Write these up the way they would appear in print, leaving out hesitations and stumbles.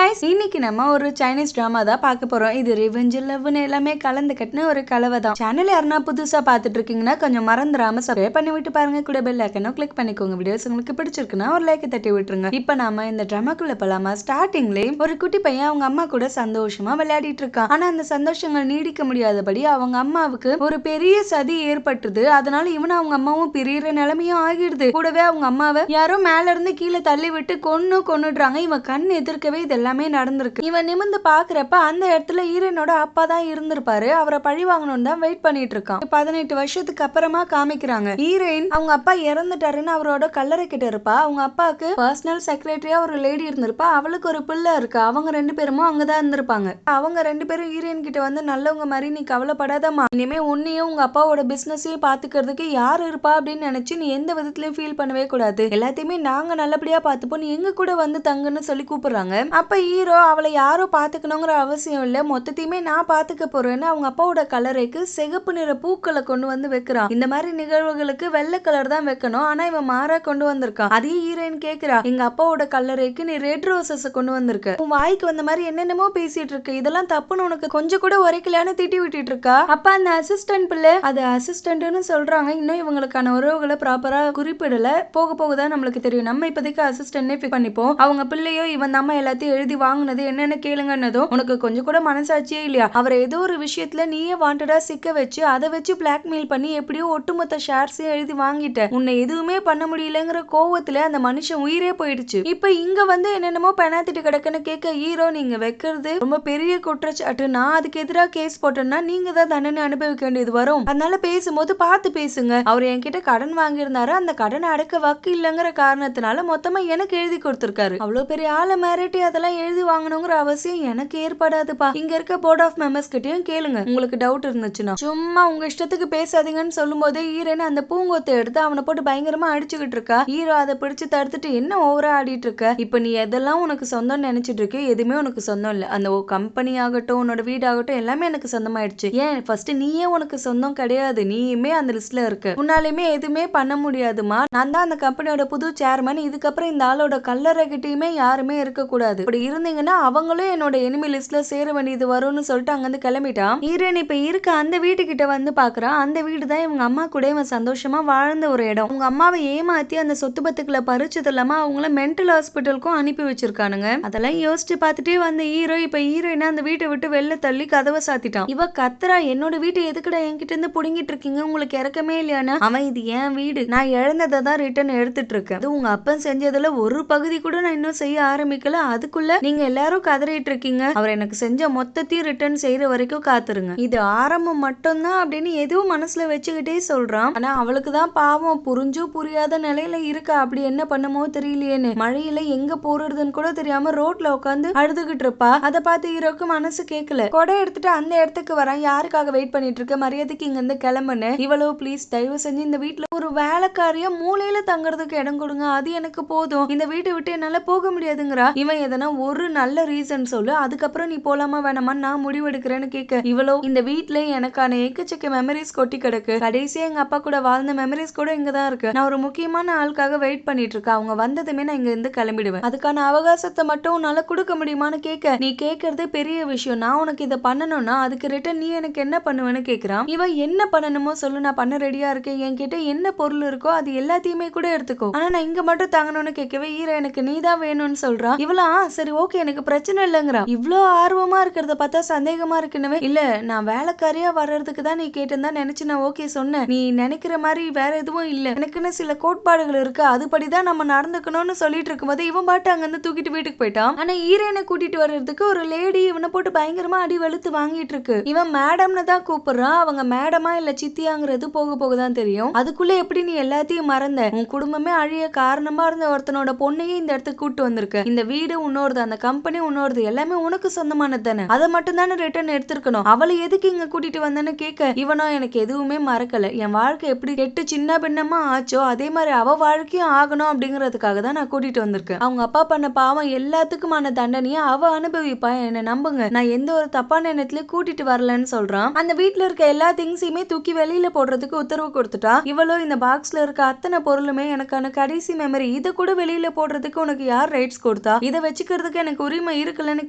guys, இன்னைக்கு நம்ம ஒரு சைனீஸ் டிராமா தான் பார்க்க போறோம். இது ரிவெஞ்ச் லவ்னு எல்லாமே கலந்து கட்டின ஒரு கலவை தான். சேனல் யாருன்னா புதுசா பார்த்துட்டு இருக்கீங்கன்னா கொஞ்சம் மறந்துடாம சப்ஸ்கிரைப் பண்ணி விட்டு பாருங்க. கூட பெல் ஐக்கனை கிளிக் பண்ணிக்கோங்க. வீடியோஸ் உங்களுக்கு பிடிச்சிருக்குன்னா ஒரு லைக் தட்டி விட்டுருங்க. இப்போ நாம இந்த டிராமாக்குள்ள போலாமா? ஸ்டார்டிங்லேயே ஒரு குட்டி பையன் அவங்க அம்மா கூட சந்தோஷமா விளையாடிட்டு இருக்கான். ஆனா அந்த சந்தோஷங்கள் நீடிக்க முடியாதபடி அவங்க அம்மாவுக்கு ஒரு பெரிய சதி ஏற்பட்டுது. அதனால இவனும் அவங்க அம்மாவும் பிரியிற நிலைமையும் ஆகிடுது. கூடவே அவங்க அம்மாவை யாரோ மேல இருந்து கீழே தள்ளி விட்டு கொன்னுடுறாங்க. இவன் கண் எதிர்க்கவே இது எல்லாமே நடந்திருக்கு. இவன் நிமிந்து பாக்குறப்ப அந்த இடத்துல ஈரனோட அப்பா தான் இருந்திருப்பாரு. அவரை பழி வாங்கணும்னு தான் வெயிட் பண்ணிட்டு இருக்கான். 18 வருஷத்துக்கு அப்புறமா காமிக்கிறாங்க. ஈரன் அவங்க அப்பா இறந்துட்டாருன்னு அவரோட கல்லறை கிட்ட இருப்பா. அவங்க அப்பாவுக்கு பர்சனல் செக்ரட்டரியா ஒரு லேடி இருந்திருப்பா. அவளுக்கு ஒரு பிள்ளை இருக்கு. அவங்க 2 பேரும் அங்கதான் இருந்திருப்பாங்க. அவங்க 2 பேரும் ஈரன் கிட்ட வந்து நல்லவங்க மாதிரி நீ கவலைப்படாதமா, இனிமே உன்னையும் உங்க அப்பாவோட பிசினஸையும் பாத்துக்கிறதுக்கு யாரு இருப்பா அப்படின்னு நினைச்சு நீ எந்த விதத்திலயும் ஃபீல் பண்ணவே கூடாது. எல்லாத்தையுமே நாங்க நல்லபடியா பாத்துப்போம், நீ எங்க கூட வந்து தங்குன்னு சொல்லி கூப்பிடுறாங்க. அப்ப ஹீரோ அவளை யாரோ பாத்துக்கணுங்கிற அவசியம் இல்ல, மொத்தத்தையுமே நான் பாத்துக்க போறேன்னு அவங்க அப்பாவோட கலரைக்கு சிகப்பு நிற பூக்களை கொண்டு வந்து வைக்கிறான். இந்த மாதிரி நிகழ்வுகளுக்கு வெள்ளை கலர் தான் வைக்கணும், ஆனா இவன் மாறா கொண்டு வந்திருக்கான். அதே ஹீரோயின் கேக்குறா, எங்க அப்பாவோட கலரைக்கு நீ ரெட் ரோசஸ் கொண்டு வந்திருக்க, உன் வாய்க்கு வந்த மாதிரி என்னென்னமோ பேசிட்டு இருக்கு, இதெல்லாம் தப்புன்னு உனக்கு கொஞ்சம் கூட உரைக்கலையான்னு திட்டி விட்டுட்டு இருக்கா. அப்ப அந்த அசிஸ்டன்ட் பிள்ளை, அது அசிஸ்டன்ட்னு சொல்றாங்க, இன்னும் இவங்களுக்கான உறவுகளை ப்ராப்பரா குறிப்பிடல, போக போகதான் நம்மளுக்கு தெரியும். நம்ம இப்போதைக்கு அசிஸ்டன்ட் ஃபிக்ஸ் பண்ணிப்போம். அவங்க பிள்ளையோ இவன் நம்ம எல்லாத்தையும் எழுதி வாங்கினது என்னன்னு கேளுங்கன்னதும் உனக்கு கொஞ்சம் கூட மனசாட்சியே இல்லையா, அவரை ஏதோ ஒரு விஷயத்துல நீயே வாண்டடா சிக்க வச்சு அதை வச்சு பிளாக்மெயில் பண்ணி எப்படியோ ஒட்டுமொத்த ஷேர்ஸையும் எழுதி வாங்கிட்ட, உன்னை எதுவுமே பண்ண முடியலங்கிற கோவத்துல அந்த மனுஷன் உயிரே போயிடுச்சு. இப்ப இங்க வந்து என்னென்னமோ பெனாத்திட்டு கிடக்குன்னு கேட்க ஹீரோ, நீங்க வைக்கிறது ரொம்ப பெரிய குற்றச்சாட்டு, நான் அதுக்கு எதிராக கேஸ் போட்டேன்னா நீங்க தான் தண்டனை அனுபவிக்க வேண்டியது வரும், அதனால பேசும்போது பார்த்து பேசுங்க. அவர் என்கிட்ட கடன் வாங்கியிருந்தாரு, அந்த கடனை அடக்க வக்கு இல்லைங்கிற காரணத்தினால மொத்தமா எனக்கு எழுதி கொடுத்திருக்காரு, அவ்வளவு பெரிய ஆளை மிரட்டி அதெல்லாம் எழுதி வாங்கணுங்கிற அவசியம் எனக்கு ஏற்படாதுப்பா. இங்க இருக்க போர்ட் ஆஃப் மெம்பர்ஸ் கிட்டயும் கேளுங்க, உங்களுக்கு டவுட் இருந்துச்சுன்னா. சும்மா உங்க இஷ்டத்துக்கு பேசாதீங்கன்னு சொல்லும் போதே ஈரன் அந்த பூங்கொத்தை எடுத்து அவனை போட்டு பயங்கரமா அடிச்சுக்கிட்டு இருக்கா. ஹீரோ அதை பிடிச்சு தடுத்துட்டு, என்ன ஓவரா ஆடிட்டு இருக்க, இப்ப நீ எதெல்லாம் உனக்கு சொந்தம் நினைச்சிட்டு இருக்கு, எதுவுமே உனக்கு சொந்தம் இல்ல. அந்த கம்பெனி ஆகட்டும் உன்னோட வீடாகட்டும் எல்லாமே எனக்கு சொந்தமாயிடுச்சு. ஏன் ஃபர்ஸ்ட் நீயே உனக்கு சொந்தம் கிடையாது, நீயுமே அந்த லிஸ்ட்ல இருக்க, உன்னாலுமே எதுவுமே பண்ண முடியாதுமா. நான் தான் அந்த கம்பெனியோட புது சேர்மன், இதுக்கப்புறம் இந்த ஆளோட கல்லறை கிட்டயுமே யாருமே இருக்க கூடாது, இப்படி இருந்தீங்கன்னா அவங்களும் என்னோட எனிமி லிஸ்ட்ல சேர வேண்டியது வரும்னு சொல்லிட்டு அங்கிருந்து கிளம்பிட்டான். ஈரன் இப்ப இருக்க அந்த வீட்டுக்கிட்ட வந்து பாக்குறான். அந்த வீடு தான் இவங்க அம்மா கூட இவன் சந்தோஷமா வாழ்ந்த ஒரு இடம். உங்க அம்மாவை ஏமாத்தி அந்த சொத்து பத்துக்களை பறிச்சது இல்லாம அவங்கள மென்டல் ஹாஸ்பிட்டலுக்கும் அனுப்பி வச்சிருக்கானுங்க. அதெல்லாம் யோசிச்சு பார்த்துட்டே வந்த ஹீரோ இப்ப ஹீரோயினா அந்த வீட்டை விட்டு வெளில தள்ளி கதவை சாத்திட்டான். இவ கத்துறா, என்னோட வீட்டை எதுக்குடா என்கிட்ட இருந்து புடுங்கிட்டு இருக்கீங்க, உங்களுக்கு இறக்கமே இல்லையானா. அவன், இது ஏன் வீடு, நான் இழந்ததை தான் ரிட்டர்ன் எடுத்துட்டு இருக்கேன், அது உங்க அப்பன் செஞ்சதுல ஒரு பகுதி கூட நான் இன்னும் செய்ய ஆரம்பிக்கல, அதுக்குள்ள நீங்க எல்லாரும் கதறிட்டு இருக்கீங்க, அவர் எனக்கு செஞ்ச மொத்தத்தையும் ரிட்டர்ன் செய்யற வரைக்கும் காத்துருங்க, இது ஆரம்பம் மட்டும்தான் அப்படின்னு எதுவும் மனசுல வச்சுக்கிட்டே சொல்றான். ஆனா அவளுக்கு தான் பாவம் புரிஞ்சும் புரியாத நிலையில இருக்கா. அப்படி என்ன பண்ணுமோ தெரியலையேன்னு மழையில எங்க போறதுன்னு கூட தெரியாம ரோட்ல உட்காந்து அழுதுகிட்டு இருப்பா. அதை பார்த்து ஹீரோக்கு மனசு கேட்கல. கொடை எடுத்துட்டு அந்த இடத்துக்கு வரான். யாருக்காக வெயிட் பண்ணிட்டு இருக்க, மரியாதைக்கு இங்க இருந்து கிளம்புன்னு. இவ்வளவு ப்ளீஸ் தயவு செஞ்சு இந்த வீட்டுல ஒரு வேலைக்காரியா மூலையில தங்குறதுக்கு இடம் கொடுங்க, அது எனக்கு போதும், இந்த வீட்டை விட்டு என்னால போக முடியாதுங்கிறா. இவன் எதனா ஒரு நல்ல ரீசன் சொல்லு, அதுக்கப்புறம் நீ போலாமா வேணாமா நான் முடிவெடுக்கிறேன்னு கேட்க, இவ்வளோ இந்த வீட்டுல எனக்கான எக்கச்சக்க மெமரிஸ் கொட்டி கிடக்கு, கடைசியா எங்க அப்பா கூட வாழ்ந்த மெமரிஸ் கூட இங்கதான் இருக்கு, நான் ஒரு முக்கியமான ஆளுக்காக வெயிட் பண்ணிட்டு இருக்கேன், அவங்க வந்ததுமே நான் இங்க இருந்து கிளம்பிடுவேன், அதுக்கான அவகாசத்தை மட்டும் உன்னால கொடுக்க முடியுமான்னு கேட்க, நீ கேட்கறது பெரிய விஷயம், நான் உனக்கு இதை பண்ணணும்னா அதுக்கு ரிட்டன் நீ எனக்கு என்ன பண்ணுவேன்னு கேட்கிறான். இவன் என்ன பண்ணணுமோ சொல்லு, நான் பண்ண ரெடியா இருக்கேன், என்கிட்ட என்ன பொருள் இருக்கோ அது எல்லாத்தையுமே கூட எடுத்துக்கோ, ஆனா நான் இங்க மட்டும் தங்கணும்னு கேட்கவே ஹீரோ, எனக்கு நீதான் வேணும்னு சொல்றான். இவளா சரி ஓகே எனக்கு பிரச்சனை இல்லைங்கிறா. இவ்வளோ ஆர்வமா இருக்கிறத பார்த்தா சந்தேகமா இருக்குன்னு, இல்ல நான் வேலைக்காரியா வர்றதுக்கு தான் நீ கேட்டிருந்தா நினைச்சு நான் ஓகே சொன்னேன், நீ நினைக்கிற மாதிரி வேற எதுவும் இல்ல, எனக்குன்னு சில கோட்பாடுகள் இருக்கு, அதுபடிதான் நம்ம நடந்துக்கணும்னு சொல்லிட்டு இருக்கும்போது இவன் பாட்டு அங்கிருந்து தூக்கிட்டு வீட்டுக்கு போயிட்டான். ஆனா ஹீரோனை கூட்டிட்டு வர்றதுக்கு ஒரு லேடி இவனை போட்டு பயங்கரமா அடி வெளுத்து வாங்கிட்டு இருக்கு. இவன் மேடம்னு தான் கூப்பிடுறான். அவங்க மேடமா இல்ல சித்தியாங்கிறது போக போகதான் தெரியும். அதுக்குள்ள எப்படி நீ எல்லாத்தையும் மறந்த, உன் குடும்பமே அழிய காரணமா இருந்த ஒருத்தனோட பொண்ணையே இந்த இடத்துக்கு கூட்டு வந்திருக்க, இந்த வீடு உன்னோருது, அந்த கம்பெனி உன்னோருது, எல்லாமே உனக்கு சொந்தமானது தானே, அதை மட்டும் தானே ரிட்டர்ன் எடுத்திருக்கணும், அவளை எதுக்கு இங்க கூட்டிட்டு வந்தேன்னு கேட்க, இவனோ எனக்கு எதுவுமே மறக்கல, என் வாழ்க்கை எப்படி கெட்டு சின்ன பின்னமா ஆச்சோ அதே மாதிரி அவ வாழ்க்கையும் ஆகணும் அப்படிங்கறதுக்காக தான் நான் கூட்டிட்டு வந்திருக்கேன், அவங்க அப்பா பண்ண பாவம் எல்லாத்துக்குமான தண்டனையை அவ அனுபவிப்பா, என்ன நம்புங்க, நான் எந்த ஒரு தப்பான எண்ணத்திலயும் கூட்டிட்டு வரலன்னு சொல்றான். அந்த வீட்டுல இருக்க எல்லா திங்ஸையுமே தூக்கி வெளியில போடுறதுக்கு உத்தரவு கொடுத்துட்டா. இவளோ இந்த பாக்ஸ்ல இருக்க அத்தனை பொருளுமே எனக்கான கடைசி மெமரி, இதை கூட வெளியில போடுறதுக்கு உனக்கு யார் ரைட்ஸ் கொடுத்தா, இதை வச்சுக்கிறதுக்கு எடுக்கிறதுக்கு எனக்கு உரிமை இருக்குல்லன்னு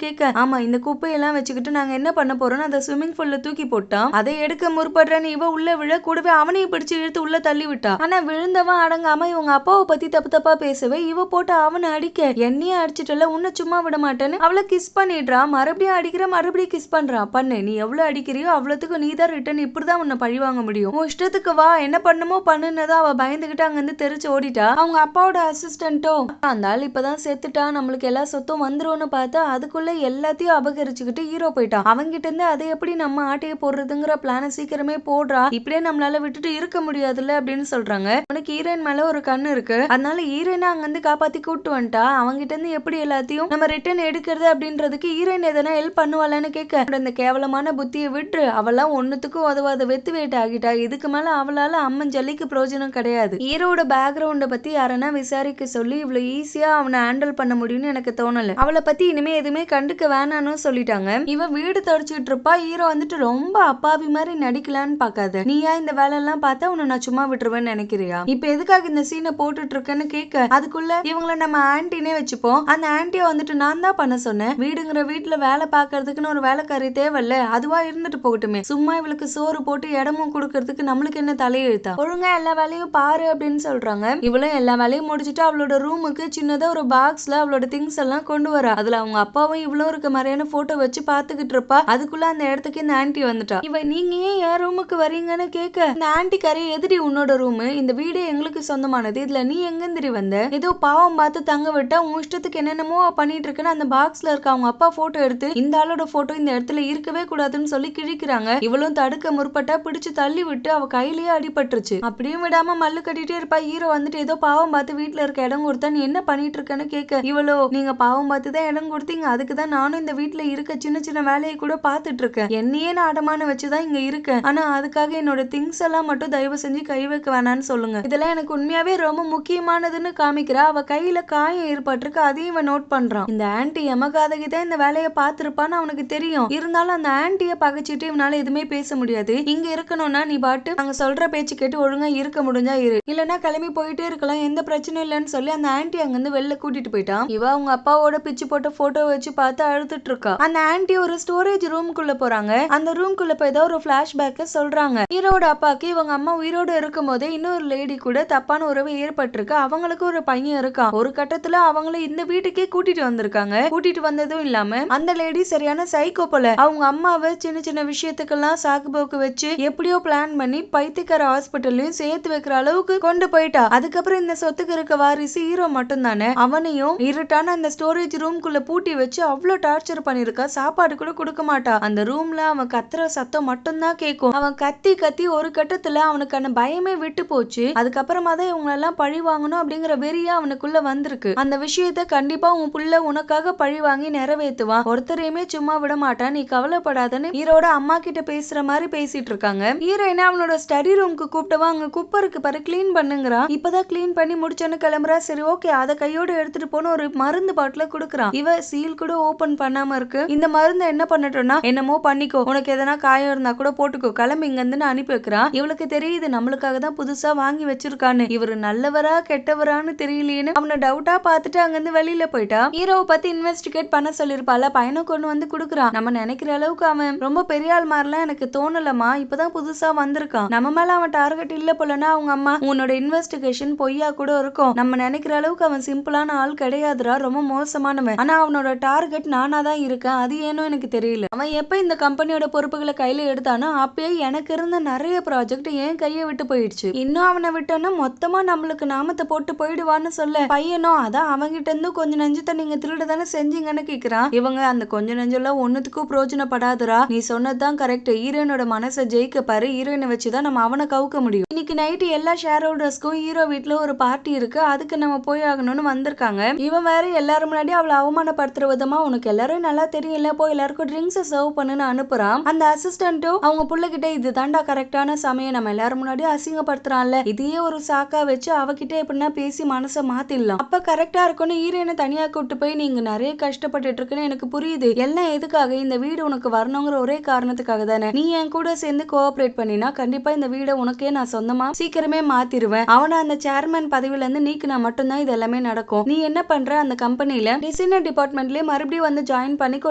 கேட்க, ஆமா இந்த குப்பையெல்லாம் வச்சுக்கிட்டு நாங்க என்ன பண்ண போறோம்னு அதை ஸ்விம்மிங் பூல்ல தூக்கி போட்டான். அதை எடுக்க முற்படுறேன்னு இவ உள்ள விழ கூடவே அவனையும் பிடிச்சு இழுத்து உள்ள தள்ளி விட்டா. ஆனா விழுந்தவன் அடங்காம இவங்க அப்பாவை பத்தி தப்பு தப்பா பேசவே இவ போட்டு அவனை அடிக்க, என்னையே அடிச்சிட்டல உன்னை சும்மா விட மாட்டேன்னு அவளை கிஸ் பண்ணிடுறா. மறுபடியும் அடிக்கிற, மறுபடியும் கிஸ் பண்றா. பண்ணு, நீ எவ்வளவு அடிக்கிறியோ அவ்வளவுக்கு நீ தான் ரிட்டர்ன், இப்படிதான் உன்னை பழி வாங்க முடியும். உன் இஷ்டத்துக்கு வா, என்ன பண்ணுமோ பண்ணுனதா அவ பயந்துகிட்டு அங்க இருந்து தெரிச்சு ஓடிட்டா. அவங்க அப்பாவோட அசிஸ்டன்ட்டோ அந்த ஆள் இப்பதான் செத்துட்டா, நம்மளுக்கு எல்லா சொத்தும் வந்துரும்னு பார்த்தா அதுக்குள்ள எல்லாத்தையும் அபகரிச்சுக்கிட்டு ஹீரோ போயிட்டான். அவங்கிட்ட இருந்து அதை எப்படி நம்ம ஆட்டையை போடுறதுங்கிற பிளான சீக்கிரமே போடுறா, இப்படியே நம்மளால விட்டுட்டு இருக்க முடியாதுல்ல அப்படின்னு சொல்றாங்க. உனக்கு ஹீரோயின் மேல ஒரு கண்ணு இருக்கு, அதனால ஹீரோயினை அங்க இருந்து காப்பாத்தி கூட்டு வந்துட்டா. அவங்கிட்ட இருந்து எப்படி எல்லாத்தையும் நம்ம ரிட்டர்ன் எடுக்கிறது அப்படின்றதுக்கு ஹீரோயின் எதனா ஹெல்ப் பண்ணுவாளன்னு கேட்க, இந்த கேவலமான புத்தியை விட்டு அவெல்லாம் ஒன்னுத்துக்கும் உதவாத வெத்து வேட்டு ஆகிட்டா. இதுக்கு மேல அவளால அம்மன் ஜல்லிக்கு பிரயோஜனம் கிடையாது. ஹீரோட பேக்ரவுண்ட பத்தி யாரனா விசாரிக்க சொல்லி இவ்வளவு ஈஸியா அவனை ஹேண்டில் பண்ண முடியும்னு எனக்கு தோணல. அவளை பத்தி இனிமே எதுவுமே கண்டுக்க வேணான்னு சொல்லிட்டாங்க. இவ வீடு தொடச்சிட்டு இருப்பா. ஹீரோ வந்துட்டு ரொம்ப அப்பாவி மாதிரி நடிக்கலான்னு பாக்காத, நீயா இந்த வேலை எல்லாம் பார்த்தா உன்னை நான் சும்மா விட்டுருவேன்னு நினைக்கிறியா? இப்ப எதுக்காக இந்த சீனை போட்டுட்டு இருக்கேன்னு கேட்க, அதுக்குள்ள இவங்கள நம்ம ஆன்டினே வச்சுப்போம். அந்த ஆன்டியை வந்துட்டு நான் தான் பண்ண சொன்னேன், வீடுங்கிற வீட்டுல வேலை பாக்குறதுக்குன்னு ஒரு வேலைக்காரி தேவையில்ல, அதுவா இருந்துட்டு போகட்டுமே, சும்மா இவளுக்கு சோறு போட்டு இடமும் கொடுக்கறதுக்கு நம்மளுக்கு என்ன தலையெழுத்தா, ஒழுங்கா எல்லா வேலையும் பாரு அப்படின்னு சொல்றாங்க. இவளும் எல்லா வேலையும் முடிச்சுட்டு அவளோட ரூமுக்கு சின்னதா ஒரு பாக்ஸ்ல அவளோட திங்ஸ் எல்லாம் கொண்டு வரா. அதுல அவங்க அப்பாவும் இவ்வளவு இருக்க மாதிரியான போட்டோ வச்சு பாத்துக்கிட்டு இருப்பா. அதுக்குள்ள அந்த இடத்துக்கு இந்த ஆன்டி வந்துட்டா. இவ நீங்க ஏன் என் ரூமுக்கு வரீங்கன்னு கேட்க, இந்த ஆன்டி கரை எதிரி உன்னோட ரூம், இந்த வீடே எங்களுக்கு சொந்தமானது, இதுல நீ எங்கந்திரி வந்த, ஏதோ பாவம் பார்த்து தங்க விட்டா, உன் இஷ்டத்துக்கு என்னென்னமோ பண்ணிட்டு இருக்குன்னு அந்த பாக்ஸ்ல இருக்க அவங்க அப்பா போட்டோ எடுத்து இந்த ஆளோட போட்டோ இந்த இடத்துல இருக்கவே கூடாதுன்னு சொல்லி கிழிக்கிறாங்க. இவளும் தடுக்க முற்பட்டா பிடிச்சு தள்ளி விட்டு அவ கையிலேயே அடிபட்டுருச்சு. அப்படியும் விடாம மல்லு கட்டிட்டே இருப்பா. ஹீரோ வந்துட்டு ஏதோ பாவம் பார்த்து வீட்டுல இருக்க இடம் கொடுத்தா நீ என்ன பண்ணிட்டு இருக்கன்னு கேட்க, இவளோ நீங்க பாவம் பார்த்து தான் இடம் கொடுத்தீங்க, அதுக்குதான் நானும் இந்த வீட்டுல இருக்க சின்ன சின்ன வேலையை கூட பாத்துட்டு இருக்கேன், என்னையே நான் அடமான வச்சுதான் இங்க இருக்கேன், ஆனா அதுக்காக என்னோட திங்ஸ் எல்லாம் மட்டும் தயவு செஞ்சு கை வைக்க வேணான்னு சொல்லுங்க, இதெல்லாம் எனக்கு உண்மையாவே ரொம்ப முக்கியமானதுன்னு காமிக்கிறா. அவ கையில காயம் ஏற்பட்டிருக்கு, அதையும் இவன் நோட் பண்றான். இந்த ஆன்டி எமகாதகி தான் இந்த வேலையை பார்த்திருப்பான்னு அவனுக்கு தெரியும். இருந்தாலும் அந்த ஆன்டிய பகைச்சிட்டு இவனால எதுவுமே பேச முடியாது. இங்க இருக்கணும்னா நீ பாட்டு நாங்க சொல்ற பேச்சு கேட்டு ஒழுங்கா இருக்க முடிஞ்சா இரு, இல்லன்னா கிளம்பி போயிட்டே இருக்கலாம், எந்த பிரச்சனையும் இல்லைன்னு சொல்லி அந்த ஆன்டி அங்கிருந்து வெளில கூட்டிட்டு போயிட்டான். இவ அவங்க அப்பாவோட பிச்சு போட்ட போட்டோ வச்சு பார்த்து அழுதுட்டு இருக்கா. அந்த ஆன்டி ஒரு ஸ்டோரேஜ் ரூம்குள்ள போறாங்க. அந்த ரூம்குள்ள போய் ஏதோ ஒரு பிளாஷ்பேக்க சொல்றாங்க. ஹீரோட அப்பாக்கு இவங்க அம்மா உயிரோடு இருக்கும் போதே இன்னொரு லேடி கூட தப்பான உறவு ஏற்பட்டிருக்கு, அவங்களுக்கு ஒரு பையன் இருக்கான். ஒரு கட்டத்துல அவங்கள இந்த வீட்டுக்கே கூட்டிட்டு வந்திருக்காங்க. கூட்டிட்டு வந்ததும் இல்லாம அந்த லேடி சரியான சைக்கோ போல, அவங்க அம்மாவை சின்ன சின்ன விஷயத்துக்கெல்லாம் சாக்கு போக்கு வச்சு எப்படியோ பிளான் பண்ணி பைத்தியக்கார ஹாஸ்பிட்டல்லையும் சேர்த்து வைக்கிற அளவுக்கு கொண்டு போயிட்டா. அதுக்கப்புறம் இந்த சொத்துக்கு இருக்க வாரிசு ஹீரோ மட்டும் தானே, அவனையும் இருட்டான அந்த ஸ்டோரேஜ் ரூம்குள்ள பூட்டி வச்சு அவ்வளவு டார்ச்சர் பண்ணிருக்கா. சாப்பாடு கூட கொடுக்க மாட்டா. அந்த ரூம்ல அவன் கத்துற சத்தம் மட்டும் தான் கேட்கும். அவன் கத்தி கத்தி ஒரு கட்டத்துல அவனுக்கான பயமே விட்டு போச்சு. அதுக்கப்புறமா தான் இவங்க எல்லாம் பழி வாங்கணும் அப்படிங்கிற வெறியா அவனுக்குள்ள வந்திருக்கு. அந்த விஷயத்த கண்டிப்பா உன் புள்ள உனக்காக பழி வாங்கி நிறைவேற்றுவான், ஒருத்தரையுமே சும்மா விட மாட்டான், நீ கவலைப்படாதன்னு ஹீரோட அம்மா கிட்ட பேசுற மாதிரி பேசிட்டு இருக்காங்க. ஹீரோயினா அவனோட ஸ்டடி ரூம்க்கு கூப்பிட்டவா அங்க குப்பை இருக்கு பாரு கிளீன் பண்ணுங்கிறான். இப்பதான் கிளீன் பண்ணி முடிச்சோன்னு கிளம்புறா. சரி ஓகே அதை கையோட எடுத்துட்டு போன ஒரு மருந்து பாட்டில குடுக்குறான். இவ சீல் கூட ஓபன் பண்ணாம இருக்கு. இந்த மருந்து என்ன பண்ணட்டோம்னா என்னமோ பண்ணிக்கோ, உனக்கு எதனா காயம் இருந்தா கூட போட்டுக்கோ, கிளம்பி இங்க இருந்து அனுப்பி வைக்கிறான். இவளுக்கு தெரியுது நம்மளுக்காக தான் புதுசா வாங்கி வச்சிருக்கான்னு, இவரு நல்லவரா கெட்டவரான்னு தெரியலையேன்னு அவனை டவுட்டா பார்த்துட்டு அங்கிருந்து வெளியில போயிட்டா. ஹீரோவை பத்தி இன்வெஸ்டிகேட் பண்ண சொல்லிருப்பால, பையனை கொண்டு வந்து குடுக்குறான். நம்ம நினைக்கிற அளவுக்கு அவன் ரொம்ப பெரிய ஆள் மாதிரிலாம் எனக்கு தோணலமா, இப்பதான் புதுசா வந்திருக்கான், நம்ம மேல அவன் டார்கெட் இல்ல போலனா அவங்க அம்மா உன்னோட இன்வெஸ்டிகேஷன் பொய்யா கூட இருக்கும், நம்ம நினைக்கிற அளவுக்கு அவன் சிம்பிளான ஆள் கிடையாதுரா, ரொம்ப மோசமானவன், ஆனா அவனோட டார்கெட் நானா தான் இருக்கேன், அது ஏனோ எனக்கு தெரியல, அவன் எப்ப இந்த கம்பெனியோட பொறுப்புகளை கையில எடுத்தானோ அப்பயே எனக்கு இருந்த நிறைய ப்ராஜெக்ட் ஏன் கையை விட்டு போயிடுச்சு, இன்னும் அவனை விட்டோன்னா மொத்தமா நம்மளுக்கு நாமத்தை போட்டு போயிடுவான்னு சொல்ல பையனோ அதான் அவங்கிட்ட இருந்து கொஞ்சம் நெஞ்சத்தை நீங்க திருட தானே செஞ்சீங்கன்னு கேக்குறான். இவங்க அந்த கொஞ்சம் நெஞ்செல்லாம் ஒன்னுத்துக்கும் பிரயோஜனப்படாதுரா, நீ சொன்னதுதான் கரெக்ட், ஹீரோயினோட மனசை ஜெயிக்க பாரு, ஹீரோயினை வச்சுதான் நம்ம அவனை கவுக்க முடியும், இன்னைக்கு நைட்டு எல்லா ஷேர் ஹோல்டர்ஸ்க்கும் ஹீரோ வீட்டுல ஒரு பார்ட்டி இருக்கு, அதுக்கு நம்ம போய் ஆகணும்னு வந்திருக்காங்க. இவன் வேற எல்லாரும் முன்னாடி அவளை அவமானப்படுத்துற விதமா உனக்கு எல்லாரும் நல்லா தெரியல, போய் எல்லாருக்கும் ட்ரிங்க்ஸ் சர்வ் பண்ணுன்னு அனுப்புறான். அந்த அசிஸ்டன்ட்டும் அவங்க புள்ளகிட்ட இது தாண்டா கரெக்டான சமயம், நம்ம எல்லாரும் முன்னாடி அசிங்கப்படுத்துறான்ல, இதையே ஒரு சாக்கா வச்சு அவகிட்ட எப்படின்னா பேசி மனசை மாத்திடலாம், அப்ப கரெக்டா இருக்கும்னு ஹீரோயினை தனியா கூட்டு போய் நீங்க நிறைய கஷ்டப்பட்டு இருக்குன்னு எனக்கு புரியுது, எல்லாம் எதுக்காக, இந்த வீடு உனக்கு வரணுங்கிற ஒரே காரணத்துக்காக தானே, நீ என் கூட சேர்ந்து கோஆபரேட் பண்ணினா கண்டிப்பா இந்த வீடை உனக்கே நான் சொந்தமா சீக்கிரமே மாத்திருவேன், அவனை அந்த சேர்மேன் பதவியில இருந்து நீக்கினா மட்டும்தான் இது எல்லாமே நடக்கும், நீ என்ன பண்ற அந்த கம்பெனில நீ டிசைனர் டிபார்ட்மெண்ட்லயே மறுபடியும் வந்து ஜாயின் பண்ணிக்கோ.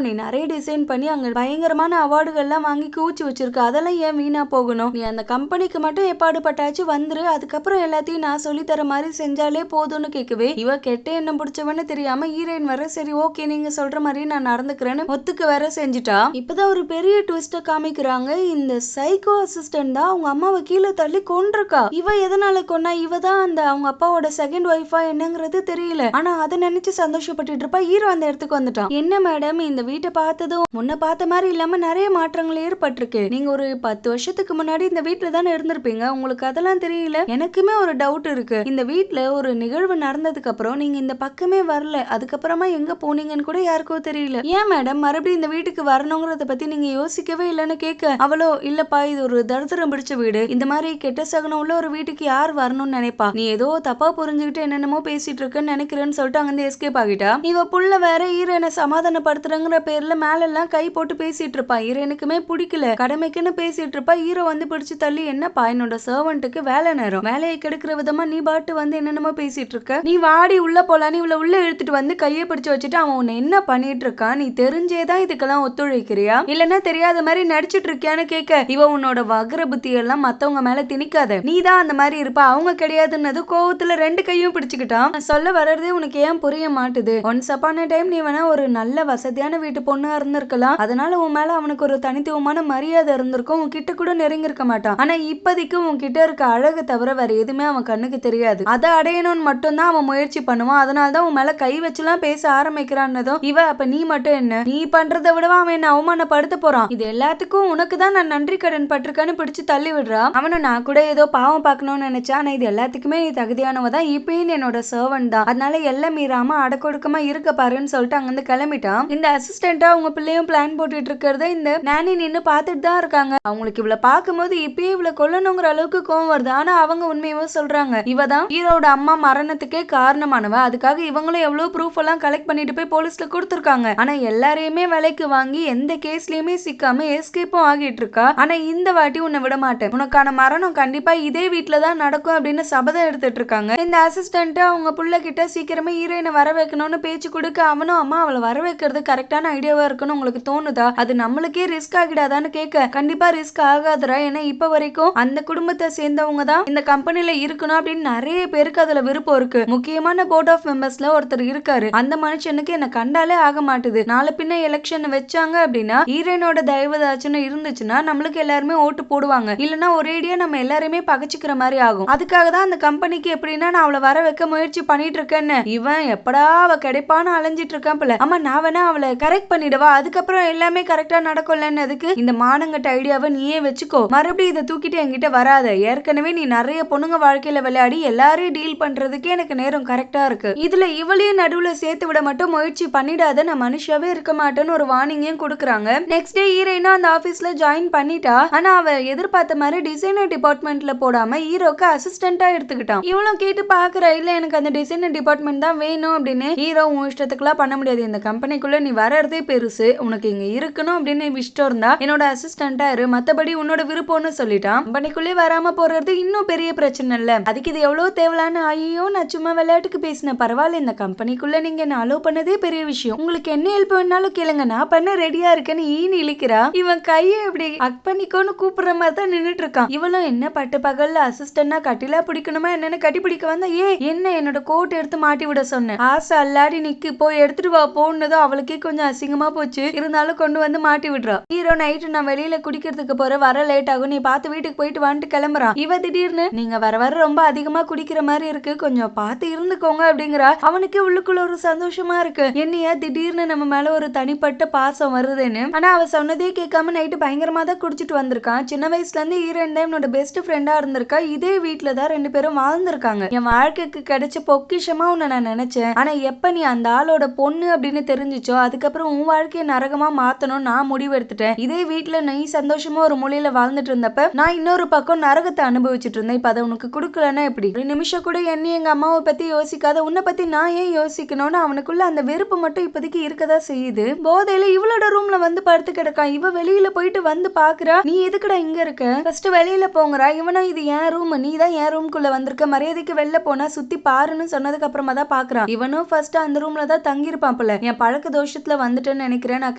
நீ நிறைய டிசைன் பண்ணி அங்க பயங்கரமான அவார்டுகள்லாம் வாங்கி கூச்சி வச்சிருக்க, அதெல்லாம் ஏன் வீணா போகணும்? நீ அந்த கம்பெனிக்கு மட்டும் எப்பாடு பட்டாச்சு வந்துரு, அதுக்கப்புறம் எல்லாத்தையும் நான் சொல்லி தர மாதிரி செஞ்சாலே போதும்னு கேட்கவே இவ கெட்ட எண்ணம் பிடிச்சவன்னு தெரியாம ஹீரோயின் வர சரி ஓகே நீங்க சொல்ற மாதிரி நான் நடந்துக்கிறேன்னு ஒத்துக்கு வேற செஞ்சுட்டா. இப்பதான் ஒரு பெரிய ட்விஸ்ட காமிக்கிறாங்க. இந்த சைக்கோ அசிஸ்டன்ட் தான் அவங்க அம்மாவை கீழே தள்ளி கொண்டிருக்கா. இவ எதனால கொன்னா? இவ தான் அந்த அவங்க அப்பாவோட செகண்ட் ஒய்ஃபா என்னங்கிறது தெரியல. ஆனா அதை நினைச்சு சந்தோஷப்பட்டு இருப்பா. ஹீரோ அந்த இடத்துக்கு வந்துட்டான். என்ன மேடம் இந்த வீட்டை பார்த்ததும் முன்ன பார்த்த மாதிரி இல்லாம நிறைய மாற்றங்கள் ஏற்பட்டிருக்கு. நீங்க ஒரு 10 வருஷத்துக்கு முன்னாடி இந்த வீட்டுல தானே இருந்திருப்பீங்க, உங்களுக்கு அதெல்லாம் தெரியல? எனக்குமே ஒரு டவுட் இருக்கு. இந்த வீட்டுல ஒரு நிகழ்வு நடந்ததுக்கு அப்புறம் நீங்க இந்த பக்கமே வரல, அதுக்கப்புறமா எங்க போனீங்கன்னு கூட யாருக்கும் தெரியல. ஏன் மேடம் மறுபடியும் இந்த வீட்டுக்கு வரணுங்கிறத பத்தி நீங்க யோசிக்கவே இல்லைன்னு கேட்க அவளோ இல்லப்பா இது ஒரு தரித்திரம் பிடிச்ச வீடு, இந்த மாதிரி கெட்ட சகுனம் உள்ள ஒரு வீட்டுக்கு யார் வரணும்னு நினைப்பா, நீ ஏதோ தப்பா புரிஞ்சுக்கிட்டு என்னென்னமோ பேசிட்டு இருக்கன்னு நினைக்கிறேன்னு சொல்லிட்டு அங்க இருந்து எஸ்கேப் ஆகிட்டா. இவ புள்ள வேற ஹீரோனை சமாதானப்படுத்துறங்கிற பேர்ல மேல எல்லாம் கை போட்டு பேசிட்டு இருப்பா. ஹீரோனுக்குமே பிடிக்கல, கடமைக்குன்னு பேசிட்டு இருப்பா. ஹீரோ வந்து பிடிச்சு தள்ளி என்னப்பா என்னோட சர்வெண்ட்டுக்கு வேலை நேரம், வேலையை கெடுக்கிற விதமா நீ பாட்டு வந்து என்னென்னமோ பேசிட்டு இருக்க, நீ வாடி உள்ள போலான்னு இவளை உள்ள இழுத்துட்டு வந்து கையை பிடிச்சு வச்சுட்டு அவன் உன்னை என்ன பண்ணிட்டு இருக்கான், நீ தெரிஞ்சேதான் இதுக்கெல்லாம் ஒத்துழைக்கிறியா இல்லன்னா தெரியாத மாதிரி நடிச்சிட்டு இருக்கியான்னு கேட்க இவ உன்னோட வக்ர புத்தி எல்லாம் மத்தவங்க மேல திணிக்காத, நீ தான் அந்த மாதிரி இருப்பா அவங்க கிடையாதுன்னது கோவத்துல 2 கையும் பிடிச்சுக்கிட்டான். சொல்ல வர்றதே உனக்கு ஏன் புரிய மாட்டுது? ஒன்ஸ் அப்பான டைம் நீ வேணா ஒரு நல்ல வசதியான வீட்டு பொண்ணா இருந்திருக்கலாம், அதனால உன் மேல அவனுக்கு ஒரு தனித்துவமான மரியாதை இருந்திருக்கும், உன் கிட்ட கூட நெருங்கி இருக்க மாட்டான். ஆனா இப்போதைக்கு உன் கிட்ட இருக்க அழகு தவிர வேற எதுவுமே அவன் கண்ணுக்கு தெரியாது, அதை அடையணும்னு மட்டும்தான் அவன் முயற்சி பண்ணுவான். அதனாலதான் உன் மேல கை வச்சுலாம் பேச ஆரம்பிக்கிறான்னதும் இவ அப்ப நீ மட்டும் என்ன, நீ பண்றதை விடவா அவன் என்ன அவமானப்படுத்த போறான், இது எல்லாத்துக்கும் உனக்கு தான் நான் நன்றி கடன் பட்டிருக்கான்னு பிடிச்சு தள்ளி விடுறா. அவனும் நான் கூட ஏதோ பாவம் பார்க்கணும்னு நினைச்சா, ஆனா இது எல்லாத்துக்குமே நீ தகுதியானவ தான், இப்பயும் என்னோட சர்வன்ட் தான், அதனால எல்லாம் மீறாம அடக்கொடுக்கமா இருக்க பாருன்னு சொல்லிட்டு அங்கிருந்து கிளம்பிட்டான். இந்த அசிஸ்டண்டா அவங்க பிள்ளையும் பிளான் போட்டுட்டு இருக்கிறத இந்த நானி நின்னு பார்த்துட்டு தான் இருக்காங்க. அவங்களுக்கு இவளை பார்க்கும்போது இப்பயே இவளை கொல்லணுங்கிற அளவுக்கு கோவம் வருது. ஆனா அவங்க உண்மையவே சொல்றாங்க, இவ தான் ஹீரோட அம்மா மரணத்துக்கே காரணமானவ, அதுக்காக இவங்களும் எவ்வளவு ப்ரூஃப் எல்லாம் கலெக்ட் பண்ணிட்டு போய் போலீஸ்ல கொடுத்துருக்காங்க. ஆனா எல்லாரையுமே விலைக்கு வாங்கி எந்த கேஸ்லயுமே சிக்காம எஸ்கேப்பும் ஆகிட்டு இருக்கா. ஆனா இந்த வாட்டி உன்னை விட மாட்டேன், உனக்கான மரணம் கண்டிப்பா இதே வீட்டுல தான் நடக்கும் அப்படின்னு சபதம் எடுத்துட்டு இருக்காங்க. இந்த அசிஸ்டன்ட் அவங்க புள்ள கிட்ட சீக்கிரமே ஹீரோயினை வர வைக்கணும்னு பேச்சு கொடுக்க அவனும் அம்மா அவளை வர வைக்கிறது கரெக்டான ஐடியாவா இருக்குன்னு உங்களுக்கு தோணுதா, அது நம்மளுக்கே ரிஸ்க் ஆகிடாதான்னு கேட்க கண்டிப்பா ரிஸ்க் ஆகாதுரா, ஏன்னா இப்ப வரைக்கும் அந்த குடும்பத்தை சேர்ந்தவங்க தான் இந்த கம்பெனில இருக்கணும் அப்படின்னு நிறைய பேருக்கு அதுல விருப்பம் இருக்கு. முக்கியமான போர்ட் ஆஃப் மெம்பர்ஸ்ல ஒருத்தர் இருக்காரு, அந்த மனுஷனுக்கு என்ன கண்டாலே ஆக மாட்டுது. நாளை பின்ன எலெக்ஷன் வச்சாங்க அப்படின்னா ஹீரோயினோட தயவுதாச்சுன்னு இருந்துச்சுன்னா நம்மளுக்கு எல்லாருமே ஓட்டு போடுவாங்க, இல்லன்னா ஒரேடியா நம்ம எல்லாருமே பகச்சுக்கிற மாதிரி ஆகும். அதுக்காக தான் அந்த கம்பெனிக்கு எப்படின்னா நான் அவளை வர வைக்க முயற்சி பண்ணிட்டு இருக்கேன்னு இவன் எப்படா அவ கிடைப்பான்னு அலைஞ்சிட்டு இருக்கான் போல. ஆமா நான் வேணா அவளை கரெக்ட் பண்ணிடுவா, அதுக்கப்புறம் எல்லாமே கரெக்டா நடக்கும்லன்னு அதுக்கு இந்த மானங்கட்ட ஐடியாவை நீயே வச்சுக்கோ, மறுபடியும் இதை தூக்கிட்டு என்கிட்ட வராத, ஏற்கனவே நீ நிறைய பொண்ணுங்க வாழ்க்கையில விளையாடி எல்லாரையும் டீல் பண்றதுக்கே எனக்கு நேரம் கரெக்டா இருக்கு, இதுல இவளையும் நடுவுல சேர்த்து விட மட்டும் முயற்சி பண்ணிடாத, நான் மனுஷாவே இருக்க மாட்டேன்னு ஒரு வார்னிங்கையும் கொடுக்குறாங்க. நெக்ஸ்ட் டே ஹீரோயினும் அந்த ஆபீஸ்ல ஜாயின் பண்ணிட்டா. ஆனா அவ எதிர்பார்த்த மாதிரி டிசைனர் டிபார்ட்மெண்ட்ல போடாம ஹீரோக்கு அசிஸ்டண்டா எடுத்துக்கிட்டான். இவளும் கேட்டு பாக்குறா, இல்ல எனக்கு அந்த டிசைனர் டிபார்ட்மெண்ட் தான் வேணும் அப்படின்னு. ஹீரோ உன் இஷ்டத்துக்குலாம் பண்ண முடியாது, இந்த கம்பெனிக்குள்ள நீ வரதே பெருசு, உனக்கு இங்க இருக்கணும் அப்படின்னு இஷ்டம் இருந்தா என்னோட அசிஸ்டண்டா இரு, மத்தபடி உன்னோட விருப்பம்னு சொல்லிட்டான். கம்பெனிக்குள்ளே வராம போறது இன்னும் பெரிய பிரச்சனை இல்ல, அதுக்கு இது எவ்வளவு தேவலான்னு. ஐயோ நான் சும்மா விளையாட்டுக்கு பேசினேன், பரவாயில்ல இந்த கம்பெனிக்குள்ள நீங்க என்ன அலோவ் பண்ணதே பெரிய விஷயம், உங்களுக்கு என்ன ஹெல்ப் வேணாலும் கேளுங்க நான் பண்ண ரெடியா இருக்கேன்னு ஈன்னு இழுக்கிறா. இவன் கையை இப்படி அக் பண்ணிக்கோன்னு கூப்பிடுற மாதிரி தான் நின்னுட்டு இருக்கான். இவளும் என்ன பட்டு பகல்ல அசிஸ்டண்டா கட்டிலா பிடிக்கணுமா என்னன்னு கட்டி பிடிக்க வந்தா, ஏ என்ன என்னோட கோட் எடுத்து மாட்டி விட சொன்னேன், ஆசை அல்லாடி நிக்கு போய் எடுத்துட்டு வா போனதும் அவளுக்கே கொஞ்சம் அசிங்கமா போச்சு, இருந்தாலும் கொண்டு வந்து மாட்டி விடுறா. ஹீரோ நைட்டு நான் வெளியில குடிக்கிறதுக்கு போற, வர லேட் ஆகும், நீ பார்த்து வீட்டுக்கு போயிட்டு வந்துட்டு கிளம்புறான். இவ திடீர்னு நீங்க வர வர ரொம்ப அதிகமா குடிக்கிற மாதிரி இருக்கு, கொஞ்சம் பார்த்து இருந்துக்கோங்க அப்படிங்கிறா. அவனுக்கு உள்ளுக்குள்ள ஒரு சந்தோஷமா இருக்கு, என்னையா திடீர்னு நம்ம மேல ஒரு தனிப்பட்ட பாசம் வருதுன்னு. ஆனா அவ சொன்னதே கேட்காம நைட்டு பயங்கரமா தான் குடிச்சிட்டு வந்திருக்கான். சின்ன வயசுல இருந்து ஹீரோயின் தான் என்னோட பெஸ்ட் ஃப்ரெண்டா இருந்திருக்கா, இதே வீட்டுல தான் 2 பேரும் வாழ்ந்திருக்காங்க. என் வாழ்க்கைக்கு கிடைச்ச பொக்கிஷமா உன்னை நான் நினைச்சேன், ஆனா எப்ப நீ அந்த ஆளோட பொண்ணு அப்படின்னு தெரிஞ்சிச்சோ அதுக்கப்புறம் உன் வாழ்க்கையை நரகமா மாத்தணும் நான் முடிவு எடுத்துட்டேன். இதே வீட்டுல நீ சந்தோஷமா ஒரு மொழியில வாழ்ந்துட்டு இருந்தப்ப நான் இன்னொரு பக்கம் நரகத்தை அனுபவிச்சுட்டு இருந்தேன், இப்ப அதை உனக்கு கொடுக்கலன்னா எப்படி, ஒரு நிமிஷம் கூட என்ன எங்க அம்மாவை பத்தி யோசிக்காத உன்னை பத்தி நான் ஏன் யோசிக்கணும்னு அவனுக்குள்ள அந்த வெறுப்பு மட்டும் இப்போதைக்கு இருக்கதா செய்யுது. போதையில இவளோட ரூம்ல வந்து படுத்து கிடக்கான். இவ வெளியில போயிட்டு வந்து பாக்குறா, நீ எதுக்குடா இங்க இருக்க, ஃபர்ஸ்ட் வெளியில போங்கறா. இவனா இது என் ரூம், நீ தான் என் ரூம்குள்ள வந்திருக்க, மரியாதைக்கு வெளில போனா சுத்தி பாருன்னு சொன்னதுக்கு அப்புறமா தான் பாக்குறான். இவனும் ஃபர்ஸ்ட் அந்த ரூம்ல ரூம்ல தான் தங்கியிருப்பான் போல. என் பழக்க தோஷத்துல வந்துட்டேன்னு நினைக்கிறேன், நான்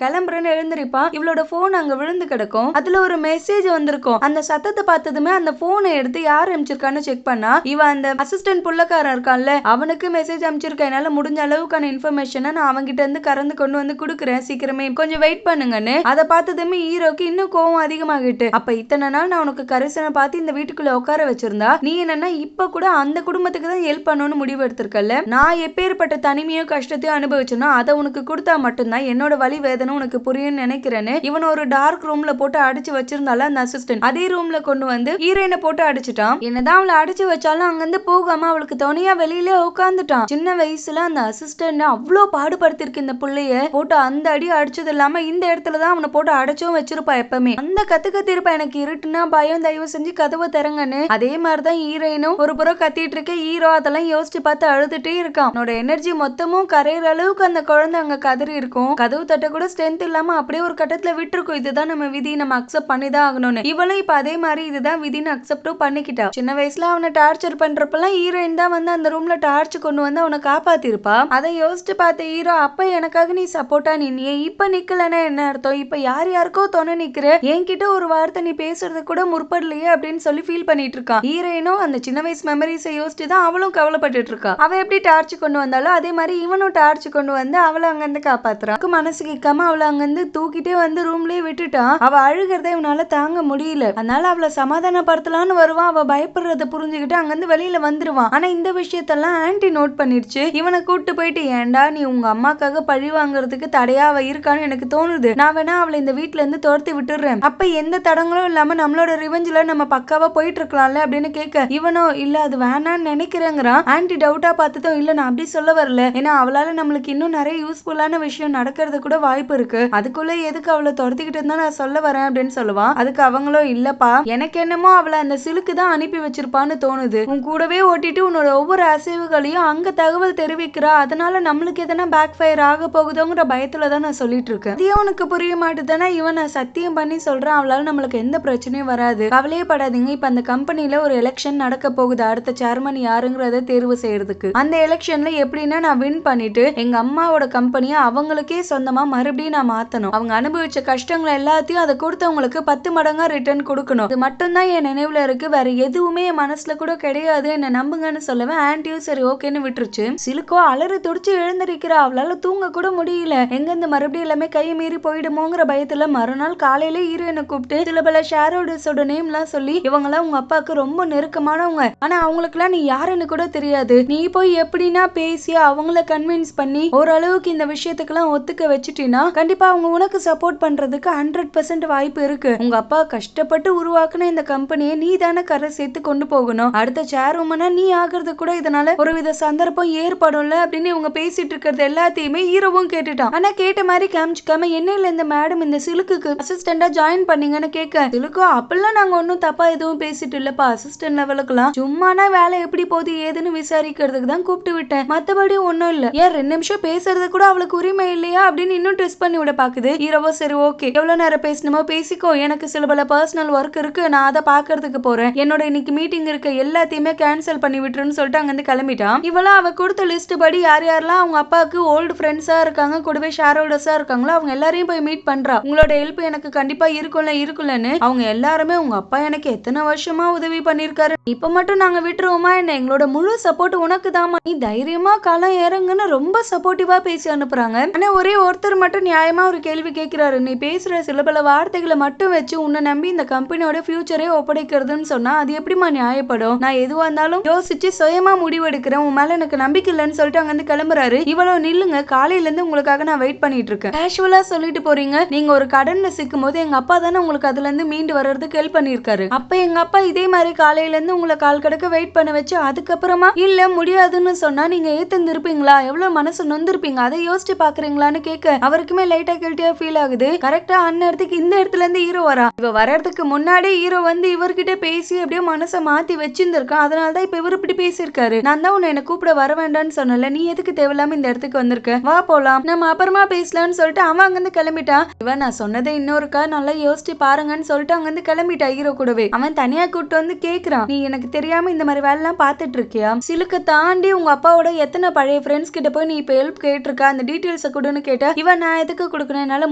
கிளம்புறேன்னு எழுந்திருப்பான். இவளோட போன் அங்க விழுந்து கிடக்கும். அதுல ஒரு மெசேஜ் வந்திருக்கும். அந்த சத்தத்தை பார்த்ததுமே அந்த போனை எடுத்து யார் அனுப்பிச்சிருக்கான்னு செக் பண்ணா இவ அந்த அசிஸ்டன்ட் புள்ளக்காரன் இருக்கான்ல அவனுக்கு மெசேஜ் அனுப்பிச்சிருக்கா. என்னால முடிஞ்ச அளவுக்கான இன்ஃபர்மேஷனை நான் அவங்கிட்ட இருந்து கறந்து கொண்டு வந்து கொடுக்குறேன், சீக்கிரமே கொஞ்சம் வெயிட் பண்ணுங்கன்னு. அதை பார்த்ததுமே ஹீரோக்கு இன்னும் கோவம் அதிகமாகிட்டு, அப்ப இத்தனை நாள் நான் உனக்கு கரிசனை பார்த்து இந்த வீட்டுக்குள்ள உட்கார வச்சிருந்தா நீ என்னன்னா இப்ப கூட அந்த குடும்பத்துக்கு தான் ஹெல்ப் பண்ணணும்னு முடிவு எடுத்திருக்கல. நான் எப்பேற்பட்ட தனிமையும் கஷ்டத்தையும் அனுபவிச்சேன்னா அதை உனக்கு கொடுத்தா மட்டும்தான் என்னோட வலி வேதனை உனக்கு புரியும் நினைக்கிறேன்னு இவன் ஒரு டார்க் ரூம்ல போட்டு அடிச்சு வச்சிருந்தால அந்த அசிஸ்டன்ட் அதே ரூம்ல கொண்டு வந்து ஹீரோயினை போட்டு அடிச்சுட்டான். என்னதான் அவளை அடிச்சு வச்சாலும் அங்கிருந்து போகாம அவளுக்கு துணையா வெளியிலே உட்காந்துட்டான். சின்ன வயசுல அந்த அசிஸ்டன்ட் அவ்வளோ பாடுபடுத்திருக்கு இந்த புள்ளைய போட்டு அந்த அடி அடிச்சது இல்லாம இந்த இடத்துலதான் அவனை போட்டு அடைச்சும் வச்சிருப்பா. எப்பவுமே அந்த கத்திருப்பா, எனக்கு இருட்டுனா பயம், தயவு செஞ்சு கதவை திறங்கன்னு. அதே மாதிரிதான் ஹீரோயினும் ஒரு புறம் கத்திட்டு இருக்க. ஹீரோ அதெல்லாம் யோசிச்சு பார்த்து அழுதுட்டே இருக்கான். அவனோட எனர்ஜி மொத்தமும் கரையிற அளவுக்கு அந்த குழந்தை அங்க கதறி இருக்கும். கதவு தட்ட கூட ஸ்ட்ரென்த் இல்லாம அப்படியே ஒரு கட்டத்துல விட்டுருக்கும். இதுதான் நம்ம விதி, நம்ம அக்செப்ட் பண்ணிதான் ஆகணும்னு. இவளும் இப்ப அதே மாதிரி இதுதான் விதின்னு அக்செப்டும் பண்ணிக்கிட்டா. சின்ன வயசுல அவனை டார்ச்சர் பண்றப்பெல்லாம் ஹீரோயின் தான் வந்து அந்த ரூம்ல டார்ச் கொண்டு வந்து அவனை காப்பாத்திருப்பா. அதை யோசிச்சு பார்த்த ஹீரோ, அப்ப எனக்காக நீ சப்போர்ட்டா நின்னியே, இப்ப நிக்கலன்னா என்ன அர்த்தம்? இப்ப யார் யாருக்கோ துணை நிக்கிற, என்கிட்ட ஒரு வார்த்தை நீ பேசுறது கூட முற்படலையே அப்படின்னு சொல்லி ஃபீல் பண்ணிட்டு இருக்கான். ஹீரோயினும் அந்த சின்ன வயசு மெமரிஸை யோசிச்சு தான் அவளும் கவலைப்பட்டு இருக்கா. அவ எப்படி டார்ச் கொண்டு வந்தாலும் அதே மாதிரி இவனும் டார்ச் கொண்டு வந்து அவளை அங்கிருந்து காப்பாத்துறான். மனசு கேட்காம அவளை அங்கிருந்து தூக்கிட்டே வந்து ரூம்லயே விட்டுட்டான். அவ அழுகிறத இவனால தாங்க முடியல. அதனால அவளை சமாதானப்படுத்தலான்னு வருவான். அவ பயப்படுறத புரிஞ்சுக்கிட்டு அங்கிருந்து வெளியில வந்துருவான். ஆனா இந்த விஷயத்தெல்லாம் ஆன்டி நோட் பண்ணிருச்சு. இவனை கூட்டு போயிட்டு, ஏன்டா நீ உங்க அம்மாக்காக பழி வாங்குறதுக்கு தடையா அவ இருக்கான்னு எனக்கு தோணுது, நான் வேணா அவளை இந்த வீட்டுல இருந்து துரத்தி விட்டுறேன், அப்ப எந்த தடங்களும் இல்லாம நம்மளோட ரிவெஞ்சில நம்ம பக்காவா போயிட்டு இருக்கலாம்ல அப்படின்னு கேட்க, இவனோ இல்ல அது வேணான்னு நினைக்கிறேங்கிறான். ஆன்டி டவுட்டா பார்த்ததும், இல்ல நான் அப்படி சொல்ல வரல, ஏன்னா அவளால நம்மளுக்கு இன்னும் நிறைய யூஸ்ஃபுல்லான விஷயம் நடக்கிறது கூட வாய்ப்பு இருக்கு, அதுக்குள்ள எதுக்கு அவளை துரத்திக்கிட்டு இருந்தா நான் சொல்ல வரேன் அப்படின்னு சொல்லுவான். அதுக்கு அவங்களும், இல்லப்பா எனக்கு என்னமோ அவளை அந்த சிலுக்கு தான் அனுப்பி வச்சிருப்பான்னு தோணுது, உன் கூடவே ஓட்டிட்டு உன்னோட ஒவ்வொரு அசைவுகளையும் அங்க தகவல் தெரிவிக்கிறா, அதனால நம்மளுக்கு எதனா பேக் ஃபயர் ஆக போகுதோங்கிற பயத்துல தான் நான் சொல்லிட்டு இருக்கேன். இதே உனக்கு புரிய மாட்டுதானே? இவன் சத்தியம் பண்ணி சொல்றான், அவளால நம்மளுக்கு எந்த பிரச்சனையும் வராது, கவலையே படாதீங்க, இப்ப அந்த கம்பெனில ஒரு எலெக்ஷன் நடக்க போகுது, அடுத்த சேர்மன் யாருங்கிறத தேர்வு செய்யறதுக்கு. அந்த எலெக்ஷன்ல எப்படின்னா நான் வின் பண்ணிட்டு எங்க அம்மாவோட கம்பெனியை அவங்களுக்கே சொந்தமா மறுபடியும் நான் மாத்தணும், அவங்க அனுபவிச்ச கஷ்டங்களை எல்லாத்தையும் அதை கொடுத்தவங்களுக்கு 10 மடங்கா ரிட்டர்ன் கொடுக்கணும், இது மட்டும்தான் என் நினைவுல இருக்கு, வேற எதுவுமே என் மனசுல கூட கிடையாது, என்ன நம்புங்கன்னு சொல்லவே ஆன்டியும் சரி ஓகேன்னு விட்டுருச்சு. சிலுக்கோ அலறி துடிச்சு எழுந்திருக்கிறா. அவளால தூங்க கூட முடியல. எங்கிருந்து மறுபடியும் எல்லாமே கை மீறி போயிடுமோங்கிற பயத்துல மறுநாள் காலையில ஹீரோயினை கூப்பிட்டு சில பல ஷேர் ஹோல்டர்ஸோட நேம்லாம் சொல்லி, இவங்கெல்லாம் உங்க அப்பாவுக்கு ரொம்ப நெருக்கமானவங்க, ஆனா அவங்களுக்குலாம் நீ யாருன்னு கூட தெரியாது, நீ போய் எப்படின்னா பேசி அவங்கள கன்வின்ஸ் பண்ணி ஓரளவுக்கு இந்த விஷயத்துக்கெல்லாம் ஒத்துக்க வச்சுட்டீங்கன்னா கண்டிப்பா அவங்க உனக்கு சப்போர்ட் பண்றதுக்கு 100% வாய்ப்பு இருக்கு, உங்க அப்பா கஷ்டப்பட்டு உருவாக்குன இந்த கம்பெனியை நீ தானே கரை சேர்த்து கொண்டு போகணும், அடுத்த சேர் உமனா நீ ஆகிறது கூட இதனால ஒருவித சந்தர்ப்பம் ஏற்படும்ல அப்படின்னு இவங்க பேசிட்டு இருக்கிறது எல்லாத்தையுமே ஹீரோவும் கேட்டுட்டான். ஆனா கேட்ட மாதிரி காமிச்சுக்காம, என்னையில இந்த மேடம் இந்த சிலுக்கு அசிஸ்டண்டா ஜாயின் பண்ணீங்கன்னு கேட்க, சிலுக்கோ அப்பெல்லாம் நாங்க ஒன்னும் தப்பா எதுவும் பேசிட்டு இல்லப்பா, அசிஸ்டன்ட் லெவலுக்குலாம் சும்மானா வேலை எப்படி போகுது ஏதுன்னு விசாரிக்கிறதுக்கு தான் கூப்பிட்டு விட்டேன், மத்தபடி ஒன்னும் இல்ல, ஏன் 2 நிமிஷம் பேசுறது கூட அவளுக்கு உரிமை இல்லையா அப்படின்னு இன்னும் ட்ரெஸ் பண்ணி விட பாக்குது. ஹீரோவோ சரி ஓகே எவ்வளவு நேரம் பேசணுமோ பேசிக்கோ, எனக்கு சில பல பர்சனல் ஒர்க் இருக்கு, நான் அதை பாக்குறதுக்கு போறேன், என்னோட இன்னைக்கு மீட்டிங் இருக்க எல்லாத்தையுமே கேன்சல் பண்ணி விட்டுருன்னு சொல்லிட்டு அங்கிருந்து கிளம்பிட்டான். இவளும் அவ கொடுத்த லிஸ்ட் படி யார் யாரெல்லாம் அவங்க அப்பாவுக்கு ஓல்டு ஃப்ரெண்ட்ஸா இருக்காங்க, கூடவே ஷேர் ஹோல்டர்ஸா இருக்காங்களோ அவங்க எல்லாரையும் போய் மீட் பண்றா. உங்களோட ஹெல்ப் எனக்கு கண்டிப்பா இருக்குல்லன்னு அவங்க எல்லாருமே, உங்க அப்பா எனக்கு எத்தனை வருஷமா உதவி பண்ணிருக்காரு, இப்ப மட்டும் நாங்க விட்டுருவோமா என்ன, எங்களோட முழு சப்போர்ட் உனக்கு தாமா, நீ தைரியமா காலம் ஏறுங்கன்னு ரொம்ப சப்போர்ட்டிவா பேசி அனுப்புறாங்க. ஆனா ஒரே ஒருத்தர் மட்டும் நியாயமா ஒரு கேள்வி கேட்கிறாரு, நீ பேசுற சில பல வார்த்தைகளை மட்டும் வச்சு உன்னை நம்பி இந்த கம்பெனியோட ஃபியூச்சரே ஒப்படைக்கிறதுன்னு சொன்னா அது எப்படிமா நியாயப்படும், நான் எதுவா இருந்தாலும் யோசிச்சு சுயமா முடிவெடுக்கிறேன், உன் மேல எனக்கு நம்பிக்கை இல்லைன்னு சொல்லிட்டு அங்க இருந்து கிளம்புறாரு. இவ்வளவு நில்லுங்க, காலையில இருந்து உங்களுக்காக நான் வெயிட் பண்ணிட்டு இருக்கேன், கேஷுவலா சொல்லிட்டு போறீங்க, நீங்க ஒரு கடன்ல சிக்கும் போது எங்க அப்பா தானே உங்களுக்கு அதுல இருந்து மீண்டு வர்றதுக்கு ஹெல்ப் பண்ணிருக்காரு, அப்ப எங்க அப்பா இதே மாதிரி காலையில இருந்து உங்களை கால் கடக்க வெயிட் பண்ண வச்சு அதுக்கப்புறமா இல்ல முடியாதுன்னு சொன்னா நீங்க ஏத்திருப்பீங்களா, எவ்வளவு மனசு நொந்திருப்பீங்க, அதை யோசிச்சு பாக்குறீங்களான்னு கேட்க அவருக்குமே லைட்டா கில்ட்டியா ஃபீல் ஆகுது. கரெக்டா அந்நேரத்துக்கு இந்த இடத்துல இருந்து ஹீரோ வரா. இவ வர்றதுக்கு முன்னாடி ஹீரோ வந்து இவர்கிட்ட பேசி அப்படியே மனசை மாத்தி வச்சிருந்திருக்கான், அதனாலதான் இப்ப இவர் இப்படி பேசியிருக்காரு, நான் தான் உன்னை என்ன கூப்பிட வர வேண்டாம்னு சொன்னல, நீ எதுக்கு தேவையில்லாம இந்த இடத்துக்கு வந்திருக்க, வா போலாம் நம்ம அப்புறமா பேசலாம்னு சொல்லிட்டு அவன் அங்கிருந்து கிளம்பிட்டான். இவன் நான் சொன்னதை இன்னொருக்கா நல்லா யோசிச்சு பாருங்கன்னு சொல்லிட்டு அங்கிருந்து கிளம்பிட்டா ஹீரோ கூடவே. அவன் தனியா கூப்பிட்டு வந்து கேக்குறான், நீ எனக்கு தெரியாம இந்த மாதிரி வேலை எல்லாம் பாத்துட்டு இருக்கியா, சிலுக்க தாண்டி உங்க அப்பாவோட எத்தனை பழைய ஃப்ரெண்ட்ஸ் கிட்ட கிட்ட போய் நீ இப்ப ஹெல்ப் கேட்டிருக்க, அந்த டீடைல்ஸ் கொடுன்னு கேட்டா இவன் நான் எதுக்கு கொடுக்கணும், என்னால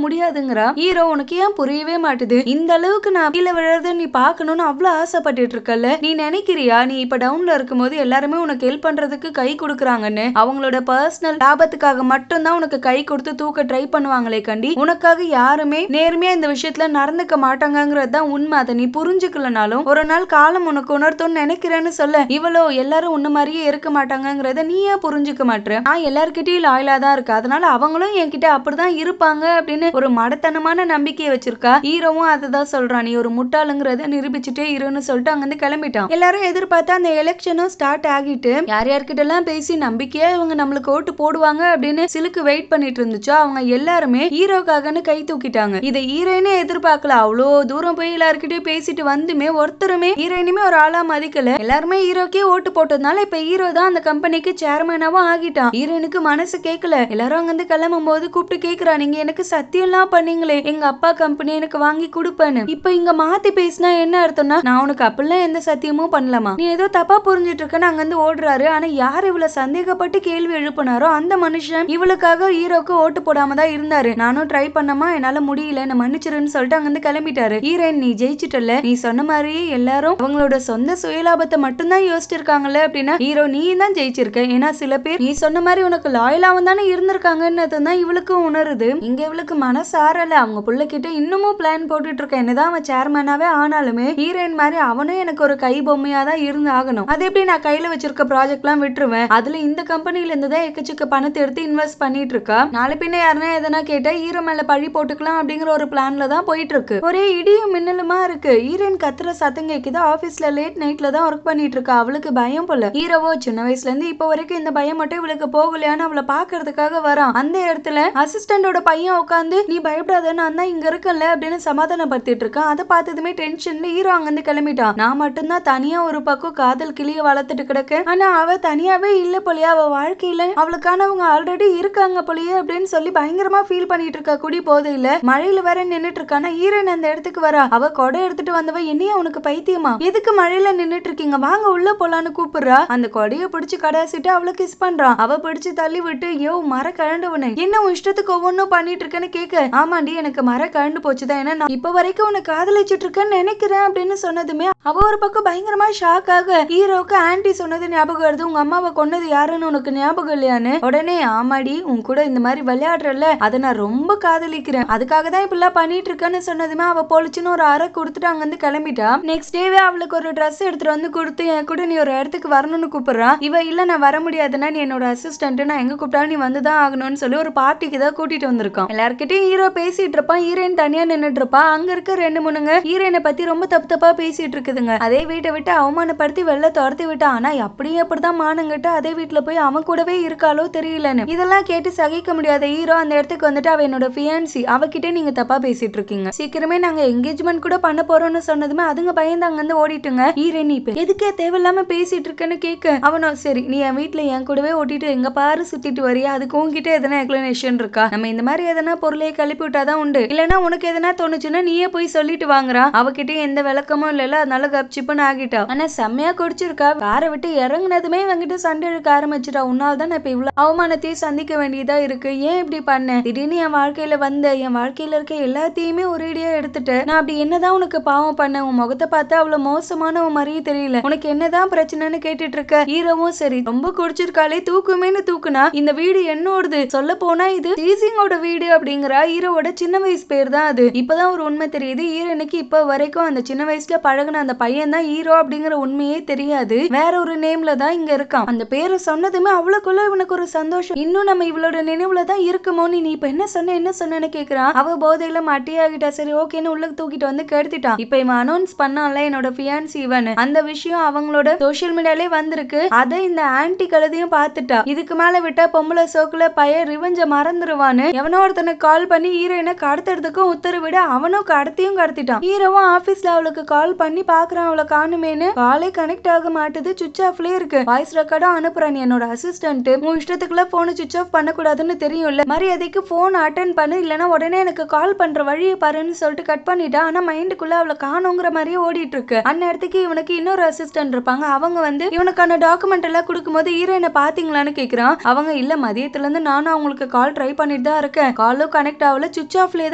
முடியாதுங்கிறா. ஹீரோ உனக்கு ஏன் புரியவே மாட்டுது, இந்த அளவுக்கு நான் கீழே விழுறத நீ பாக்கணும்னு அவ்வளவு ஆசைப்பட்டுட்டு இருக்கல, நீ நினைக்கிறியா நீ இப்ப டவுன்ல இருக்கும்போது எல்லாருமே உனக்கு ஹெல்ப் பண்றதுக்கு கை கொடுக்குறாங்கன்னு, அவங்களோட பர்சனல் லாபத்துக்காக மட்டும்தான் உனக்கு கை கொடுத்து தூக்க ட்ரை பண்ணுவாங்களே கண்டி, உனக்காக யாருமே நேர்மையா இந்த விஷயத்துல நடந்துக்க மாட்டாங்கிறது தான் உண்மை. அதை நீ புரிஞ்சுக்கலனாலும் ஒரு நாள் காலம் உனக்கு உணர்த்தும்னு நினைக்கிறேன்னு சொல்ல, இவ்வளோ எல்லாரும் உன்ன மாதிரியே இருக்க மாட்டாங்கிறத நீ ஏன் புரிஞ்சுக்க மாட்டேற, நான் எல்லார்கிட்டயும் லாயலா தான் இருக்கு, அதனால அவங்களும் என்கிட்ட அப்படிதான் இருப்பாங்க அப்படின்னு ஒரு மடத்தனமான நம்பிக்கையை வச்சிருக்கா. ஹீரோவும் அதுதான் சொல்றான், நீ ஒரு முட்டாளுங்கிறத நிரூபிச்சுட்டே இருன்னு சொல்லிட்டு அங்கிருந்து கிளம்பிட்டான். எல்லாரும் எதிர்பார்த்தா அந்த எலெக்ஷனும் ஸ்டார்ட் ஆகிட்டு யார் யார்கிட்ட எல்லாம் பேசி நம்பிக்கையா இவங்க நம்மளுக்கு ஓட்டு போடுவாங்க அப்படின்னு சிலுக்கு வெயிட் பண்ணிட்டு இருந்துச்சோ அவங்க எல்லாருமே ஹீரோக்காகன்னு கை தூக்கிட்டாங்க. இதை ஹீரோயினே எதிர்பார்க்கல. அவ்வளோ தூரம் போய் எல்லார்கிட்டயும் பேசிட்டு வந்துமே ஒருத்தருமே ஹீரோயினுமே ஒரு ஆளா மதிக்கல. எல்லாருமே ஹீரோக்கே ஓட்டு போட்டதுனால இப்ப ஹீரோ தான் அந்த கம்பெனிக்கு சேர்மனாவும் ஆகிட்டான். ஹீரோயினுக்கு மனசு கேட்கல. எல்லாரும் அங்கிருந்து கிளம்பும் போது கூப்பிட்டு கேக்குறா, நீங்க எனக்கு சத்தியம்லாம் பண்ணீங்களே எங்க அப்பா கம்பெனி எனக்கு வாங்கி கொடுப்பேன்னு, இப்ப இங்க மாத்தி பேசினா என்ன அர்த்தம்னா நான் உனக்கு அப்படிலாம் எந்த சத்தியமும் பண்ணலாமா, நீ ஏதோ தப்பா புரிஞ்சிட்டு இருக்கன்னு அங்கிருந்து ஓடுறாரு. ஆனா யார் இவ்வளவு சந்தேகப்பட்டு கேள்வி எழுப்பினாரோ அந்த மனுஷன் இவளுக்காக ஹீரோக்கு ஓட்டு போடாம தான் இருந்தாரு. நானும் ட்ரை பண்ணமா என்னால முடியல என்ன மன்னிச்சிருன்னு சொல்லிட்டு அங்கிருந்து கிளம்பிட்டாரு. ஹீரோயின் நீ ஜெயிச்சிட்டல, நீ சொன்ன மாதிரியே எல்லாரும் அவங்களோட சொந்த சுயலாபத்தை மட்டும்தான் யோசிச்சிருக்காங்கல்ல அப்படின்னா ஹீரோ நீ தான் ஜெயிச்சிருக்க. ஏன்னா சில பேர் நீ சொன்ன மாதிரி உனக்கு லாயலாவும் தானே இருந்திருக்காங்கன்னு தான் இவளுக்கு உணருது. இங்க இவளுக்கு மனசு ஆறல. அவங்க புள்ளகிட்ட இன்னமும் பிளான் போட்டுட்டு இருக்க, என்னதான் அவன் சேர்மனாவே ஆனாலுமே ஹீரோயின் மாதிரி அவனும் எனக்கு ஒரு கை பொம்மையா தான் இருந்து ஆகணும். அது எப்படி நான் கையில வச்சிருக்க ப்ராஜெக்ட் எல்லாம் விட்டுருவேன், அதுல இந்த கம்பெனில இருந்து தான் எக்கச்சக்க பணத்தை எடுத்து இன்வெஸ்ட் பண்ணிட்டு இருக்கா. நாளை பின்ன யாருன்னா எதனா கேட்டா ஹீரோ மேல பழி போட்டுக்கலாம் அப்படிங்கிற ஒரு பிளான்ல தான் போயிட்டு இருக்கு. ஒரே இடியும் மின்னலுமா இருக்கு. ஹீரோயின் கத்துற சத்தம் கேக்குது. ஆபீஸ்ல லேட் நைட்ல தான் ஒர்க் பண்ணிட்டு இருக்கா. அவளுக்கு பயம் போல. ஹீரோவோ சின்ன வயசுல இருந்து இப்ப வரைக்கும் இந்த பயம் மட்டும் இவளுக்கு போகலையான்னு அவளை பாக்குறதுக்காக வரான். அந்த இடத்துல அசிஸ்டண்டோட பையன் உட்காந்து நீ பயப்படாத நான் தான் இங்க இருக்கல அப்படின்னு சமாதானப்படுத்திட்டு இருக்கான். அதை பார்த்ததுமே டென்ஷன்ல ஹீரோ அங்கிருந்து கிளம்பிட்டான். நான் மட்டும்தான் தனியா ஒரு பக்கம் காதல் கிளிய வளர்த்துட்டு கிடக்க, ஆனா அவ தனியாவே இல்ல போலியா, அவ வாழ்க்கையில அவளுக்கானவங்க ஆல்ரெடி இருக்காங்க போலியே அப்படின்னு சொல்லி பயங்கரமா ஃபீல் பண்ணிட்டு இருக்கா. குடி போது இல்ல மழையில வர நின்னுட்டு இருக்கானா. ஹீரோயின் அந்த இடத்துக்கு வரா. அவ கொடை எடுத்துட்டு வந்தவ என்னையா உனக்கு பைத்தியமா, எதுக்கு மழையில நின்னுட்டு இருக்கீங்க, வாங்க உள்ள போலான்னு கூப்பிடுறா. அந்த கொடைய பிடிச்சு கடாசிட்டு அவளை கிஸ் பண்றான். அவ பிடிச்சு தள்ளி விட்டு யோ மர கழண்டவனே என்ன உன் இஷ்டத்துக்கு ஒவ்வொன்னும் பண்ணிட்டு இருக்கேன்னு கேட்க, ஆமாண்டி எனக்கு மர கழண்டு போச்சுதான், ஏன்னா நான் இப்ப வரைக்கும் உனக்கு காதலிச்சிட்டு இருக்கேன்னு நினைக்கிறேன் அப்படின்னு சொன்னதுமே அவ ஒரு பக்கம் பயங்கரமா ஷாக் ஆக ஹீரோக்கு ஆன்டி சொன்னது ஞாபகம் வருது, உங்க அம்மாவை கொன்னது யாருன்னு உனக்கு ஞாபகம் இல்லையான்னு. உடனே ஆமாடி உன் கூட இந்த மாதிரி விளையாடுறல அதை நான் ரொம்ப காதலிக்கிறேன், அதுக்காக தான் இப்படிலாம் பண்ணிட்டு இருக்கேன்னு சொன்னதுமே அவ போலிச்சுன்னு ஒரு அறை கொடுத்துட்டு அங்கிருந்து கிளம்பிட்டா. நெக்ஸ்ட் டேவே அவளுக்கு ஒரு ட்ரெஸ் எடுத்துட்டு வந்து கொடுத்து என் கூட நீ ஒரு இடத்துக்கு வரணும்னு கூப்பிடுறா. இவ இல்ல நான் வர முடியாதுன்னா நீ என்னோட அசிஸ்டன்ட், நான் எங்க கூப்பிட்டாலும் நீ வந்துதான் ஆகணும்னு சொல்லி ஒரு பார்ட்டிக்கு தான் கூட்டிட்டு வந்திருக்கான். எல்லார்கிட்டயும் ஹீரோ பேசிட்டு இருப்பான். ஹீரோயின் தனியா நின்னுட்டு இருப்பா. அங்க இருக்க ரெண்டு மூணுங்க ஹீரோயினை பத்தி ரொம்ப தப்பு தப்பா பேசிட்டு இருக்குதுங்க. அதே வீட்டை விட்டு அவமானப்படுத்தி வெளில துரத்தி விட்டா. ஆனா அப்படியே அப்படிதான் மானங்கிட்ட அதே வீட்டுல போய் அவன் கூடவே இருக்காளோ தெரியலன்னு. இதெல்லாம் கேட்டு சகிக்க முடியாத ஹீரோ அந்த இடத்துக்கு வந்துட்டு அவ என்னோட ஃபியான்சி, அவகிட்ட நீங்க தப்பா பேசிட்டு இருக்கீங்க, சீக்கிரமே நாங்க என்கேஜ்மெண்ட் கூட பண்ண போறோம்னு சொன்னதுமே அதுங்க பயந்து அங்க இருந்து ஓடிட்டுங்க. ஹீரோயின் இப்ப எதுக்கே தேவையில்லாம பேசிட்டு இருக்கேன்னு கேட்க அவனும் சரி நீ என் வீட்டுல என் கூடவே ஓட்டிட்டு எங்க பாரு சுத்திட்டு வரியா, அதுக்கு உங்ககிட்ட எதனா எக்ஸ்பிளனேஷன் இருக்கா, நம்ம இந்த மாதிரி எதனா பொருளையே கழிப்பி விட்டாதான் உண்டு, இல்லன்னா உனக்கு எதனா தோணுச்சுன்னா நீயே போய் சொல்லிட்டு வாங்குறா. அவகிட்ட எந்த விளக்கமும் இல்ல, அதனால கப்சிப்புன்னு ஆகிட்டா. ஆனா செம்மையா குடிச்சிருக்கா. காரை விட்டு இறங்குனதுமே வந்துட்டு சண்டை இழுக்க ஆரம்பிச்சிட்டா. உன்னால தான் இப்ப இவ்வளவு அவமானத்தையும் சந்திக்க வேண்டியதா இருக்கு, ஏன் இப்படி பண்ண, திடீர்னு என் வாழ்க்கையில வந்த என் வாழ்க்கையில இருக்க எல்லாத்தையுமே ஒரேடியா எடுத்துட்டு நான் அப்படி என்னதான் உனக்கு பாவம் பண்ண, உன் முகத்தை பார்த்து அவ்வளவு மோசமான உன் மாதிரியே தெரியல, உனக்கு என்னதான் பிரச்சனைன்னு கேட்டுட்டு இருக்க. ஹீரோவும் சரி ரொம்ப குடிச்சிருக்காளே தூக்குமேன்னு தூக்குனா இந்த வீடு என்னோடது, சொல்ல போனா இது சீசிங்கோட வீடு அப்படிங்கிறா. ஹீரோவோட சின்ன வயசு பேர் தான் அது. இப்பதான் ஒரு உண்மை தெரியுது. ஹீரோனுக்கு இப்ப வரைக்கும் அந்த சின்ன வயசுல பழகுன அந்த பையன் தான் ஹீரோ அப்படிங்கிற உண்மையே தெரியாது. வேற ஒரு நேம்ல தான் இங்க இருக்கான். அந்த பேரை சொன்னதுமே அவளுக்குள்ள இவனுக்கு ஒரு சந்தோஷம். இன்னும் நம்ம இவளோட நினைவுல தான் இருக்குமோ, நீ இப்ப என்ன சொன்னேன்னு கேக்குறான். அவ போதையில மட்டியாகிட்டா. சரி ஓகேன்னு உள்ள தூக்கிட்டு வந்து கெடுத்துட்டான். இப்ப இவன் அனௌன்ஸ் பண்ணான்ல என்னோட ஃபியான்சி இவன், அந்த விஷயம் அவங்களோட சோசியல் மீடியாலே வந்திருக்கு. அதை இந்த ஆன்டி கழுதையும் பார்த்துட்டா. இதுக்கு மேல விட்டா பொம்பளை சோக்குல பையன் ரிவெஞ்ச மறந்துருவான்னு எவனோ ஒருத்தனுக்கு கால் பண்ணி ஹீரோயினை கடத்துறதுக்கும் உத்தரவிட அவனும் கடத்தியும் கடத்திட்டான். ஹீரோவும் ஆபீஸ்ல அவளுக்கு கால் பண்ணி பாக்குறான் அவளை காணுமேனு. காலே கனெக்ட் ஆக மாட்டுது, சுவிட்ச் ஆஃப்லயே இருக்கு. வாய்ஸ் ரெக்கார்டும் அனுப்புறான், என்னோட அசிஸ்டன்ட் உன் இஷ்டத்துக்குள்ள போனை சுவிட்ச் ஆஃப் பண்ண கூடாதுன்னு தெரியும்ல, மரியாதைக்கு போன் அட்டன் பண்ணு, இல்லனா உடனே எனக்கு கால் பண்ற வழியை பாருன்னு சொல்லிட்டு கட் பண்ணிட்டா. ஆனா மைண்டுக்குள்ள அவளை காணுங்கிற மாதிரியே ஓடிட்டு இருக்கு. அந்நேரத்துக்கு இவனுக்கு இன்னொரு அசிஸ்டன்ட் இருப்பாங்க. அவங்க வந்து இவனுக்கான டாக்குமெண்ட் எல்லாம் கொடுக்கும்போது ஹீரோயினை பாத்தீங்களான்னு கேக்குறான். அவங்க இல்ல, மதியத்துல இருந்து நானும் அவங்களுக்கு கால் ட்ரை பண்ணிட்டு தான் இருக்கேன், காலும் கனெக்ட் ஆகல, சுவிட்ச் ஆஃப்லயே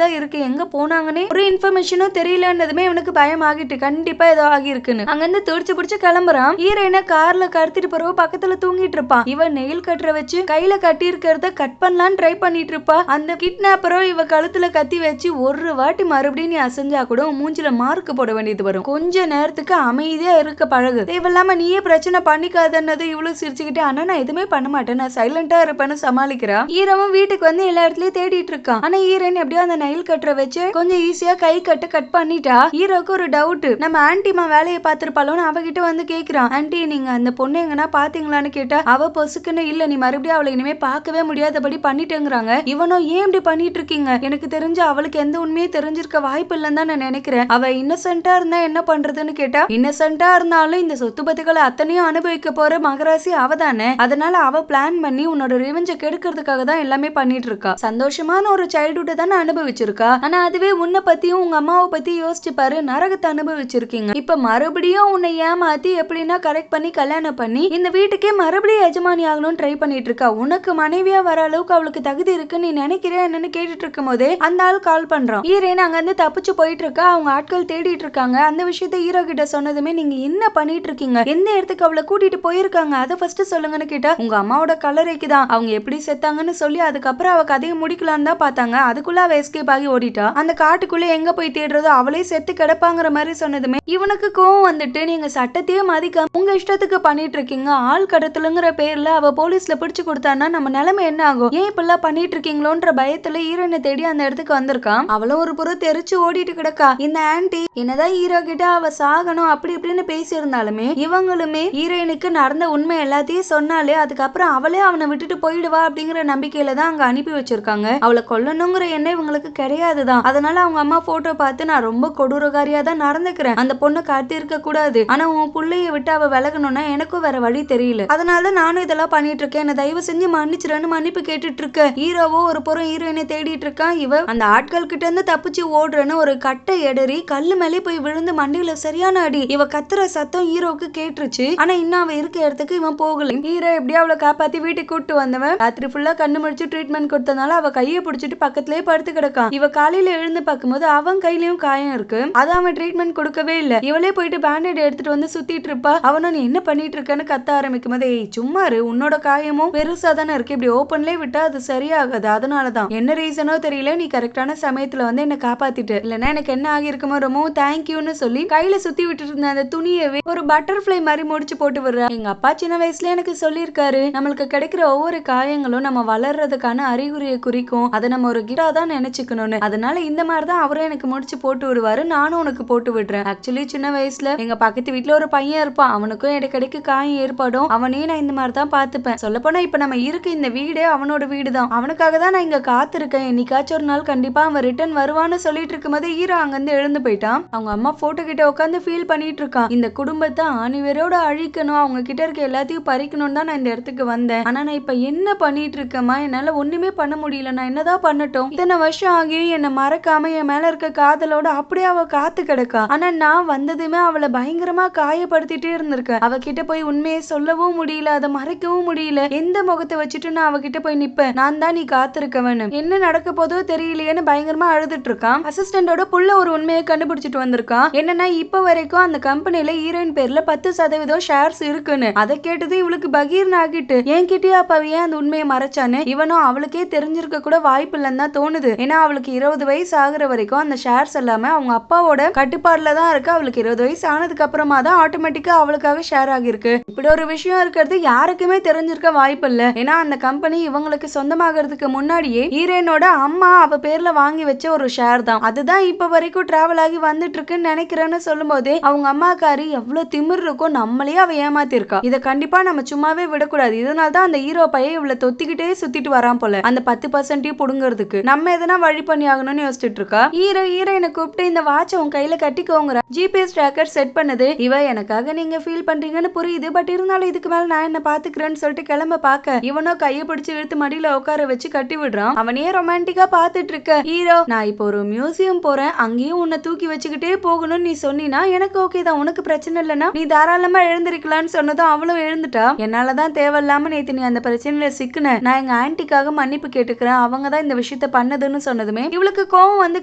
தான் இருக்கு, எங்க போனாங்கன்னே ஒரு இன்ஃபர்மேஷனும் தெரியலன்னதுமே இவனுக்கு பயம் ஆகிட்டு, கண்டிப்பா ஏதோ ஆகிருக்குன்னு. அங்க இருந்து துடிச்சு பிடிச்சு கிளம்புறான். ஹீரோயினை கார்ல கடத்திட்டு போறவ பக்கத்துல தூங்கிட்டு இருப்பான். இவன் நெயில் கட்டுற வச்சு கையில கட்டி இருக்கிறத கட் பண்ணலான்னு ட்ரை பண்ணிட்டு இருப்பா. அந்த கிட்னாப்பரோ இவ கழுத்துல கத்தி வச்சு ஒரு வாட்டி மறுபடியும் நீ அசைஞ்சா கூட மூஞ்சில மார்க் போட வேண்டியது வரும், கொஞ்ச நேரத்துக்கு அமைதியா இருக்க பழகு, தேவையில்லாம நீயே பிரச்சனை பண்ணிக்காதன்னது இவ்வளவு சிரிச்சுக்கிட்டு, ஆனா நான் எதுவுமே பண்ண மாட்டேன், நான் சைலண்டா இருப்பேன்னு சமாளிக்கிறா. ஹீரோவும் வீட்டுக்கு வந்து எல்லா இடத்துலயும் தேடிட்டு இருக்கான். ஆனா ஹீரோயின் எப்படியோ அந்த நெயில் கட்டுற வச்சு கொஞ்சம் ஈஸியா கை கட் பண்ணிட்டா. ஹீரோக்கு ஒரு டவுட், நம்ம ஆன்டிமா வேலையை பார்த்திருப்பாளோன்னு அவகிட்ட வந்து கேக்குறான். ஆன்டி நீங்க அந்த பொண்ணு எங்கன்னா பாத்தீங்களான்னு கேட்டா அவ பொசுக்குன்னு இல்ல, நீ மறுபடியும் அவளை இனிமே பார்க்கவே முடியாதபடி பண்ணிட்டேங்கிறாங்க. இவனோ ஏன் இப்படி பண்ணிட்டு இருக்கீங்க, எனக்கு தெரிஞ்சு அவளுக்கு எந்த உண்மையே தெரிஞ்சிருக்க வாய்ப்பு இல்லைன்னு தான் நான் நினைக்கிறேன், அவ இன்னசென்ட்டா இருந்தா என்ன பண்றதுன்னு கேட்டா, இன்னசென்ட்டா இருந்தாலும் இந்த சொத்து பத்துக்களை அத்தனையும் அனுபவிக்க போற மகராசி அவதானே, அதனால அவ பிளான் பண்ணி உன்னோட ரிவெஞ்ச கெடுக்கிறதுக்காக தான் எல்லாமே பண்ணிட்டு இருக்கா, சந்தோஷமான ஒரு சைல்ட்ஹுட் தானே அனுபவிச்சிருக்கா, ஆனா அதுவே உன்னை பத்தியும் உங்க அம்மாவை பத்தி யோசிச்சு பாரு, நரகத்தை அனுபவிச்சிருக்கீங்க, இப்ப மறுபடியும் உன்னை ஏமாத்தி எப்படின்னா கரெக்ட் பண்ணி கல்யாணம் பண்ணி இந்த வீட்டுக்கே மறுபடியும் எஜமானி ஆகணும்னு ட்ரை பண்ணிட்டு இருக்கா, உனக்கு மனைவியா வர அளவுக்கு அவளுக்கு தகுதி இருக்குன்னு நீ நினைக்கிறே என்னன்னு கேட்டுட்டு இருக்கும் போதே அந்த ஆள் கால் பண்றான். ஹீரோயின் அங்க இருந்து தப்பிச்சு போயிட்டு இருக்கா. அவங்க ஆட்கள் தேடிட்டு இருக்காங்க. அந்த விஷயத்த ஹீரோ கிட்ட சொன்னதுமே நீங்க என்ன பண்ணிட்டு இருக்கீங்க, எந்த இடத்துக்கு அவளை கூட்டிட்டு போயிருக்காங்க அதை ஃபர்ஸ்ட் சொல்லுங்கன்னு கேட்டா, உங்க அம்மாவோட கல்லறைக்கு தான், அவங்க எப்படி செத்தாங்கன்னு சொல்லி அதுக்கப்புறம் அவ கதையை முடிக்கலான்னு தான் பார்த்தாங்க, அதுக்குள்ள அவ எஸ்கேப் ஆகி ஓடிட்டா, அந்த காட்டுக்குள்ள எங்க போய் தேடுறதோ அவளே செத்து கிடப்பாங்கிற மாதிரி சொன்னதுமே இவனுக்கு கோவம் வந்துட்டு, நீங்க சட்டத்தையே மதிக்க உங்க இஷ்டத்துக்கு பண்ணிட்டு இருக்கீங்க, ஆள் கடத்தலுங்கிற பேர்ல அவ போலீஸ்ல பிடிச்சு கொடுத்தான்னா நம்ம நிலைமை என்ன ஆகும், ஏன் இப்பெல்லாம் பண்ணிட்டு இருக்கீங்களோன்ற பயத்துல ஹீரோயினை தேடி அந்த இடத்துக்கு வந்திருக்கான். அவளும் ஒரு புறம் தெரிச்சு ஓடிட்டு கிடக்கா. இந்த ஆன்டி என்னதான் ஹீரோ கிட்ட அவ சாகணும் அப்படி இப்படின்னு பேசி இருந்தாலுமே இவங்களுமே ஹீரோயினுக்கு நடந்த உண்மை எல்லாத்தையும் சொன்னாலே அதுக்கப்புறம் அவளே அவனை விட்டுட்டு போயிடுவா அப்படிங்கிற நம்பிக்கையில தான் அங்க அனுப்பி வச்சிருக்காங்க. அவளை கொல்லணுங்கிற எண்ணம் இவங்களுக்கு கிடையாதுதான். அதனால அவங்க அம்மா போட்டோ பார்த்து நான் ரொம்ப கொடூரகாரியா தான் நடந்துக்கிறேன், அந்த பொண்ணு காட்டி இருக்க கூடாது, ஆனா உன் புள்ளைய விட்டு அவ விலகணும்னா எனக்கும் வேற வழி தெரியல, அதனால நானும் இதெல்லாம் பண்ணிட்டு இருக்கேன், என்ன தயவு செஞ்சு மன்னிச்சிருன்னு மன்னிப்பு கேட்டுட்டு இருக்க. ஹீரோவோ ஒரு புறம் ஹீரோயினை தேடிட்டு இருக்கான். இவ அந்த ஆட்கள் கிட்ட இருந்து தப்பிச்சு ஓடுறன்னு ஒரு கட்டை எடறி கல்லு மேலே போய் விழுந்து மண்டையில சரியான அடி. இவ கத்துற சத்தம் ஹீரோக்கு கேட்டுருச்சு. ஆனா இன்னும் அவ இருக்க இடத்துக்கு இவன் போகல. ஹீரோ எப்படியா அவளை காப்பாத்தி வீட்டுக்கு கூட்டு வந்தவன் ராத்திரி ஃபுல்லா கண்ணு முடிச்சு ட்ரீட்மெண்ட் கொடுத்தனால அவ கையை பிடிச்சிட்டு பக்கத்திலே படுத்து கிடக்கான். இவ காலையில எழுந்து பார்க்கும்போது அவன் கையிலயும் காயம் இருக்கு. அது அவன் ட்ரீட்மெண்ட் கொடுக்கவே இல்ல. இவளே போயிட்டு பேண்டேட் எடுத்துட்டு வந்து சுத்திட்டு இருப்பா. அவனும் நீ என்ன பண்ணிட்டு இருக்கன்னு கத்த ஆரம்பிக்கும் போது, ஏய் சும்மா உன்னோட காயமும் பெருசா தானே இருக்கு, இப்படி ஓப்பன்லயே விட்டா அது சரியாகாது, அதனாலதான் என்ன ரீசனோ தெரியல, நீ கரெக்டான சமயத்துல வந்து என்ன காப்பாத்திட்டு, இல்லன்னா எனக்கு என்ன ஆகிருக்குமோ, ரொம்ப தேங்க்யூன்னு சொல்லி கையில சுத்தி விட்டு இருந்த அந்த துணியவே ஒரு பட்டர்ஃபிளை மாதிரி முடிச்சு போட்டு விடுறா. எங்க அப்பா சின்ன வயசுல எனக்கு சொல்லியிருக்காரு, நம்மளுக்கு கிடைக்கிற ஒவ்வொரு காயங்களும் நம்ம வளர்றதுக்கான அறிகுறியை குறிக்கும், அதை நம்ம ஒரு கிட்டா தான் நினைச்சுக்கணும்னு, அதனால இந்த மாதிரிதான் அவரும் எனக்கு முடிச்சு போட்டு விடுவாரு, நானும் உனக்கு போட்டு விடுறேன். ஆக்சுவலி சின்ன வயசுல எங்க பக்கத்து வீட்டுல ஒரு பையன் இருப்பான், அவனுக்கும் இடைக்கடைக்கு காயம் ஏற்படும், அவனையும் நான் இந்த மாதிரி தான் பாத்துப்பேன். சொல்ல போனா இப்ப நம்ம இருக்க இந்த வீடே அவனோட வீடு தான், அவனுக்காக தான் நான் இங்க காத்திருக்கேன், என்னைக்காச்சும் ஒரு நாள் கண்டிப்பா அவன் ரிட்டர்ன் வருவான்னு சொல்லிட்டு இருக்கும்போது ஹீரோ அங்கிருந்து எழுந்து போயிட்டான். அவங்க அம்மா போட்டோ கிட்ட உட்காந்து ஃபீல் பண்ணிட்டு இருக்கான். இந்த குடும்பத்தை ஆணிவேரோட அழிக்கணும், அவங்க கிட்ட இருக்க எல்லாத்தையும் பறிக்கணும்னு தான் நான் இந்த இடத்துக்கு வந்தேன், ஆனா நான் இப்ப என்ன பண்ணிட்டு இருக்கேமா, என்னால ஒண்ணுமே பண்ண முடியல, நான் என்னதான் பண்ணட்டும், இத்தனை வருஷம் ஆகியும் என்னை மறக்காம என் மேல இருக்க காதலோட அப்படியே அவ காத்து கிடக்கா, ஆனா நான் வந்ததுமே அவளை பயங்கரமா காயப்படுத்திட்டே இருந்திருக்கேன், அவகிட்ட போய் உண்மையை சொல்லவும் முடியல, அதை மறைக்கவும் முடியல, எந்த முகத்தை வச்சுட்டு நான் அவகிட்ட போய் நிப்பேன், நான் தான் நீ காத்திருக்கவன், என்ன நடக்க போதோ தெரியலையேன்னு பயங்கரமா அழுதுட்டு இருக்கான். அசிஸ்டண்டோட புள்ள ஒரு உண்மையை கண்டுபிடிச்சிட்டு வந்திருக்கான். என்னன்னா இப்ப வரைக்கும் அந்த கம்பெனில ஹீரோயின் பேர்ல 10% ஷேர்ஸ் இருக்குன்னு, அதை கேட்டது இவளுக்கு பகீர்னு ஆகிட்டு, என்கிட்டயே அப்ப ஏன் அந்த உண்மையை மறைச்சான்னு இவனும் அவளுக்கே தெரிஞ்சிருக்க கூட வாய்ப்பு இல்லைன்னு தான் தோணுது. ஏன்னா அவளுக்கு 20 வயசு ஆகுற வரைக்கும் அந்த ஷேர்ஸ் எல்லாமே அவங்க அப்பாவோட கட்டுப்பாடுல தான் இருக்கு, அவளுக்கு 20 வயசு ஆனதுக்கு அப்புறமா தான் ஆட்டோமேட்டிக்கா அவளுக்காக ஷேர் ஆகிருக்கு. இப்படி ஒரு விஷயம் இருக்கிறது யாருக்குமே தெரிஞ்சிருக்க வாய்ப்பு இல்ல. ஏன்னா அந்த கம்பெனி இவங்களுக்கு சொந்தமாகிறதுக்கு முன்னாடியே ஹீரோயினோட அம்மா அவ பேர்ல வாங்கி வச்ச ஒரு ஷேர் தான், அதுதான் இப்ப வரைக்கும் டிராவல் ஆகி வந்துட்டு இருக்குன்னு நினைக்கிறேன்னு சொல்லும் போதே அவங்க அம்மாக்காரி எவ்வளவு திமிர் இருக்கும், நம்மளே அவ ஏமாத்திருக்கா, இதை கண்டிப்பா நம்ம சும்மாவே விடக்கூடாது, இதனால்தான் அந்த ஹீரோ பையன் இவ்வளவு தொத்திக்கிட்டே சுத்திட்டு வரான் போல, அந்த 10% புடுங்கிறதுக்கு நம்ம எதனா வழி பண்ணி ஆகணும்னு யோசிச்சுட்டு இருக்கா. ஹீரோயினை கூப்பிட்டு இந்த வாட்சை உன் கையில கட்டிக்கோங்கிற, ஜீப் ஜிபிஎஸ் ட்ராக்கர் செட் பண்ணது. இவ எனக்காக நீங்க ஃபீல் பண்றீங்கன்னு புரியுது, பட் இருந்தாலும் இதுக்கு மேல நான் என்ன பாத்துக்கிறேன்னு சொல்லிட்டு கிளம்ப பாக்க இவனோ கைய பிடிச்சு இழுத்து மடியில உட்கார வச்சு கட்டி விடுறான். அவனே ரொமான்டிக்கா பாத்துட்டு இருக்க ஹீரோ, நான் இப்போ ஒரு மியூசியம் போறேன், அங்கேயும் உன்னை தூக்கி வச்சுக்கிட்டே போகணும்னு நீ சொன்னீனா எனக்கு ஓகே தான், உனக்கு பிரச்சனை இல்லைன்னா நீ தாராளமா எழுந்திருக்கலாம்னு சொன்னதும் அவளும் எழுந்துட்டா. என்னாலதான் தேவையில்லாம நேத்து நீ அந்த பிரச்சனையில சிக்குன, நான் எங்க ஆன்டிக்காக மன்னிப்பு கேட்டுக்கிறேன், அவங்க தான் இந்த விஷயத்த பண்ணதுன்னு சொன்னதுமே இவளுக்கு கோவம் வந்து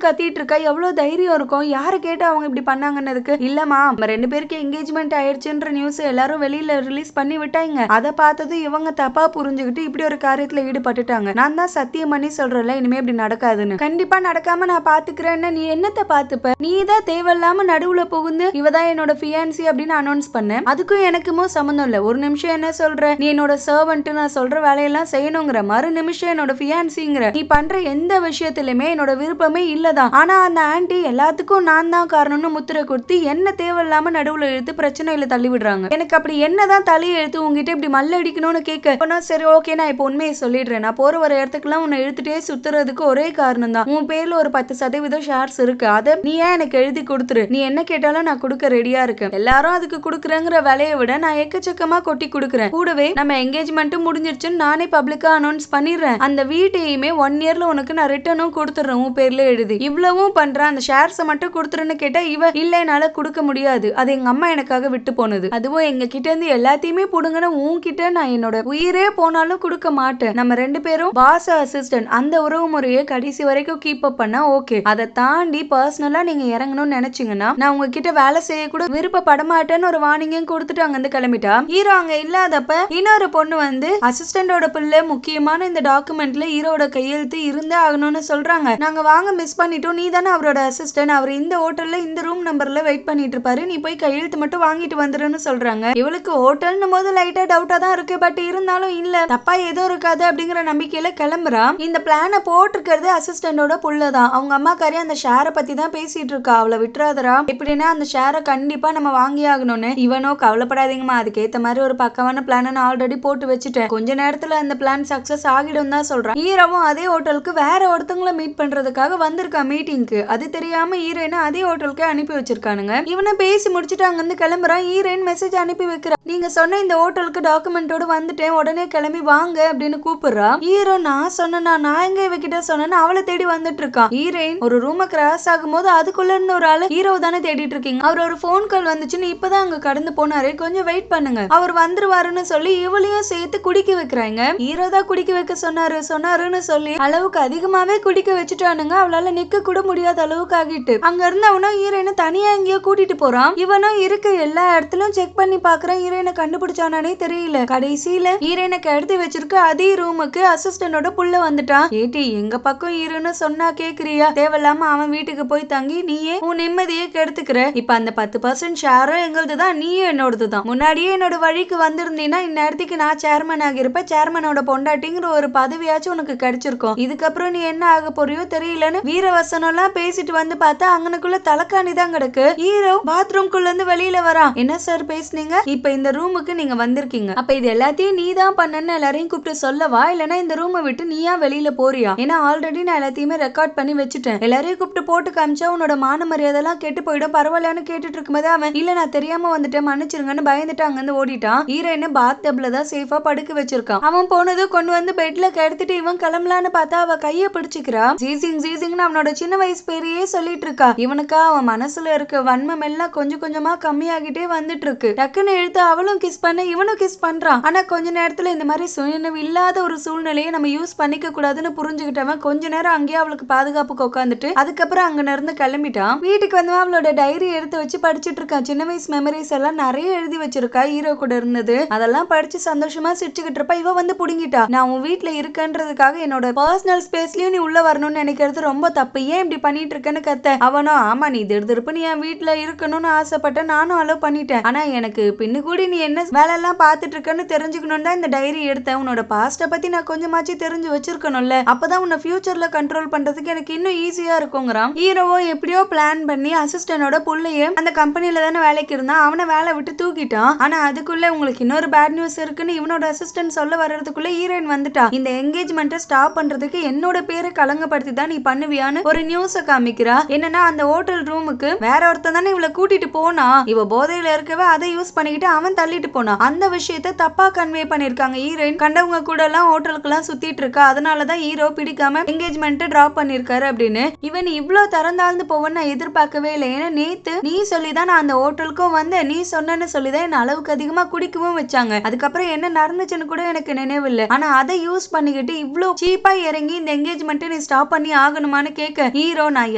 கத்திட்டு இருக்கா. எவ்வளவு தைரியம் இருக்கும், யாரு கேட்டு அவங்க இப்படி பண்ணாங்கன்னதுக்கு, இல்லமா நம்ம 2 பேருக்கு என்கேஜ்மெண்ட் ஆயிடுச்சுன்ற நியூஸ் எல்லாரும் வெளியில ரிலீஸ் பண்ணி விட்டாங்க, அதை பார்த்தது இவங்க தப்பா புரிஞ்சுக்கிட்டு இப்படி ஒரு காரியத்துல ஈடுபட்டுட்டாங்க. நான் தான் சத்தியம் பண்ணி சொல்றேன்ல இனிமே இப்படி நடக்காதுன்னு, கண்டிப்பா நடக்காம நான் பாத்துக்கிறேன்னு. நீ என்னத்த பாத்துப்ப, நீ தான் தேவையில்லாம நடுவுல புகுந்து இவதான் என்னோட ஃபியான்சி அப்படின்னு அனௌன்ஸ் பண்ண, அதுக்கும் எனக்குமோ சம்மந்தம் இல்ல. ஒரு நிமிஷம் என்ன சொல்ற, நீ என்னோட சர்வன்ட், நான் சொல்ற வேலையெல்லாம் செய்யணுங்கிற, மறு நிமிஷம் என்னோட ஃபியான்சிங்கிற. நீ பண்ற எந்த விஷயத்திலுமே என்னோட விருப்பமே இல்லதான். ஆனா அந்த ஆன்டி எல்லாத்துக்கும் நான் தான் காரணம்னு முத்திரை கொடுத்து என்ன தேவையில்லாம நடுவுல இழுத்து பிரச்சனையில தள்ளி விடுறாங்க. எனக்கு அப்படி என்னதான் தலையை எடுத்து உங்ககிட்ட இப்படி மல்ல அடிக்கணும்னு கேட்க, சரி ஓகே நான் இப்போ உண்மையை சொல்லிடுறேன், நான் போற ஒரு இடத்துக்குலாம் உன்னை இழுத்துட்டே சுத்துறதுக்கு ஒரே காரணம் தான், உன் பேர்ல ஒரு 10% ஷேர்ஸ் இருக்கு, அதை நீ ஏன் எனக்கு எழுதி கொடுத்துரு, நீ என்ன கேட்டாலும் நான் கொடுக்க ரெடியா இருக்கேன், எல்லாரும் அதுக்கு கொடுக்குறேங்கிற விலையை விட நான் எக்கச்சக்கமா கொட்டி கொடுக்குறேன், கூடவே நம்ம என்கேஜ்மெண்ட்டும் முடிஞ்சிருச்சுன்னு நானே பப்ளிக்கா அனௌன்ஸ் பண்ணிடுறேன், அந்த வீட்டையுமே 1 இயர்ல உனக்கு நான் ரிட்டர்னும் கொடுத்துறேன் உன் பேர்ல எழுதி, இவ்வளவும் பண்றேன், அந்த ஷேர்ஸை மட்டும் கொடுத்துருன்னு கேட்டா இவ இல்ல என்னால கொடுக்க முடியாது, அது எங்க அம்மா எனக்காக விட்டு போனது, அதுவும் எங்க கிட்ட இருந்து எல்லாத்தையுமே புடுங்கன்னு உன்கிட்ட நான் என்னோட உயிரே போனாலும் கொடுக்க மாட்டேன், நம்ம 2 பேரும் பாஸ் அசிஸ்டன்ட் அந்த உறவு முறையை கடைசி வரைக்கும் கீப் அப் பண்ணா ஓகே, அதை தாண்டி பர்சனலா நீங்க இறங்கணும்னு நினைச்சீங்கன்னா நான் உங்ககிட்ட வேலை செய்ய கூட விருப்பப்பட மாட்டேன்னு ஒரு வார்னிங்கும் கொடுத்துட்டு அங்க இருந்து கிளம்பிட்டா. ஹீரோ அங்க இல்லாதப்ப இன்னொரு பொண்ணு வந்து அசிஸ்டண்டோட பிள்ளை முக்கியமான இந்த டாக்குமெண்ட்ல ஹீரோட கையெழுத்து இருந்தே ஆகணும்னு சொல்றாங்க, நாங்க வாங்க மிஸ் பண்ணிட்டோம், நீ தானே அவரோட அசிஸ்டன்ட், அவர் இந்த ஹோட்டல்ல இந்த ரூம் நம்பர்ல வெயிட் பண்ணிட்டு இருப்பாரு, நீ போய் கையெழுத்து மட்டும் வாங்கிட்டு வந்துருன்னு சொல்றாங்க. இவளுக்கு ஹோட்டல்னு போது லைட்டா டவுட்டா தான் இருக்கு, பட் இருந்தாலும் இல்ல தப்பா ஏதோ இருக்காது அப்படிங்கிற நம்பிக்கையில கிளம்புறா. இந்த பிளான போட்டிருக்கிறது அசிஸ்டண்டோட புள்ளதான், அவங்க அம்மாக்காரி அந்த ஷேரை பத்தி தான் பேசிட்டு இருக்கா, அவளை விட்டுறாதரா, எப்படின்னா அந்த ஷேரை கண்டிப்பா நம்ம வாங்கி ஆகணும்னு. இவனோ கவலைப்படாதீங்கம்மா, அதுக்கேத்த மாதிரி ஒரு பக்கமான பிளான நான் ஆல்ரெடி போட்டு வச்சுட்டேன், கொஞ்ச நேரத்துல அந்த பிளான் சக்சஸ் ஆகிடும் தான் சொல்றான். ஹீரோவும் அதே ஹோட்டலுக்கு வேற ஒருத்தவங்களை மீட் பண்றதுக்காக வந்திருக்கா மீட்டிங்க்கு, அது தெரியாம ஹீரோயினை அதே ஹோட்டலுக்கு அனுப்பி வச்சிருக்கானுங்க. இவனை பேசி முடிச்சுட்டு அங்க இருந்து கிளம்புறான். ஹீரோயின் மெசேஜ் அனுப்பி வைக்கிறா, நீங்க சொன்ன இந்த ஹோட்டலுக்கு டாக்குமெண்டோட வந்துட்டேன், உடனே கிளம்பி வாங்க அப்படின்னு கூப்பிடுறா. ஹீரோ நான் சொன்னா நான் எங்க இவகிட்ட சொன்னேன்னு அவளை தேடி வந்துட்டு இருக்கான். ஹீரோயின் ஒரு ரூம கிராஸ் ஆகும் போது அதுக்குள்ள இருந்து ஒரு ஆளு ஹீரோ தானே தேடிட்டு இருக்கீங்க, அவர் ஒரு போன் கால் வந்துச்சுன்னு இப்பதான் அங்க கடந்து போனாரு, கொஞ்சம் வெயிட் பண்ணுங்க அவர் வந்துருவாருன்னு சொல்லி இவளையும் சேர்த்து குடிக்க வைக்கிறாங்க. ஹீரோ தான் குடிக்க வைக்க சொன்னாருன்னு சொல்லி அளவுக்கு அதிகமாவே குடிக்க வச்சுட்டானுங்க. அவளால நிக்க கூட முடியாத அளவுக்கு ஆகிட்டு அங்க இருந்து அவனும் ஹீரோயினை தனியா எங்கேயோ கூட்டிட்டு போறான். இவனும் இருக்க எல்லா இடத்துலயும் செக் பண்ணி பாக்குறான், ஹீரோயினை கண்டுபிடிச்சானே தெரியல. கடைசியில ஹீரோயினை கெடுத்து வச்சிருக்க அதே ரூமுக்கு அசிஸ்டண்டோட புள்ள வந்துட்டான். ஏட்டி எங்க பக்கம் ஹீரோன்னு சொன்னா கேக்குறியா, தேவையில்லாம அவன் வீட்டுக்கு போய் தங்கி நீயே உன் நிம்மதியே கெடுத்துக்கிற, இப்ப அந்த 10% ஷேரும் எங்களுதுதான், நீயும் என்னோடதுதான், முன்னாடியே என்னோட வழிக்கு வந்திருந்தீங்கன்னா இந்நேரத்துக்கு நான் சேர்மன் ஆகிருப்ப, சேர்மனோட பொண்டாட்டிங்கிற ஒரு பதவியாச்சும் உனக்கு கிடைச்சிருக்கும், இதுக்கப்புறம் நீ என்ன ஆக போறியோ தெரியலன்னு வீரவசனம் எல்லாம் பேசிட்டு வந்து பார்த்தா அங்கனுக்குள்ள தலைக்காணி தான் கிடக்கு. ஹீரோ பாத்ரூம்குள்ள இருந்து வெளியில வரான். என்ன சார் பேசுனீங்க, இப்ப இந்த ரூமுக்கு நீங்க வந்திருக்கீங்க, அப்ப இது எல்லாத்தையும் நீ தான் பண்ணன்னு எல்லாரையும் கூப்பிட்டு சொல்லவா, இல்லனா இந்த ரூமை விட்டு நீயா வெளியில போறியா, ஏன்னா ஆல்ரெடி நான் எல்லாத்தையுமே ரெக்கார்ட் பண்ணி வச்சுட்டேன், எல்லாரையும் கூப்பிட்டு போட்டு காமிச்சா உன்னோட மான மரியாதை எல்லாம் கெட்டு போயிடும், பரவாயில்லன்னு கேட்டுட்டு இருக்கும்போது அவன் இல்ல நான் தெரியாம வந்துட்டேன் மன்னிச்சிருங்கன்னு பயந்துட்டு அங்க இருந்து ஓடிட்டான். ஹீரோயினை பாத் டப்ல தான் சேஃபா படுக்க வச்சிருக்கான். அவன் போனதும் கொண்டு வந்து பெட்ல கிடத்திட்டு இவன் கிளம்பலான்னு பார்த்தா அவ கைய பிடிச்சிக்கிறா. ஜீசிங்னு அவனோட சின்ன வயசு பேரையே சொல்லிட்டு இருக்கா. இவனுக்கா அவன் மனசுல இருக்க வன்மம் எல்லாம் கொஞ்சம் கொஞ்சமா கம்மியாகிட்டே வந்துட்டு இருக்கு. டக்குன்னு இழுத்து அவளும் கிஸ் பண்ண இவனும் கிஸ் பண்றான். ஆனா கொஞ்ச நேரத்துல இந்த மாதிரி சுயநினைவு இல்லாத ஒரு சூழ்நிலையை நம்ம யூஸ் பண்ணிக்க கூடாதுன்னு புரிஞ்சுக்கிட்டவன் கொஞ்ச நேரம் அங்கேயே அவளுக்கு பாதுகாப்புக்கு உட்காந்துட்டு அதுக்கப்புறம் அங்க இருந்து கிளம்பிட்டான். வீட்டுக்கு வந்து அவளோட டைரி எடுத்து வச்சு படிச்சுட்டு இருக்கான். சின்ன வயசு மெமரிஸ் எல்லாம் நிறைய எழுதி வச்சிருக்கா ஹீரோ கூட இருந்தது. அதெல்லாம் படிச்சு சந்தோஷமா சிரிச்சுக்கிட்டு இருப்பா. இவ வந்து புடுங்கிட்டா. நான் உன் வீட்டுல இருக்கன்றதுக்காக என்னோட பர்சனல் ஸ்பேஸ்லயும் நீ உள்ள வரணும்னு நினைக்கிறது ரொம்ப தப்பு, ஏன் இப்படி பண்ணிட்டு இருக்கேன்னு கத்த. அவனும் ஆமா நீ திருப்பு நீ என் வீட்டுல இருக்கணும்னு ஆசைப்பட்ட, நானும் அலோவ் பண்ணிட்டேன், ஆனா எனக்கு பின்னு கூட எப்படி நீ என்ன வேலை எல்லாம் பாத்துட்டு இருக்கன்னு தெரிஞ்சுக்கணும் தான் இந்த டைரி எடுத்தேன். உன்னோட பாஸ்ட பத்தி நான் கொஞ்சமாச்சு தெரிஞ்சு வச்சிருக்கணும்ல, அப்பதான் உன்னை ஃபியூச்சர்ல கண்ட்ரோல் பண்றதுக்கு எனக்கு இன்னும் ஈஸியா இருக்குங்கிறான். ஹீரோவும் எப்படியோ பிளான் பண்ணி அசிஸ்டன்டோட புள்ளைய அந்த கம்பெனில தானே வேலைக்கு இருந்தான், அவனை வேலை விட்டு தூக்கிட்டான். ஆனா அதுக்குள்ள உங்களுக்கு இன்னொரு பேட் நியூஸ் இருக்குன்னு இவனோட அசிஸ்டன்ட் சொல்ல வர்றதுக்குள்ள ஹீரோயின் வந்துட்டா. இந்த என்கேஜ்மெண்ட்டை ஸ்டாப் பண்றதுக்கு என்னோட பேரை கலங்கப்படுத்தி தான் நீ பண்ணுவியான்னு ஒரு நியூஸ காமிக்கிறா. என்னன்னா அந்த ஹோட்டல் ரூமுக்கு வேற ஒருத்தன் தானே இவளை கூட்டிட்டு போனா, இவ போதையில இருக்கவே அதை யூஸ் பண்ணிக்கிட்டு அவன் தள்ளிட்டு போனா. அந்த விஷயத்த தப்பா கன்வே பண்ணிருக்காங்க. ஹீரோயின் கண்டவங்க கூட எல்லாம் ஹோட்டலுக்கு எல்லாம் சுத்திட்டு இருக்கா, அதனாலதான் ஹீரோ பிடிக்காம என்கேஜ்மெண்ட் டிராப் பண்ணிருக்காரு அப்படின்னு. இவன் இவ்வளவு திறந்தாழ்ந்து போவன்னு நான் எதிர்பார்க்கவே இல்லை. ஏன்னா நேத்து நீ சொல்லிதான் நான் அந்த ஹோட்டலுக்கும் வந்து நீ சொன்னு சொல்லிதான் என்ன அளவுக்கு அதிகமா குடிக்கவும் வச்சாங்க. அதுக்கப்புறம் என்ன நடந்துச்சுன்னு கூட எனக்கு நினைவில்லை. ஆனா அதை யூஸ் பண்ணிக்கிட்டு இவ்வளவு சீப்பா இறங்கி இந்த என்கேஜ்மெண்ட் நீ ஸ்டாப் பண்ணி ஆகணுமான்னு கேட்க ஹீரோ நான்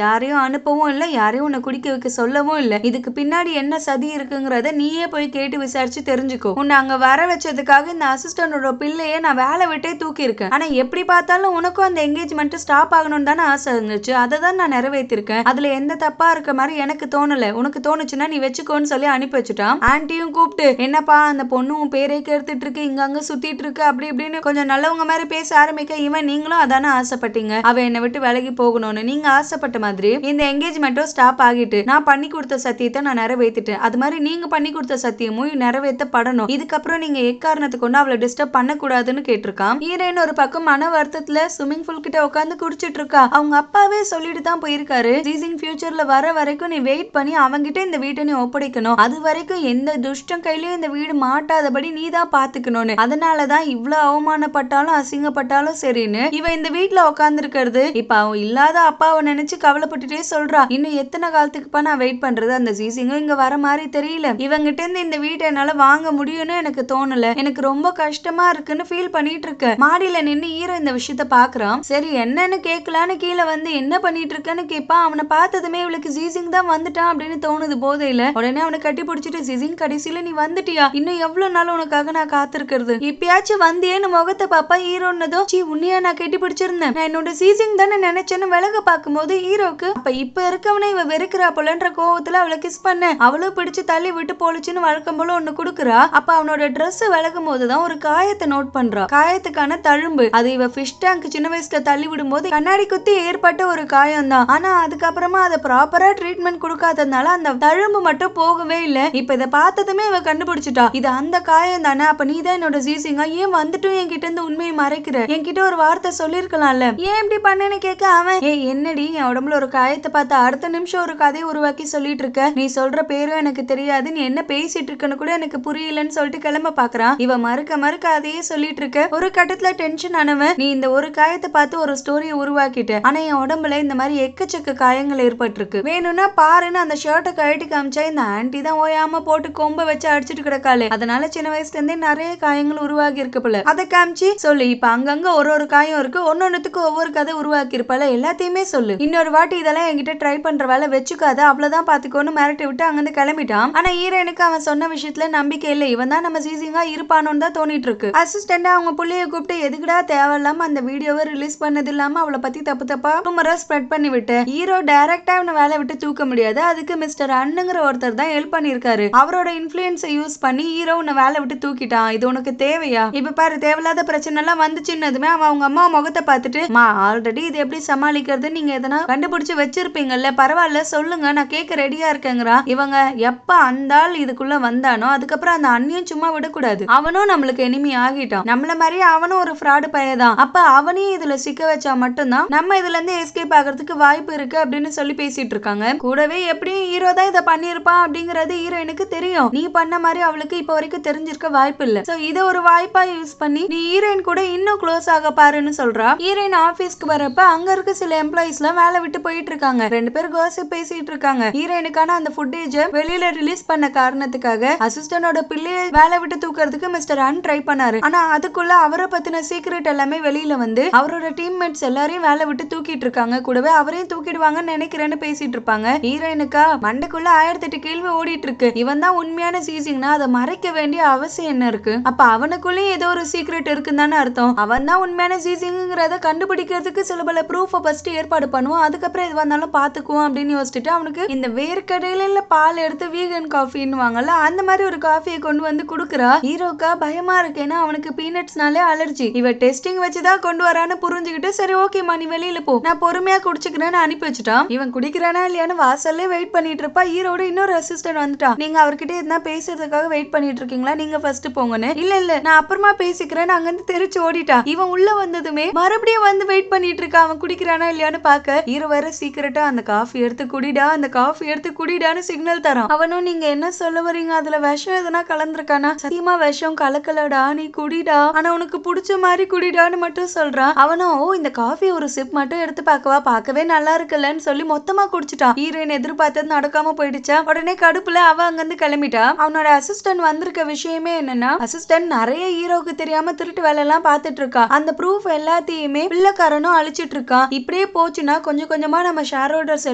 யாரையும் அனுப்பவும் இல்லை, யாரையும் உன்னை குடிக்க வைக்க சொல்லவும் இல்லை. இதுக்கு பின்னாடி என்ன சதி இருக்குங்கிறத நீயே போய் கேட்டு விசாரிச்சு தெரிஞ்சுக்கோ. உன்னை அங்க வர வச்சதுக்காக இந்த அசிஸ்டன்டோட பிள்ளைய நான் வேலை விட்டே தூக்கி இருக்கேன். ஆனா எப்படி பார்த்தாலும் உனக்கும் அந்த என்கேஜ்மெண்ட் ஸ்டாப் ஆகணும்னு தானே ஆசை இருந்துச்சு, அதை தான் நான் நிறைவேற்றிருக்கேன். அதுல எந்த தப்பா இருக்க மாதிரி எனக்கு தோணல. உனக்கு தோணுச்சுன்னா நீ வச்சுக்கோன்னு சொல்லி அனுப்பி வச்சுட்டான். ஆன்ட்டியும் கூப்பிட்டு என்னப்பா அந்த பொண்ணு உன் பேரை கெடுத்துட்டு இருக்கு, இங்க அங்க சுத்திட்டு இருக்கு அப்படி இப்படின்னு கொஞ்சம் நல்லவங்க மாதிரி பேச ஆரம்பிக்க இவன் நீங்களும் அதானே ஆசைப்பட்டீங்க, அவ என்னை விட்டு விலகி போகணும்னு. நீங்க ஆசைப்பட்ட மாதிரி இந்த என்கேஜ்மெண்ட்டும் ஸ்டாப் ஆகிட்டு நான் பண்ணி கொடுத்த சத்தியத்தை நான் நிறைவேற்றிட்டேன். அது மாதிரி நீங்க பண்ணி கொடுத்த சத்தியமும் நிறைவேற்றப்படணும். இதுக்கப்புறம் நீங்க எக்காரணத்தை கொண்டு அவளை டிஸ்டர்ப் பண்ண கூடாதுன்னு கேட்டிருக்கான். ஹீரோயின் ஒரு பக்கம் மன வருத்தத்துல ஸ்விம்மிங் பூல் கிட்ட உட்காந்து குடிச்சிட்டு இருக்கா. அவங்க அப்பாவே சொல்லிட்டு தான் போயிருக்காரு, ஜீசிங் ஃபியூச்சர்ல வர வரைக்கும் நீ வெயிட் பண்ணி அவங்கிட்ட இந்த வீட்டை நீ ஒப்படைக்கணும், அது வரைக்கும் எந்த துஷ்டம் கையிலயும் இந்த வீடு மாட்டாதபடி நீ தான் பாத்துக்கணும்னு. அதனாலதான் இவ்வளவு அவமானப்பட்டாலும் அசிங்கப்பட்டாலும் சரின்னு இவ இந்த வீட்டுல உட்கார்ந்து இருக்கிறது. இப்ப அவன் இல்லாத அப்பாவை நினைச்சு கவலைப்பட்டுட்டே சொல்றா, இன்னும் எத்தனை காலத்துக்குப்பா நான் வெயிட் பண்றது, அந்த ஜீசிங்கும் இங்க வர மாதிரி தெரியல, இவங்கிட்ட இருந்து இந்த வீட்டை என்னால வாங்க முடியும்னு எனக்கு தோணல, எனக்கு ரொம்ப கஷ்டமா இருக்குன்னு ஃபீல் பண்ணிட்டு இருக்க. மாடியில நின்னு ஹீரோ இந்த விஷயத்த பாக்குறான். சரி என்னன்னு கேட்கலான்னு கீழே வந்து என்ன பண்ணிட்டு இருக்கன்னு கேட்பா. அவனை பார்த்ததுமே இவளுக்கு ஜீசிங் தான் வந்துட்டான் அப்படின்னு தோணுது போதையில. உடனே அவனை கட்டி பிடிச்சிட்டு ஜீசிங் கடைசியில நீ வந்துட்டியா, இன்னும் எவ்வளவு நாள் உனக்காக நான் காத்திருக்கிறது, இப்பயாச்சும் வந்தியேன்னு முகத்தை பாப்பா. ஹீரோன்னதும் சீ உன்னையா நான் கட்டி பிடிச்சிருந்தேன், நான் என்னோட சீசிங் தானே நினைச்சேன்னு விலக பார்க்கும்போது ஹீரோக்கு அப்ப இப்ப இருக்கவனை இவ வெறுக்கிறா போலன்ற கோவத்துல அவளை கிஸ் பண்ண அவளும் பிடிச்சு தள்ளி விட்டு போலிச்சுன்னு வழக்கம் போல ஒண்ணு குடுக்குறா. அப்ப அவனோட ட்ரெஸ் விலகும் போதுதான் ஒரு காயத்தை நோட் பண்றா. காயத்துக்கான தழும்பு, அது இவ ஃபிஷ் டேங்க் சின்ன வயசுல தள்ளி விடும் போது கண்ணாடி குத்தி ஏற்பட்ட ஒரு காயம் தான். ஆனா அதுக்கப்புறமா அதை ப்ராப்பரா ட்ரீட்மெண்ட் கொடுக்காததுனால அந்த தழும்பு மட்டும் போகவே இல்ல. இப்ப இதை பார்த்ததுமே இவ கண்டுபிடிச்சிட்டா, இது அந்த காயம் தானே, அப்ப நீ தான் என்னோட ஜீசிங்கா, ஏன் வந்துட்டும் என்கிட்ட இருந்து உண்மையை மறைக்கிற, என்கிட்ட ஒரு வார்த்தை சொல்லிருக்கலாம்ல, ஏன் இப்படி பண்ணேன்னு கேட்க அவன் என்னடி என் உடம்புல ஒரு காயத்தை பார்த்து அடுத்த நிமிஷம் ஒரு கதையை உருவாக்கி சொல்லிட்டு இருக்க, நீ சொல்ற பேரும் எனக்கு தெரியாது, நீ என்ன பேசிட்டு இருக்கன்னு கூட எனக்கு புரியலன்னு சொல்லிட்டு கிளம்ப பாக்குறான். இவ மறுக்க மறுக்க அதையே சொல்லிட்டு இருக்க. ஒரு கட்டத்துல டென்ஷன் ஆனவன், நீ இந்த ஒரு காயத்தை பார்த்து ஒரு ஸ்டோரியை உருவாக்கிட்ட, ஆனா என் உடம்புல இந்த மாதிரி எக்கச்சக்க காயங்கள் ஏற்பட்டிருக்கு, வேணும்னா பாருன்னு அந்த ஷர்ட்டை கழட்டி காமிச்சா இந்த ஆன்டி தான் ஓயாம போட்டு கொம்ப வச்சு அடிச்சுட்டு கிடக்காளே, அதனால சின்ன வயசுல இருந்தே நிறைய காயங்கள் உருவாகி இருக்கு போல, அதை காமிச்சு சொல்லு. இப்ப அங்கங்க ஒரு காயம் இருக்கு, ஒன்னொன்னுக்கு ஒவ்வொரு கதை உருவாக்கி இருப்பால, எல்லாத்தையுமே சொல்லு. இன்னொரு வாட்டி இதெல்லாம் என்கிட்ட ட்ரை பண்ற வேலை வச்சுக்காத, அவ்வளவுதான் பாத்துக்கோன்னு மிரட்டி விட்டு அங்கிருந்து கிளம்பிட்டான். ஆனா ஹீரோனுக்கு அவன் சொன்ன விஷயத்துல நம்பிக்கை இல்லை, இவன் தான் நம்ம சீசிங்கா இருப்பானோன்னு தான் தோணிட்டு இருக்கு. அசிஸ்டண்டா அவங்க புள்ளைய கூப்பிட்டு எதுக்குடா தேவையில்லாம அந்த வீடியோவை ரிலீஸ் பண்ணது இல்லாம அவளை பத்தி தப்பு தப்பா ரூமரா ஸ்ப்ரெட் பண்ணி விட்டு ஹீரோ டைரக்டா அவனை வேலை விட்டு தூக்க முடியாது, அதுக்கு மிஸ்டர் அண்ணுங்கிற ஒருத்தர் தான் ஹெல்ப் பண்ணிருக்காரு. அவரோட இன்ஃபுளுன்ஸை யூஸ் பண்ணி ஹீரோ உன்னை வேலை விட்டு தூக்கிட்டான், இது உனக்கு தேவையா? இப்ப பாரு தேவையில்லாத பிரச்சனை எல்லாம் வந்துச்சுன்னதுமே அவன் அவங்க அம்மா முகத்தை பார்த்துட்டு ஆல்ரெடி இது எப்படி சமாளிக்கிறது, நீங்க எதனா கண்டுபிடிச்சு வச்சிருப்பீங்கல்ல, பரவாயில்ல சொல்லுங்க நான் கேட்க ரெடியா இருக்கேங்கிறா. இவங்க எப்ப அந்த ஆள் இதுக்குள்ள வந்தானோ அதுக்கப்புறம் அந்த அண்ணியும் சும்மா விடக்கூடாது, அவனும் நம்மளுக்கு எனிமி ஆகிட்டான், நம்மள மாதிரியே அவனும் ஒரு ஃப்ராடு பையதான், அப்ப அவனையும் இதுல சிக்க வச்சா மட்டும்தான் நம்ம இதுல இருந்து எஸ்கேப் ஆகிறதுக்கு வாய்ப்பு இருக்கு அப்படின்னு சொல்லி பேசிட்டு இருக்காங்க. கூடவே எப்படியும் ஹீரோ தான் இதை பண்ணிருப்பான் அப்படிங்கறது ஹீரோயினுக்கு தெரியும், நீ பண்ண மாதிரி அவளுக்கு இப்ப வரைக்கும் தெரிஞ்சிருக்க வாய்ப்பு இல்ல, சோ இதை ஒரு வாய்ப்பா யூஸ் பண்ணி நீ ஹீரோயின் கூட இன்னும் க்ளோஸ் ஆக பாருன்னு சொல்றா. ஹீரோயின் ஆபீஸ்க்கு வரப்ப அங்க இருக்க சில எம்ப்ளாயிஸ் எல்லாம் வேலை விட்டு போயிட்டு இருக்காங்க, ரெண்டு பேர் காசிப் பேசிட்டு இருக்காங்க. ஹீரோயினுக்கான அந்த ஃபுட்டேஜ் வெளியில ரிலீஸ் பண்ண காரணத்துக்காக அசிஸ்டன்டோட பிள்ளைய வேலை விட்டு தூக்குறதுக்கு மிஸ்டர் அன் ட்ரை பண்ணாரு. ஆனா அதுக்குள்ள அவரை பத்தின சீக்ரெட் எல்லாமே வெளியில வந்து அவரோட டீம்மேட்ஸ் எல்லாரையும் வேலை விட்டு தூக்கிட்டு இருக்காங்க, கூடவே அவரையும் தூக்கிடுவாங்கன்னு நினைக்கிறேன்னு பேசிட்டு இருப்பாங்க. ஹீரோயினுக்கா மண்டைக்குள்ள 1008 கேள்வி ஓடிட்டு இருக்கு, இவன் தான் உண்மையான சீசிங்னா அதை மறைக்க வேண்டிய அவசியம் என்ன இருக்கு, அப்ப அவனுக்குள்ளேயும் ஏதோ ஒரு சீக்ரெட் இருக்குன்னு தானே அர்த்தம், அவன் தான் உண்மையான சீசிங்கிறத கண்டுபிடிக்கிறதுக்கு சில பல ப்ரூஃபை ஃபர்ஸ்ட் ஏற்பாடு பண்ணுவோம், அதுக்கப்புறம் எது வந்தாலும் பாத்துக்குவோம் அப்படின்னு யோசிச்சுட்டு அவனுக்கு இந்த வேர்க்கடையில பால் எடுத்து வீகன் காஃபின்னு வாங்கல அந்த மாதிரி ஒரு ஒரு காஃபியை கொண்டு வந்து குடுக்குறா. ஹீரோக்கா பயமா இருக்கு, ஏன்னா அவனுக்கு பீனட்ஸ்னாலே அலர்ஜி. இவ டெஸ்டிங் வச்சுதான் கொண்டு வரான்னு புரிஞ்சுக்கிட்டு சரி ஓகேமா நீ வெளியில போ, நான் பொறுமையா குடிச்சுக்கிறேன்னு அனுப்பி வச்சுட்டான். இவன் குடிக்கிறானா இல்லையான்னு வாசல்ல வெயிட் பண்ணிட்டு இருப்பா. ஹீரோட இன்னொரு அசிஸ்டன்ட் வந்துட்டான். நீங்க அவர்கிட்ட இருந்தா பேசுறதுக்காக வெயிட் பண்ணிட்டு இருக்கீங்களா, நீங்க ஃபர்ஸ்ட் போங்கன்னு. இல்ல நான் அப்புறமா பேசிக்கிறேன்னு அங்கிருந்து தெரிச்சு ஓடிட்டா. இவன் உள்ள வந்ததுமே மறுபடியும் வந்து வெயிட் பண்ணிட்டு இருக்கா, அவன் குடிக்கிறானா இல்லையான்னு பாக்க. ஹீரோ வேற சீக்கிரட்டா அந்த காஃபி எடுத்து குடிடா, அந்த காஃபி எடுத்து குடிடான்னு சிக்னல் தரான். அவனும் நீங்க என்ன சொல்ல வரீங்க, அதுல விஷம் எதனா கலந்துருக்கானா, சத்தியமா விஷம் கலக்கலடா, நீ குடிடா, ஆனா உனக்கு பிடிச்ச மாதிரி குடிடான்னு மட்டும் சொல்றான். அவனும் ஓ இந்த காஃபி ஒரு சிப் மட்டும் எடுத்து பார்க்கவா, பார்க்கவே நல்லா இருக்குல்லன்னு சொல்லி மொத்தமா குடிச்சிட்டான். ஹீரோயின் எதிர்பார்த்தது நடக்காம போயிடுச்சா. உடனே கடுப்புல அவ அங்கிருந்து கிளம்பிட்டா. அவனோட அசிஸ்டன்ட் வந்திருக்க விஷயமே என்னன்னா, அசிஸ்டன்ட் நிறைய ஹீரோக்கு தெரியாம திருட்டு வேலை எல்லாம் பார்த்துட்டு இருக்கா. அந்த ப்ரூஃப் எல்லாத்தையுமே பிள்ளைக்காரனும் அழிச்சிட்டு இருக்கான். இப்படியே போச்சுன்னா கொஞ்சம் கொஞ்சமா நம்ம ஷேர் ஹோல்டர்ஸ்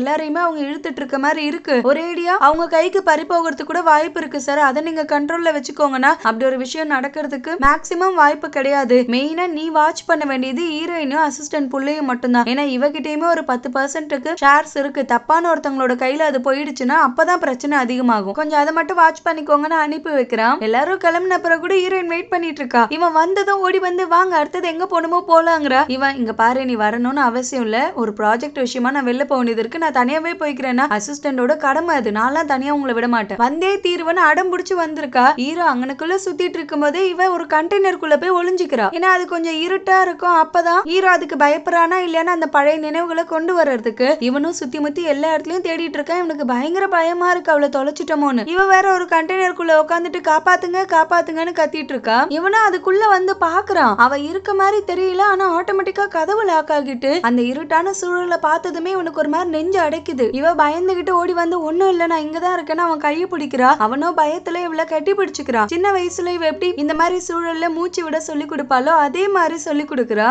எல்லாரையுமே அவங்க இழுத்துட்டு இருக்க மாதிரி இருக்கு. ஒரேடியா அவங்க கைக்கு பறி போகிறது கூட வாய்ப்பு இருக்கு சார், அதை நீங்க கண்ட்ரோல்ல வச்சுக்கோங்கன்னா. அப்படி ஒரு விஷயம் நடக்கிறதுக்கு மேக்சிமம் வாய்ப்பு கிடையாது. மெயினா நீ வாட்ச் பண்ண வேண்டியது ஹீரோயினும் அசிஸ்டன்ட் புள்ளையும் மட்டும்தான். ஏன்னா இவகிட்டயுமே ஒரு 10% ஷேர்ஸ் இருக்கு. தப்பான ஒருத்தவங்களோட கையில அது போயிடுச்சுன்னா அப்பதான் பிரச்சனை அதிகமாகும். கொஞ்சம் அதை மட்டும் வாட்ச் பண்ணிக்கோங்கன்னு அனுப்பி வைக்கிறான். எல்லாரும் கிளம்பின பிறகு கூட ஹீரோயின் வெயிட் பண்ணிட்டு இருக்கா. இவன் வந்ததும் ஓடி வந்து வாங்க அடுத்தது எங்க போகணுமோ போலாங்கிறா. இவன் இங்க பாரு நீ வரணும்னு அவசியம் இல்ல, ஒரு ப்ராஜெக்ட் விஷயமா நான் வெளில போக வேண்டியது இருக்கு, நான் தனியாவே போய்க்கிறேன்னா. அசிஸ்டன்டோட கடமை அது, நான்லாம் தனியா உங்களை விட மாட்டேன், வந்தே தீர்வுன்னு அடம் பிடிச்சு வந்திருக்கா. ஹீரோ அங்கனுக்குள்ள சுத்திட்டு இருக்கும் போதே இவ ஒரு கண்டெய்னருக்குள்ள போய் ஒளிஞ்சுக்கிறா. ஏன்னா அது கொஞ்சம் இருட்டா இருக்கும். அப்பதான் ஹீரோ அதுக்கு பயப்படுறானா இல்லையானா அந்த பழைய நினைவுகளை கொண்டு வர்றதுக்கு. இவனும் சுத்தி முத்தி எல்லா இடத்துலயும் தேடிட்டு இருக்கான். இவனுக்கு பயங்கர பயமா இருக்கு அவளை தொலைச்சிட்டோமோன்னு. இவ வேற ஒரு கண்டெய்னருக்குள்ள உட்காந்துட்டு காப்பாத்துங்க காப்பாத்துங்கன்னு கத்திட்டு இருக்கா. இவனும் அதுக்குள்ள வந்து பாக்குறான். அவ இருக்க மாதிரி தெரியல, ஆனா ஆட்டோமேட்டிக்கா கதவு லாக் ஆகிட்டு அந்த இருட்டான சூழலை பார்த்ததுமே இவனுக்கு ஒரு மாதிரி நெஞ்சு அடைக்குது. இவ பயந்துகிட்டு ஓடி வந்து ஒன்னும் இல்ல நான் இங்கதான் இருக்கேன்னு அவன் கையை பிடிக்கிறா. அவனோ பயத்துல இவளை கட்டி பிடிச்சுக்கிறான். சின்ன வயசுல இவ எப்படி இந்த மாதிரி சூழல்ல மூச்சு விட சொல்லி கொடுப்பாலோ அதே மாதிரி சொல்லி கொடுக்குறா.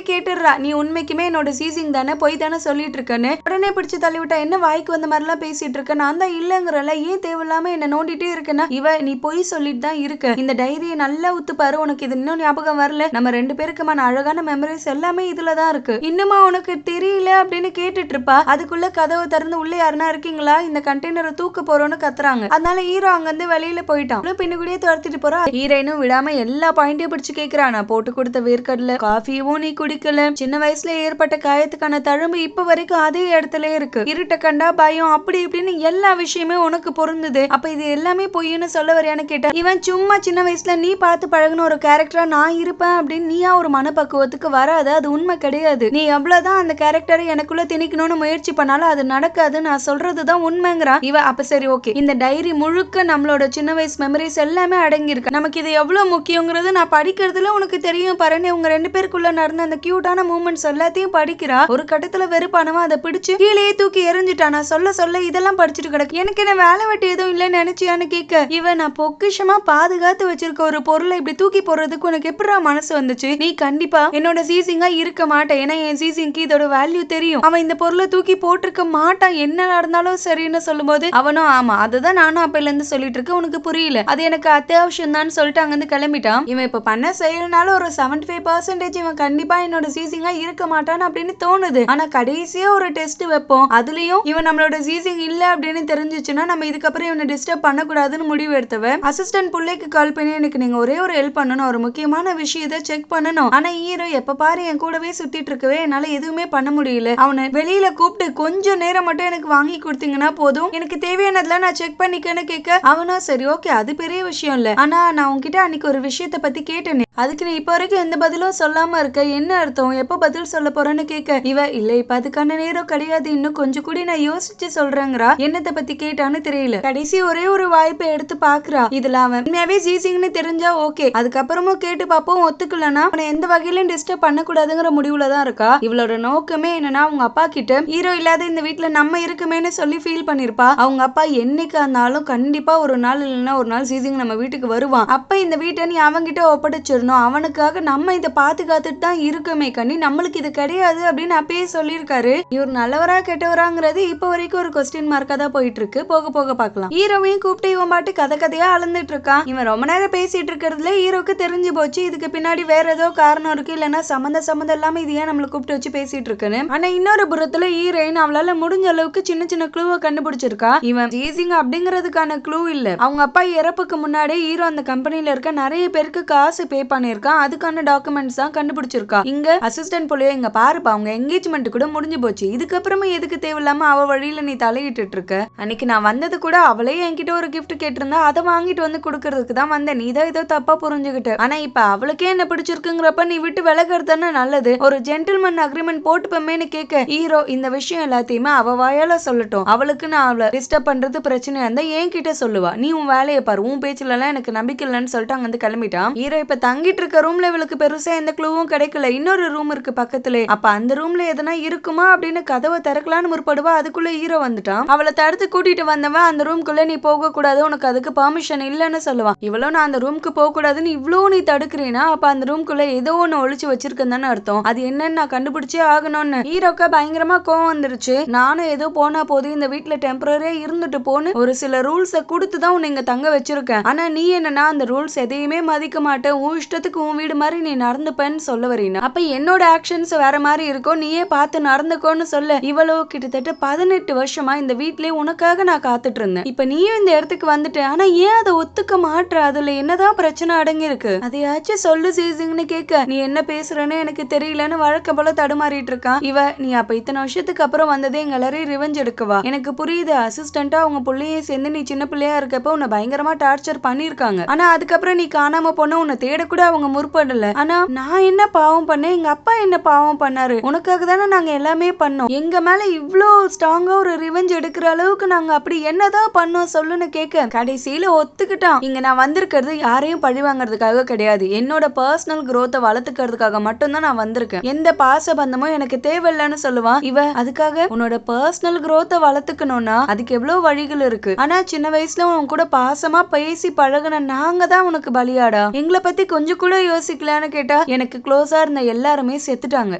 கேட்டுடுறா, நீ உண்மைக்குமே என்னோட சீசிங் தானே, போய் தானே சொல்லிட்டு இருக்கேன்னு. உடனே பிடிச்சு தள்ளிவிட்டா. என்ன வாய்க்கு வந்த மாதிரி எல்லாம் பேசிட்டு இருக்க, நான் தான் இல்லங்கிறல, ஏன் தேவையில்லாம என்ன நோண்டிட்டே இருக்கேன்னா. இவ நீ பொய் சொல்லிட்டு தான் இருக்க, இந்த டைரியை நல்லா உத்து பாரு, உனக்கு இது இன்னும் ஞாபகம் வரல, நம்ம ரெண்டு பேருக்குமான அழகான மெமரிஸ் எல்லாமே இதுலதான் இருக்கு, இன்னுமா உனக்கு தெரியல அப்படின்னு கேட்டுட்டு இருப்பா. அதுக்குள்ள கதவை திறந்து உள்ள யாருன்னா இருக்கீங்களா, இந்த கண்டெய்னரை தூக்க போறோம்னு கத்துறாங்க. அதனால ஹீரோ அங்கிருந்து வெளியில போயிட்டான். பின்னுக்குடியே துரத்திட்டு போறா. ஹீரோயினும் விடாம எல்லா பாயிண்டையும் பிடிச்சு கேக்குறா. நான் போட்டு கொடுத்த வேர்க்கடல காஃபியும் நீ குடிக்கல, சின்ன வயசுல ஏற்பட்ட காயத்துக்கான தழும்பு இப்ப வரைக்கும் அதே இடத்துல இருக்கு, இருட்ட கண்டா பயம், அப்படி இப்படின்னு எல்லா விஷயமே உனக்கு பொருந்தது, அப்ப இது எல்லாமே பொய்ன்னு சொல்ல வரையான்னு கேட்டா. இவன் சும்மா சின்ன வயசுல நீ பார்த்து பழகுன ஒரு கேரக்டரா நான் இருப்பேன் அப்படின்னு நீயா ஒரு மனப்பக்குவத்துக்கு வராத, அது உண்மை கிடையாது, நீ எவ்வளவுதான் அந்த கேரக்டரை எனக்குள்ள திணிக்கணும்னு முயற்சி பண்ணாலும் அது நடக்காது, நான் சொல்றதுதான் உண்மைங்கிறா. இவ அப்ப சரி ஓகே, இந்த டைரி முழுக்க நம்மளோட சின்ன வயசு மெமரிஸ் எல்லாமே அடங்கி இருக்கு, நமக்கு இது எவ்வளவு முக்கியங்கிறது நான் படிக்கிறதுல உனக்கு தெரியும் பாருன்னு உங்க ரெண்டு பேருக்குள்ள நடந்த அந்த கியூட்டான மூமெண்ட்ஸ் எல்லாத்தையும் படிக்கிறா. ஒரு கட்டத்துல வெறுப்பானவன் அதை பிடிச்சு கீழே தூக்கி எரிஞ்சுட்டா. நான் சொல்ல இதெல்லாம் படிச்சுட்டு கிடக்கு, எனக்கு என்ன வேலை வெட்டி எதுவும் இல்லைன்னு நினைச்சியான்னு கேட்க. இவ நான் பொக்கிஷமா பாதுகாத்து வச்சிருக்க ஒரு பொருளை இப்படி தூக்கி போடுறதுக்கு உனக்கு எப்படா மனசு வந்துச்சு, நீ கண்டிப்பா என்னோட சீசிங்கா இருக்க மாட்டேன், ஏன்னா என் சீசிங்க்கு இதோட வேல்யூ தெரியும், அவன் இந்த பொருளை தூக்கி போட்டிருக்க மாட்டான் என்ன நடந்தாலும் சரின்னு சொல்லும்போது அவனும் ஆமா அதுதான் நானும் அப்பையில இருந்து சொல்லிட்டு இருக்கேன், உனக்கு புரியல, அது எனக்கு அத்தியாவசியம் தான் சொல்லிட்டு அங்கிருந்து கிளம்பிட்டான். இவன் இப்ப பண்ண செயல்னால ஒரு 75% இவன் கண்டிப்பா என்னோட சீசிங்கா இருக்க மாட்டான் அப்படின்னு தோணுது. ஆனா கடைசியா ஒரு டெஸ்ட் வைப்போம், அதுலயும் இவன் நம்மளோட சீசிங் இல்ல அப்படின்னு தெரிஞ்சிச்சுன்னா நம்ம இதுக்கப்புறம் இவனை டிஸ்டர்ப் பண்ணக்கூடாதுன்னு முடிவு எடுத்தவ. அசிஸ்டன்ட் புள்ளைக்கு கால் பண்ணி எனக்கு நீங்க ஒரே ஒரு ஹெல்ப் பண்ணணும், ஒரு முக்கியமான விஷயத்தை செக் பண்ணணும், ஆனா ஹீரோ எப்ப பாரு என் கூடவே சுத்திட்டு இருக்கவே என்னால எதுவுமே பண்ண முடியல, அவனை வெளியில கூப்பிட்டு கொஞ்சம் நேரம் மட்டும் எனக்கு வாங்கி கொடுத்தீங்கன்னா போதும், எனக்கு தேவையானதெல்லாம் நான் செக் பண்ணிக்கன்னு கேட்க. அவனும் சரி ஓகே அது பெரிய விஷயம் இல்ல, ஆனா நான் உன்கிட்ட அன்னைக்கு ஒரு விஷயத்த பத்தி கேட்டேனே அதுக்கு நீ இப்ப வரைக்கும் எந்த பதிலும் சொல்லாம இருக்க, என்ன அர்த்தம், எப்ப பதில் சொல்ல போறேன்னு கேட்க. இவ இல்ல இப்ப அதுக்கான நேரம் கிடையாது, இன்னும் கொஞ்சம் கூட நான் யோசிச்சு சொல்றேங்கிறா. என்னத்தை பத்தி கேட்டான்னு தெரியல. கடைசி ஒரே ஒரு வாய்ப்பை எடுத்து பாக்குறா. இதுல அவன் உண்மையாவே ஜீசிங்னு தெரிஞ்சா ஓகே, அதுக்கப்புறமும் கேட்டு பாப்போம், ஒத்துக்கலனா அவனை எந்த வகையிலும் டிஸ்டர்ப் பண்ண கூடாதுங்கிற முடிவுலதான் இருக்கா. இவளோட நோக்கமே என்னன்னா அவங்க அப்பா கிட்ட ஹீரோ இல்லாத இந்த வீட்டுல நம்ம இருக்குமேன்னு சொல்லி ஃபீல் பண்ணிருப்பா. அவங்க அப்பா என்னைக்கு இருந்தாலும் கண்டிப்பா ஒரு நாள் இல்லைன்னா ஒரு நாள் சீசிங் நம்ம வீட்டுக்கு வருவான், அப்ப இந்த வீட்டை நீ அவங்கிட்ட ஒப்படைச்சிடணும், அவனுக்காக நம்ம இதை பாத்துக்காத்துட்டு தான் இருக்குமே கண்ணி, நம்மளுக்கு இது கிடையாது அப்படின்னு அப்பயே சொல்லியிருக்காரு. இவர் நல்லவரா கெட்டவராங்கிறது இப்ப வரைக்கும் ஒரு கொஸ்டின் மார்க்கா தான் போயிட்டு இருக்கு, போக போக பாக்கலாம். ஹீரோவையும் கூப்பிட்டு இவன் பாட்டு கதையா அளந்துட்டு இருக்கான். இவன் ரொம்ப நேரம் பேசிட்டு இருக்கிறதுல ஹீரோக்கு தெரிஞ்சு போச்சு இதுக்கு பின்னாடி வேற ஏதோ காரணம் இருக்கு, இல்லன்னா சம்மந்தம் இல்லாம இது ஏன் நம்மள கூப்பிட்டு வச்சு பேசிட்டு இருக்குன்னு. ஆனா இன்னொரு புறத்துல ஹீரோயின் அவளால முடிஞ்ச அளவுக்கு சின்ன சின்ன க்ளூவை கண்டுபிடிச்சிருக்கா. இவன் ஜீசிங் அப்படிங்கிறதுக்கான க்ளூ இல்ல, அவங்க அவங்க அப்பா இறப்புக்கு முன்னாடி ஹீரோ அந்த கம்பெனில இருக்க நிறைய பேருக்கு காசு பே பண்ணிருக்கான். அதுக்கான டாக்குமெண்ட்ஸ் தான் கண்டுபிடிச்சிருக்கா. இங்க அசிஸ்டன்ட் போலியோ இங்க பாருப்பா அவங்க என்கேஜ்மெண்ட் கூட முடிஞ்சு போச்சு. இதுக்கப்புறமா எதுக்கு தேவையில்லாம அவ வழியில நீ தலையிட்டு இருக்க? அன்னைக்கு நான் வந்தது கூட அவளே என்கிட்ட ஒரு கிஃப்ட் கேட்டிருந்தா அதை வாங்கிட்டு வந்து கொடுக்கறதுக்கு தான் வந்தேன். நீ தான் ஏதோ தப்பா புரிஞ்சுக்கிட்ட. ஆனா இப்ப அவளுக்கே என்ன பிடிச்சிருக்குங்கிறப்ப நீ விட்டு விலகிறது நல்லது. ஒரு ஜென்டில்மேன் அக்ரிமெண்ட் போட்டுப்பமேன்னு கேட்க ஹீரோ இந்த விஷயம் எல்லாத்தையுமே அவ வாயால சொல்லட்டும். அவளுக்கு நான் அவளை டிஸ்டர்ப் பண்றது பிரச்சனையா இருந்தா என்கிட்ட சொல்லுவா. நீ உன் வேலையை பாரு. உன் பேச்சுல எல்லாம் எனக்கு நம்பிக்கை இல்லைன்னு சொல்லிட்டு அங்க வந்து கிளம்பிட்டான். ஹீரோ இப்ப தங்கிட்டு இருக்க ரூம்ல இவளுக்கு பெருசா எந்த க்ளூவும் கிடைக்கல. இன்னொரு ரூம் இருக்கு பக்கத்துல. அப்ப அந்த ரூம்ல எதனா இருக்குமா அப்படின்னு கதவை திறக்கலான்னு முற்படுவா. அதுக்குள்ள ஹீரோ வந்துட்டான். அவளை தடுத்து கூட்டிட்டு வந்தவன் அந்த ரூம்குள்ள நீ போக கூடாது, உனக்கு அதுக்கு பெர்மிஷன் இல்லன்னு சொல்லுவான். இவ்வளவு நான் அந்த ரூம்க்கு போக கூடாதுன்னு இவ்வளவு நீ தடுக்கிறீனா அப்ப அந்த ரூம்குள்ள ஏதோ ஒண்ணு ஒளிச்சு வச்சிருக்கேன்னு அர்த்தம். அது என்னன்னு நான் கண்டுபிடிச்சே ஆகணும்னு ஹீரோக்கு பயங்கரமா கோவம் வந்துருச்சு. நானும் ஏதோ போனா போது இந்த வீட்டுல டெம்பரரியா இருந்துட்டு போன்னு ஒரு சில ரூல்ஸ கொடுத்துதான் உன்னை இங்க தங்க வச்சிருக்கேன். ஆனா நீ என்னன்னா அந்த ரூல்ஸ் எதையுமே மதிக்க மாட்டேன், உன் இஷ்டத்துக்கு உன் வீடு மாதிரி நீ நடந்துப்பேன்னு சொல்ல வரீனா. அப்ப என்னோட ஆக்ஷன்ஸ் வேற மாதிரி இருக்கும், நீயே பார்த்து நடந்துக்கோன்னு சொல்ல இவ்வளவு கிட்டத்தட்ட 18 வருஷமா இந்த வீட்லயே உனக்காக நான் காத்துட்டு இருந்தேன். இப்ப நீயும் இந்த இடத்துக்கு வந்துட்டு ஆனா ஏன் அதை ஒத்துக்க மாட்ற? அதுல என்னதான் பிரச்சனை அடங்கி இருக்கு? அதையாச்சும் சொல்லு சீசிங்னு கேட்க நீ என்ன பேசுறன்னு எனக்கு தெரியலன்னு வழக்க போல தடுமாறிட்டு இருக்கான். இவ நீ அப்ப இத்தனை வருஷத்துக்கு அப்புறம் வந்ததே எங்க எல்லாரையும் ரிவெஞ்ச் எடுக்கவா? எனக்கு புரியுது அசிஸ்டண்டா அவங்க பிள்ளையும் சேர்ந்து நீ சின்ன பிள்ளையா இருக்கப்ப உன்னை பயங்கரமா டார்ச்சர் பண்ணிருக்காங்க. ஆனா அதுக்கப்புறம் நீ காணாம போன உன்னை தேட கூட அவங்க முற்படல. ஆனா நான் என்ன பாவம் பண்ணேன்? எங்க அப்பா என்ன பாவம் பண்ணாரு? உனக்காக தானே நாங்க எல்லாமே பண்ணோம். எங்க மேல இவ்ளோ ஸ்ட்ராங்கா ஒரு ரிவெஞ்ச் எடுக்கிற அளவுக்கு நாங்க அப்படி என்னதான் பண்ணோம் சொல்லுன்னு கேட்க கடைசியில ஒத்துக்கிட்டான். இங்க நான் வந்திருக்கிறது யாரையும் பழி வாங்குறதுக்காக கிடையாது, என்னோட பர்சனல் growth வளர்த்துக்கிறதுக்காக மட்டும்தான் நான் வந்திருக்கேன். எந்த பாச பந்தமும் எனக்கு தேவையில்லைன்னு சொல்லுவான். இவ அதுக்காக உன்னோட பர்சனல் growth வளர்த்துக்கணும்னா அதுக்கு எவ்வளவு வழிகள் இருக்கு. ஆனா சின்ன வயசுல உன் கூட பாசமா பேசி பழகுன நாங்க தான் உனக்கு பலியாடா. எங்களை பத்தி கொஞ்சம் கூட யோசிக்கலான்னு கேட்டா எனக்கு க்ளோஸா இருந்த எல்லாருமே செத்துட்டாங்க.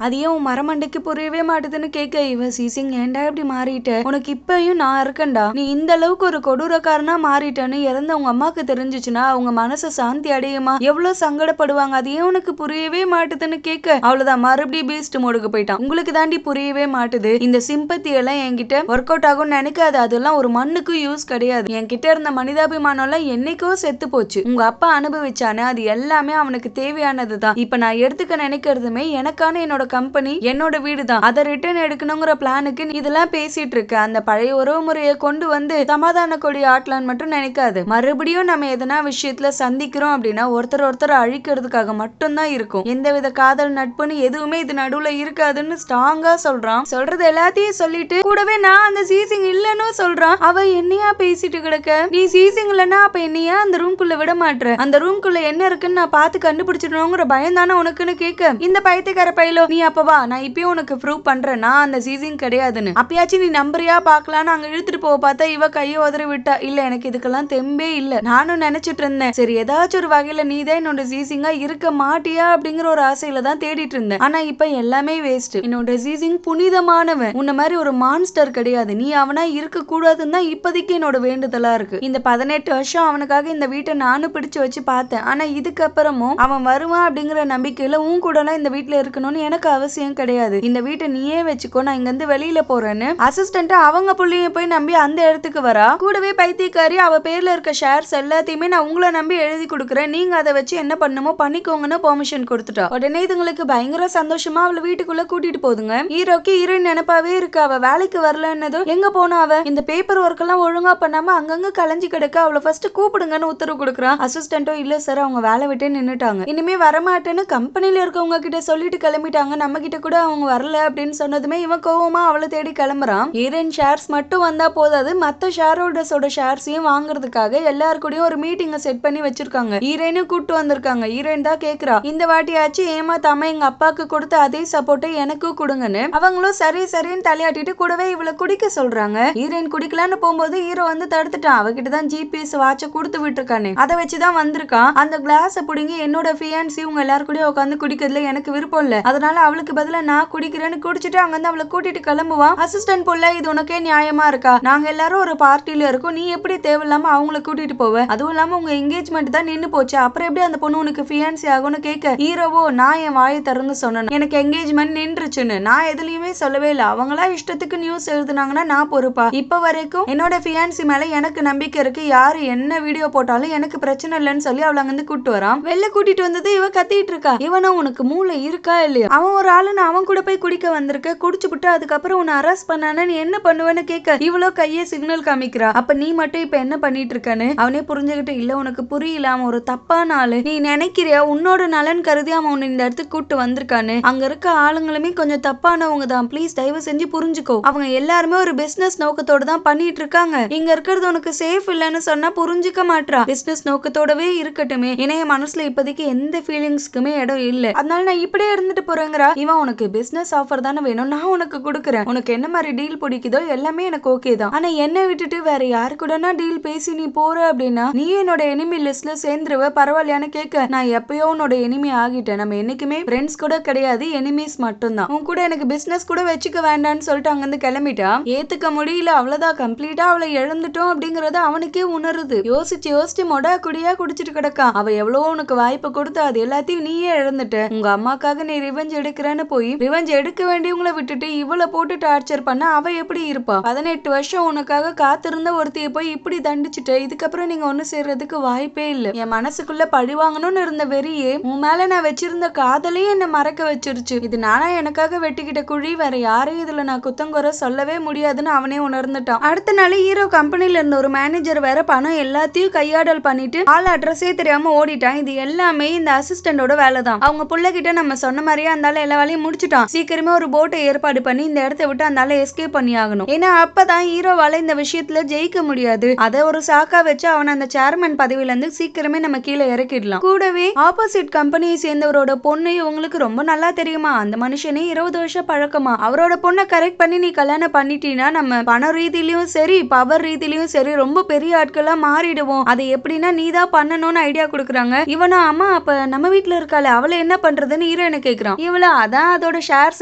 அதையே உன் மரமண்டைக்கு புரியவே மாட்டுதுன்னு கேட்க இவ சீசிங் ஏன்டா இப்படி மாறிட்ட? உனக்கு இப்பயும் நான் இருக்கேன்டா. நீ இந்த அளவுக்கு ஒரு கொடூரக்காரனா மாறிட்டேன்னு இறந்த உங்க அம்மாக்கு தெரிஞ்சிச்சுன்னா அவங்க மனசு சாந்தி அடையுமா? எவ்வளவு சங்கடப்படுவாங்க. அது ஏன் உனக்கு புரியவே மாட்டுதுன்னு கேட்க அவ்வளவுதான் மறுபடியும் பீஸ்ட் மோடுக்கு போயிட்டான். உங்களுக்கு தாண்டி புரியவே மாட்டுது. இந்த சிம்பத்தி எல்லாம் என்கிட்ட ஒர்க் அவுட் ஆகும்னு நினைக்காது. அதெல்லாம் ஒரு மண்ணுக்கு யூஸ் கிடையாது. என்கிட்ட இருந்த மனிதாபிமானம் எல்லாம் என்னைக்கோ செத்து போச்சு. உங்க அப்பா அனுபவிச்சானே அது எல்லாமே அவனுக்கு தேவையானதுதான். இப்ப நான் எடுத்துக்க நினைக்கிறதுமே எனக்கான என்னோட கம்பெனி என்னோட வீடு தான். அதை ரிட்டர்ன் எடுக்கணுங்கிற பிளானுக்கு இதெல்லாம் பேசிட்டு இருக்க. அந்த பழைய உறவு முறையை கொண்டு வந்து சமாதான கொடி ஆட்டலான்னு மட்டும் நினைக்காது. மறுபடியும் நம்ம எதனா விஷயத்துல சந்திக்கிறோம் அப்படின்னா ஒருத்தர் அழிக்கிறதுக்காக மட்டும்தான் இருக்கும். எந்தவித காதல் நட்புன்னு எதுவுமே இது நடுவுல இருக்காதுன்னு ஸ்ட்ராங்கா சொல்றான். சொல்றது எல்லாத்தையும் சொல்லிட்டு கூடவே நான் அந்த சீசிங் இல்லன்னு சொல்றான். அவ என்னையா பேசிட்டு கிடக்க? நீ சீசிங் இல்லன்னா அப்ப என்னையா அந்த ரூம்குள்ள விட மாட்ற? அந்த ரூம்குள்ள என்ன இருக்குன்னு நான் பார்த்து கண்டுபிடிச்சிடணுங்கிற பயம் தானே உனக்குன்னு கேட்க இந்த பைத்தியக்கார பையலோ நீ அப்பவா நான் இப்பயும் உனக்கு ப்ரூவ் பண்றேன் நான் அந்த சீசிங் கிடையாதுன்னு. அப்பயாச்சும் நீ நம்புறியா பாக்கலான்னு அங்க இழுத்துட்டு போக பார்த்தா இவ கையை உதறி விட்டா. இல்ல எனக்கு இதுக்கெல்லாம் தெம்பே இல்ல. நானும் நினைச்சிட்டு இருந்தேன் சரி ஏதாச்சும் ஒரு வகையில நீதான் என்னோட சீசிங்கா இருக்க மாட்டியா அப்படிங்கிற ஒரு ஆசையில தான் தேடிட்டு இருந்தேன். ஆனா இப்ப எல்லாமே வேஸ்ட். என்னோட சீசிங் புனிதமானவன். உன்ன மாதிரி ஒரு மான்ஸ்டர் கிடையாது. நீ அவனா இருக்க கூடாதுன்னு தான் இப்போதைக்கு என்னோட வேண்டுதலா இருக்கு. இந்த 18 வருஷம் அவனுக்காக இந்த வீட்டை நானும் பிடிச்சு வச்சு பார்த்தேன். ஆனா இதுக்கப்புறமும் அவன் வருவான் அப்படிங்கிற நம்பிக்கையில உன் கூட எல்லாம் இந்த வீட்டுல இருக்கணும்னு எனக்கு அவசியம் கிடையாது. இந்த வீட்டை நீயே வச்சுக்கோ, நான் இங்க இருந்து வெளியில போறேன்னு அசிஸ்டன்ட் அவங்க புள்ளைய போய் நம்பி அந்த இடத்துக்கு வரா. கூடவே பைத்தியக்காரி அவ பேர்ல இருக்க ஷேர்ஸ் எல்லாத்தையுமே நான் உங்களை நம்பி எழுதி கொடுக்குறேன், நீங்க அதை வச்சு என்ன பண்ணுமோ பண்ணிக்கோங்கன்னு பெர்மிஷன் கொடுத்துட்டா. உடனே இதுங்களுக்கு பயங்கர சந்தோஷமா அவளை வீட்டுக்குள்ள கூட்டிட்டு போதுங்க. ஹீரோக்கு ஹீரோயின் நினைப்பாவே இருக்கு. அவ வேலைக்கு வரலன்னதும் எங்க போனா அவ இந்த பேப்பர் ஒர்க் எல்லாம் ஒழுங்கா பண்ணாம அங்கங்க கலைஞ்சு கிடக்க அவளை ஃபர்ஸ்ட் கூப்பிடுங்கன்னு உத்தரவு கொடுக்குறான். அசிஸ்டன்ட்டோ இல்ல சார் அவங்க வேலை விட்டே நின்னுட்டாங்க, இனிமே வரமாட்டேன்னு கம்பெனில இருக்கவங்க கிட்ட சொல்லிட்டு கிளம்பிட்டாங்க, நம்ம கிட்ட கூட அவங்க வரல அப்படின்னு சொன்னதுமே இவன் கோவமா அவளை தேடி கிளம்புறான். ஹீரோயின் ஷேர்ஸ் மட்டும் வந்தா போதாது, மத்த ஷேர் ஹோல்டர்ஸோட ஷேர்ஸையும் வாங்குறதுக்காக எல்லாருக்கூடயும் ஒரு மீட்டிங்க செட் பண்ணி வச்சிருக்காங்க. ஹீரோயினும் கூட்டு வந்திருக்காங்க. ஹீரோயின் தான் கேக்குறா இந்த வாட்டியாச்சு ஏமாத்தாம எங்க அப்பாக்கு கொடுத்த அதே சப்போர்ட்டை எனக்கும் கொடுங்கன்னு. அவங்களும் சரி சரின்னு தலையாட்டிட்டு கூடவே இவளை குடிக்க சொல்றாங்க. ஹீரோயின் குடிக்கலான்னு போகும்போது ஹீரோ வந்து தடுத்துட்டான். அவகிட்ட தான் ஜிபிஎஸ் வாட்ச கொடுத்து விட்டுருக்கானே அதை வச்சுதான் வந்திருக்கான். அந்த கிளாஸ புடுங்கி என்னோட ஃபியான்சி உங்க எல்லாரும் கூட உட்காந்து குடிக்கிறதுல எனக்கு விருப்பம் இல்ல, அதனால அவளுக்கு பதிலா நான் குடிக்கிறேன்னு குடிச்சிட்டு அங்க இருந்து அவளை கூட்டிட்டு கிளம்புவான். அசிஸ்டன்ட் புள்ள இது உனக்கே நியாயமா இருக்கா? நாங்க எல்லாரும் ஒரு பார்ட்டில இருக்கோம், நீ எப்படி தேவையில்லாம அவங்கள கூட்டிட்டு போவ? அதுவும் இல்லாம உங்க என்கேஜ்மெண்ட் தான் நின்னு போச்சு, அப்புறம் எப்படி அந்த பொண்ணு உனக்கு ஃபியான்சி ஆகும்னு கேட்க ஹீரோவோ நான் என் வாயை திறந்து சொன்னேன் எனக்கு என்கேஜ்மெண்ட் நின்றுச்சுன்னு. நான் எதுலயுமே சொல்லவே இல்லை, அவங்களா இஷ்டத்துக்கு நியூஸ் எழுதுனாங்கன்னா நான் பொறுப்பா? இப்ப வரைக்கும் என்னோட ஃபியான்சி மேல எனக்கு நம்பிக்கை இருக்கு, யாரு என்ன வீடியோ போட்டாலும் எனக்கு பிரச்சனை இல்லைன்னு சொல்லி அவளை அங்கிருந்து கூட்டு வரான். வெளில கூட்டிட்டு வந்தது இவ கத்திட்டு இருக்கா. இவனும் உனக்கு மூளை இருக்கா இல்லையா, அவன் ஒரு ஆளுன்னு அவன் கூட போய் குடிக்க வந்திருக்க, குடிச்சுப்புட்டு அதுக்கப்புறம் உன்னை அரெஸ்ட் பண்ணானே நீ என்ன பண்ணுவேன்னு கேட்க இவ்வளோ கையே சிக்னல் காமிக்கிறா. அப்ப நீ மட்டும் இப்ப என்ன பண்ணிட்டு இருக்கன்னு அவனே புரிஞ்சுக்கிட்டு, இல்ல உனக்கு புரியல, அவன் ஒரு தப்பான ஆளு, நீ நினைக்கிறியா உன்னோட நலன் கருதி அவன் உன்னை இந்த இடத்துக்கு கூட்டு வந்திருக்கான்னு. அங்க இருக்க ஆளுங்களுமே கொஞ்சம் தப்பானவங்க தான், ப்ளீஸ் தயவு செஞ்சு புரிஞ்சுக்கோ. அவங்க எல்லாருமே ஒரு பிசினஸ் நோக்கத்தோட தான் பண்ணிட்டு இருக்காங்க. இங்க இருக்கிறது உனக்கு சேஃப் இல்லைன்னு சொன்னா புரிஞ்சுக்க மாட்டா. பிசினஸ் நோக்கத்தோடவே இருக்கட்டுமே, ஏன்னா என் மனசுல இப்போதைக்கு எந்த ஃபீலிங்ஸ்க்குமே இடம் இல்ல, அதனால நான் இப்படியே இருந்துட்டு போறேங்கிறா. இவன் உனக்கு பிசினஸ் ஆஃபர் தானே வேணும், நான் உனக்கு கொடுக்குறேன், உனக்கு என்ன மாதிரி டீல் பிடிக்குதோ எல்லாமே எனக்கு ஓகே தான். ஆனா என்ன விட்டுட்டு வேற யாரு கூடனா டீல் பேசி நீ போற அப்படின்னா நீ என்னோட எனிமி லிஸ்ட்ல சேர்ந்துருவ, பரவாயில்லையான்னு கேட்க, நான் எப்பயோ உன்னோட எனிமி ஆகிட்டேன், நம்ம என்னைக்குமே ஃப்ரெண்ட்ஸ் கூட கிடையாது, எனிமீஸ் மட்டும் தான், உன் கூட எனக்கு பிசினஸ் கூட வச்சுக்க வேண்டான்னு சொல்லிட்டு அங்கிருந்து கிளம்பிட்டா. ஏத்துக்க முடியல, அவ்வளவுதான், கம்ப்ளீட்டா அவளை இழந்துட்டோம் அப்படிங்கறது அவனுக்கே உணருது. யோசிச்சு யோசிச்சு மொடா குடியா குடிச்சிட்டு கிடக்கான். அவ எவ்வளவோ உனக்கு வாய்ப்பு கொடுத்து அது எல்லாத்தையும் நீயே இழந்துட்ட. உங்க அம்மாக்காக நீ ரிவெஞ்ச் எடுக்கிறேன்னு போய் ரிவெஞ்ச் எடுக்க வேண்டியவங்களை விட்டுட்டு இவளை போட்டு டார்ச்சர் பண்ண அவ எப்படி இருப்பா? 18 வருஷம் உனக்காக காத்திருந்த ஒருத்தைய போய் இப்படி தண்டிச்சுட்டு இதுக்கப்புறம் நீங்க ஒண்ணு சேர்றதுக்கு வாய்ப்பே இல்ல. என் மனசுக்குள்ள பழி வாங்கணும்னு இருந்த வெறியே உன் மேல நான் வச்சிருந்த காதலையும் என்ன மறக்க வச்சிருச்சு. இது நானா எனக்காக வெட்டிக்கிட்ட குழி, வேற யாரையும் இதுல நான் குத்தங்குறை சொல்லவே முடியாதுன்னு அவனே உணர்ந்துட்டான். அடுத்த நாள் ஹீரோ கம்பெனில இருந்த ஒரு மேனேஜர் வேற பணம் எல்லாத்தையும் கையாடல் பண்ணிட்டு ஆள் அட்ரஸே தெரியாம ஓடிட்டான். இது எல்லாமே இந்த அசிஸ்டண்டோட வேலை தான். அவங்க புள்ள கிட்ட நம்ம சொன்ன மாதிரியே அந்த எல்லா வேலையும் முடிச்சுட்டான். சீக்கிரமே ஒரு போட்டை ஏற்பாடு பண்ணி இந்த இடத்தை விட்டு அந்த எஸ்கேப் பண்ணி ஆகணும். ஏன்னா அப்பதான் ஹீரோவால இந்த விஷயத்துல ஜெயிக்க முடியாது. அதை ஒரு சாக்கா வச்சு அவன் அந்த சேர்மன் பதவியில இருந்து சீக்கிரமே நம்ம கீழே இறக்கிடலாம். கூடவே ஆப்போசிட் கம்பெனியை சேர்ந்தவரோட பொண்ணு இவங்களுக்கு ரொம்ப நல்லா தெரியுமா, அந்த மனுஷனே 20 வருஷம் பழக்கமா, அவரோட பொண்ணை கரெக்ட் பண்ணி நீ கல்யாணம் பண்ணிட்டீன்னா நம்ம பண ரீதியிலயும் சரி பவர் ரீதியிலயும் சரி ரொம்ப பெரிய ஆட்களா மாறிடுவோம். அதை எப்படின்னா நீ தான் பண்ணணும்னு ஐடியா கொடுக்குறாங்க. இவனும் அம்மா அப்ப நம்ம வீட்டுல இருக்காளே அவளை என்ன பண்றதுன்னு ஹீரோயினை கேட்கிறான். இவள அதான் அதோட ஷேர்ஸ்